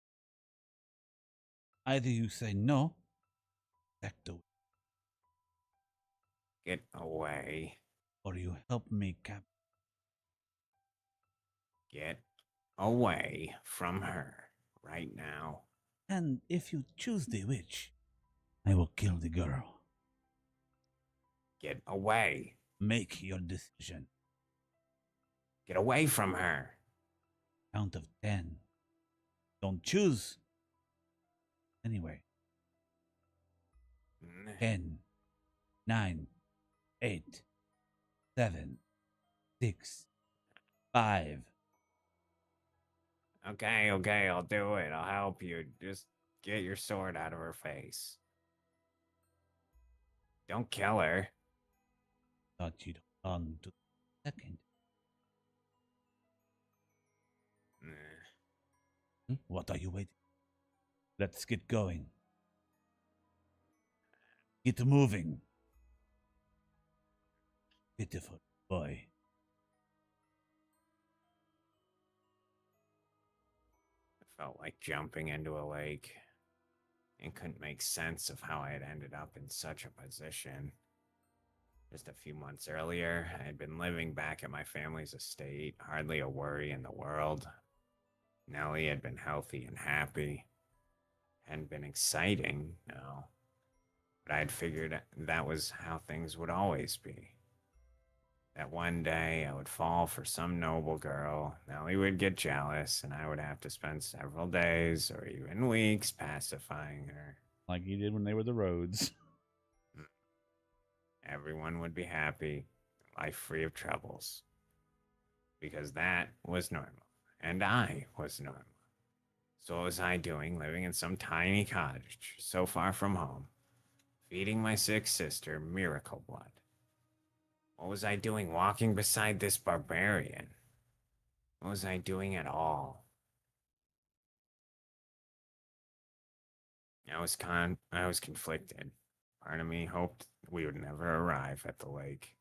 Either you say no, back to it, Get away. or you help me cap. Get away from her right now. And if you choose the witch, I will kill the girl. Get away. Make your decision. Get away from her. Count of 10. Don't choose. Anyway, 10, 9, 8, 7, 6, 5. Okay, I'll do it. I'll help you. Just get your sword out of her face. Don't kill her. Thought you'd on to the second. What are you waiting? Let's get going. Get moving. Pitiful boy. I felt like jumping into a lake and couldn't make sense of how I had ended up in such a position. Just a few months earlier, I had been living back at my family's estate, hardly a worry in the world. Nellie had been healthy and happy. Hadn't been exciting, no. But I had figured that was how things would always be. That one day I would fall for some noble girl, Nellie would get jealous, and I would have to spend several days or even weeks pacifying her. Like you did when they were the roads. Everyone would be happy, life free of troubles. Because that was normal, and I was normal. So what was I doing living in some tiny cottage so far from home, feeding my sick sister miracle blood? What was I doing walking beside this barbarian? What was I doing at all? I was conflicted. Part of me hoped we would never arrive at the lake.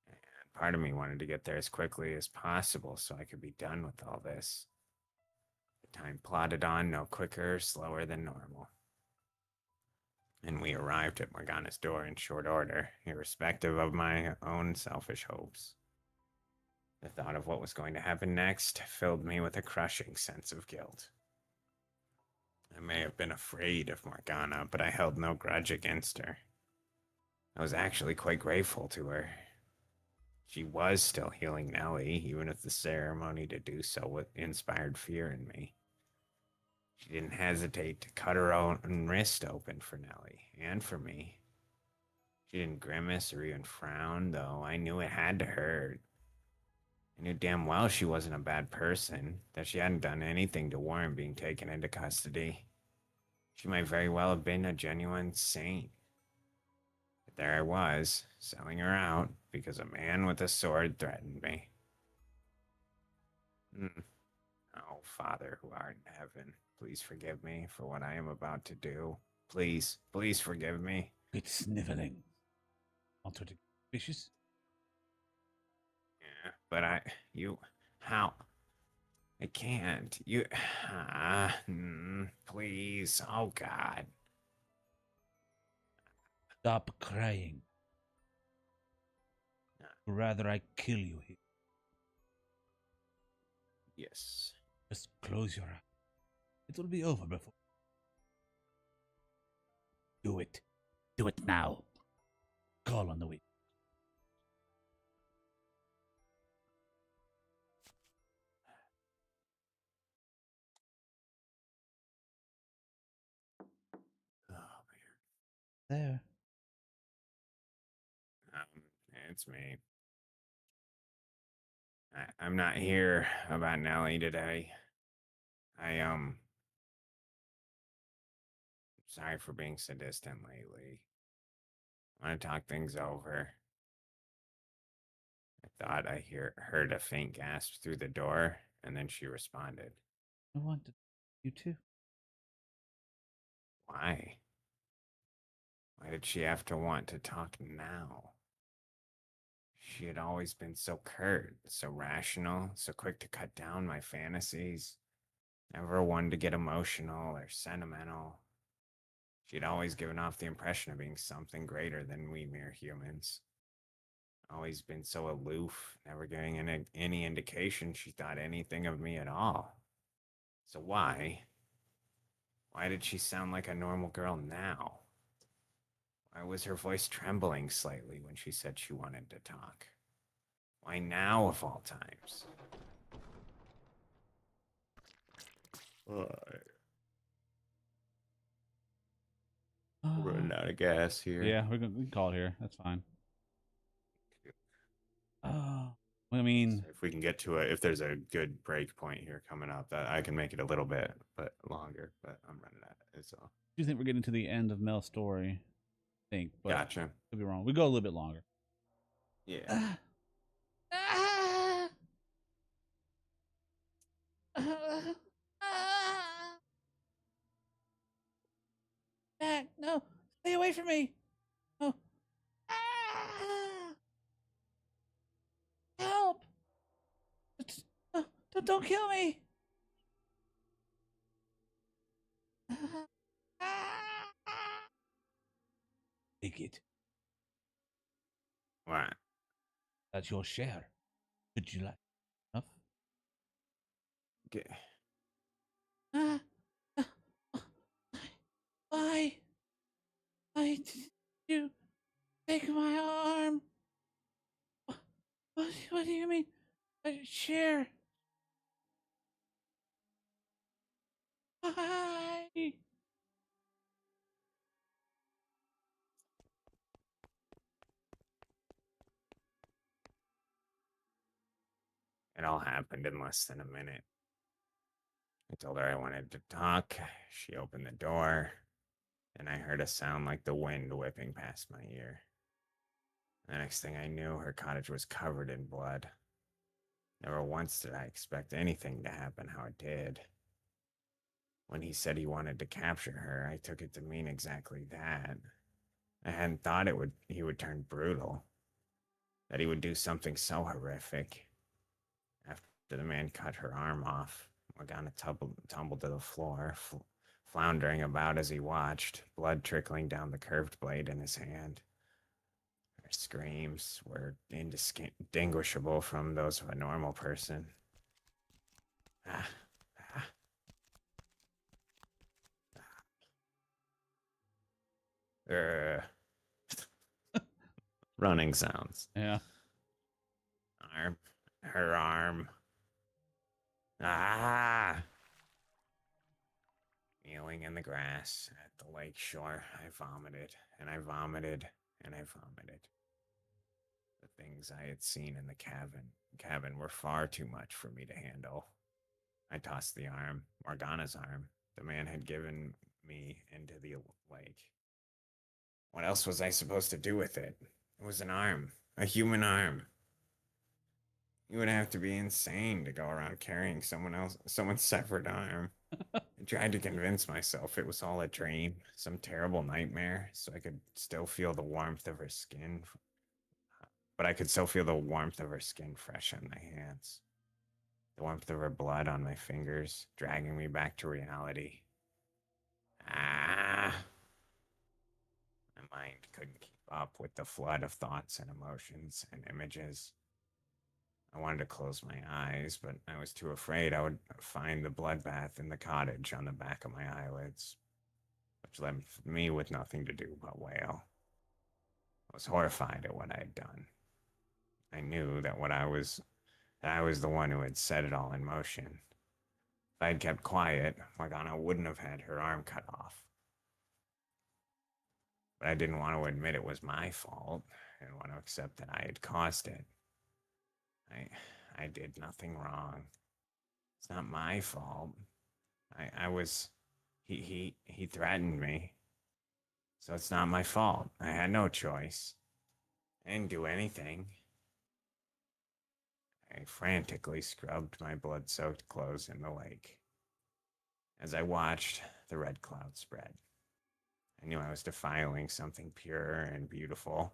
And part of me wanted to get there as quickly as possible so I could be done with all this. The time plodded on no quicker or slower than normal. And we arrived at Morgana's door in short order, irrespective of my own selfish hopes. The thought of what was going to happen next filled me with a crushing sense of guilt. I may have been afraid of Morgana, but I held no grudge against her. I was actually quite grateful to her. She was still healing Nellie, even if the ceremony to do so inspired fear in me. She didn't hesitate to cut her own wrist open for Nellie, and for me. She didn't grimace or even frown, though I knew it had to hurt. I knew damn well she wasn't a bad person, that she hadn't done anything to warrant being taken into custody. She might very well have been a genuine saint. But there I was, selling her out because a man with a sword threatened me. Hmm. Oh, Father who art in heaven, please forgive me for what I am about to do. Please, please forgive me. Quit sniveling. Also to vicious. Yeah, but how? I can't. Please. Oh, God. Stop crying. Or rather, I kill you here. Yes. Just close your eyes. It will be over before. Do it. Do it now. Call on the weak. Oh, There. man. It's me. I'm not here about Nellie today. Sorry for being so distant lately. I want to talk things over. I thought heard a faint gasp through the door, and then she responded. I wanted you too. Why? Why did she have to want to talk now? She had always been so curt, so rational, so quick to cut down my fantasies. Never one to get emotional or sentimental. She'd always given off the impression of being something greater than we mere humans. Always been so aloof, never giving any indication she thought anything of me at all. So why? Why did she sound like a normal girl now? Why was her voice trembling slightly when she said she wanted to talk? Why now, of all times? Why? We're running out of gas here. Yeah, we can call it here. That's fine. Oh, I mean, So if we can get to it, if there's a good break point here coming up, that I can make it a little bit but longer. But I'm running out. So I do think we're getting to the end of Mel's story. I think, but gotcha. could be wrong. We go a little bit longer. Yeah. ah, ah, ah, ah. Back, no, stay away from me. Oh, ah, help! Don't kill me. Ah, ah. Take it. What? That's your share. Would you like enough? Get, Ah, ah, ah. Why? Why did you take my arm? What do you mean? Share. Why? it all happened in less than a minute. I told her I wanted to talk. She opened the door, and I heard a sound like the wind whipping past my ear. The next thing I knew, her cottage was covered in blood. Never once did I expect anything to happen how it did. When he said he wanted to capture her, I took it to mean exactly that. I hadn't thought he would turn brutal, that he would do something so horrific. After the man cut her arm off, Morgana tumbled to the floor, floundering about as he watched, blood trickling down the curved blade in his hand. Her screams were indistinguishable from those of a normal person. Ah, ah, ah. Running sounds. Yeah. Arm. Her arm. Ah! Kneeling in the grass at the lake shore, I vomited, and I vomited, and I vomited. The things I had seen in the cabin were far too much for me to handle. I tossed the arm, Morgana's arm, the man had given me into the lake. What else was I supposed to do with it? It was an arm, a human arm. You would have to be insane to go around carrying someone's severed arm. I tried to convince myself it was all a dream, some terrible nightmare, so I could still feel the warmth of her skin. But I could still feel the warmth of her skin fresh on my hands, the warmth of her blood on my fingers, dragging me back to reality. Ah! My mind couldn't keep up with the flood of thoughts and emotions and images. I wanted to close my eyes, but I was too afraid I would find the bloodbath in the cottage on the back of my eyelids, which left me with nothing to do but wail. I was horrified at what I had done. I knew that I was the one who had set it all in motion. If I had kept quiet, Morgana wouldn't have had her arm cut off. But I didn't want to admit it was my fault. I didn't want to accept that I had caused it. I did nothing wrong. It's not my fault. I was he threatened me. So it's not my fault. I had no choice. I didn't do anything. I frantically scrubbed my blood-soaked clothes in the lake. As I watched, the red cloud spread. I knew I was defiling something pure and beautiful,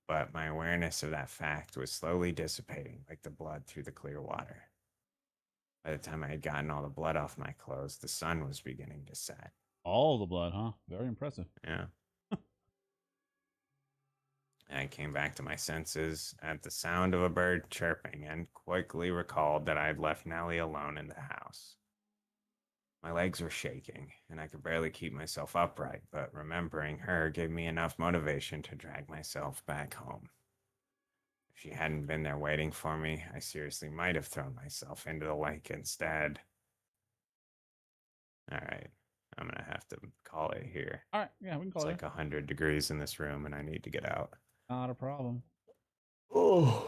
but my awareness of that fact was slowly dissipating like the blood through the clear water. By the time I had gotten all the blood off my clothes, the sun was beginning to set. All the blood, huh? Very impressive. Yeah. I came back to my senses at the sound of a bird chirping and quickly recalled that I had left Nellie alone in the house. My legs were shaking, and I could barely keep myself upright, but remembering her gave me enough motivation to drag myself back home. If she hadn't been there waiting for me, I seriously might have thrown myself into the lake instead. All right, I'm gonna have to call it here. All right, yeah, we can call It's it. like 100 degrees in this room, and I need to get out. Not a problem. Oh.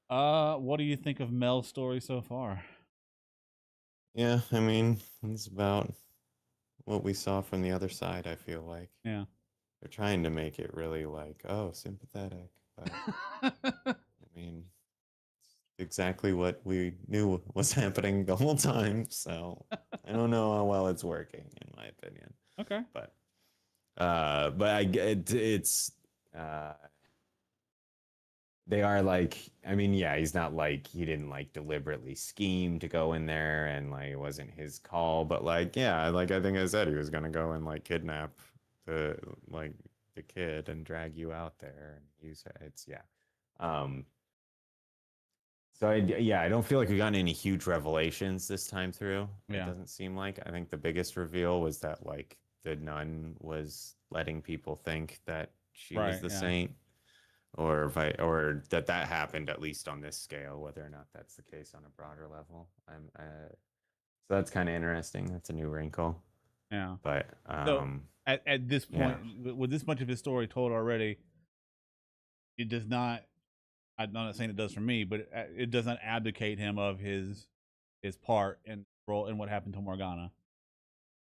What do you think of Mel's story so far? Yeah, I mean, it's about what we saw from the other side, I feel like. Yeah. They're trying to make it really like, oh, sympathetic. But I mean, it's exactly what we knew was happening the whole time. So I don't know how well it's working, in my opinion. Okay. But I get it's they are like, I mean, yeah, he's not like, he didn't like deliberately scheme to go in there and like it wasn't his call, but like, yeah, like I think I said, he was gonna go and like kidnap the like the kid and drag you out there and use it. It's yeah. Um, so yeah, I don't feel like we got any huge revelations this time through. It Yeah. doesn't seem like. I think the biggest reveal was that like the nun was letting people think that she was Right, the yeah. saint, or if or that happened at least on this scale. Whether or not that's the case on a broader level, so that's kind of interesting. That's a new wrinkle. Yeah. But So at this yeah. point, with this much of his story told already, it does not. I'm not saying it does for me, but it does not abdicate him of his part and role in what happened to Morgana.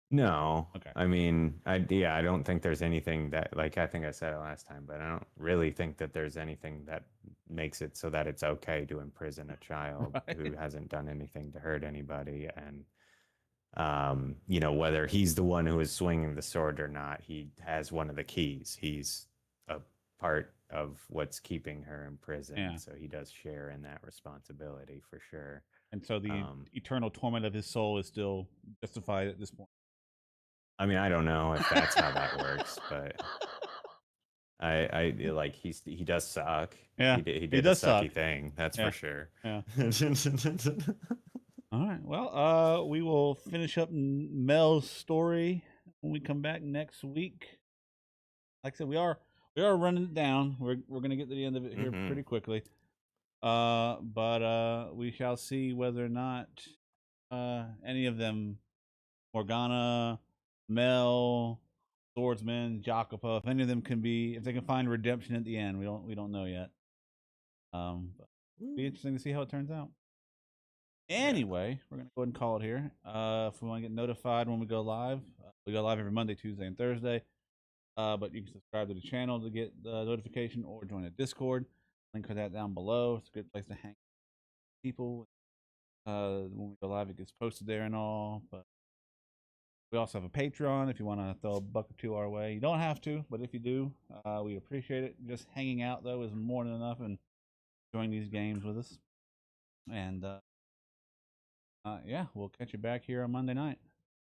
No, Okay. I mean, I don't think there's anything that, like, I think I said it last time, but I don't really think that there's anything that makes it so that it's okay to imprison a child Right. who hasn't done anything to hurt anybody. And, you know, whether he's the one who is swinging the sword or not, he has one of the keys. He's a part of what's keeping her in prison. Yeah. So he does share in that responsibility for sure. And so the eternal torment of his soul is still justified at this point. I mean, I don't know if that's how that works, but I like he does suck. Yeah, he did he a does sucky suck. thing. That's Yeah. for sure. Yeah. All right. Well, we will finish up Mel's story when we come back next week. Like I said, we are running it down. We're gonna get to the end of it here pretty quickly. But we shall see whether or not any of them, Morgana, Mel, Swordsman, Jacopo, if any of them can be, if they can find redemption at the end. We don't know yet. But it'll be interesting to see how it turns out. Anyway, we're gonna go ahead and call it here. If we want to get notified when we go live, we go live every Monday, Tuesday, and Thursday. But you can subscribe to the channel to get the notification or join a Discord. Link for that down below. It's a good place to hang with people. When we go live, it gets posted there and all. But we also have a Patreon if you want to throw a buck or two our way. You don't have to, but if you do, we appreciate it. Just hanging out though is more than enough, and enjoying these games with us. And yeah, we'll catch you back here on Monday night.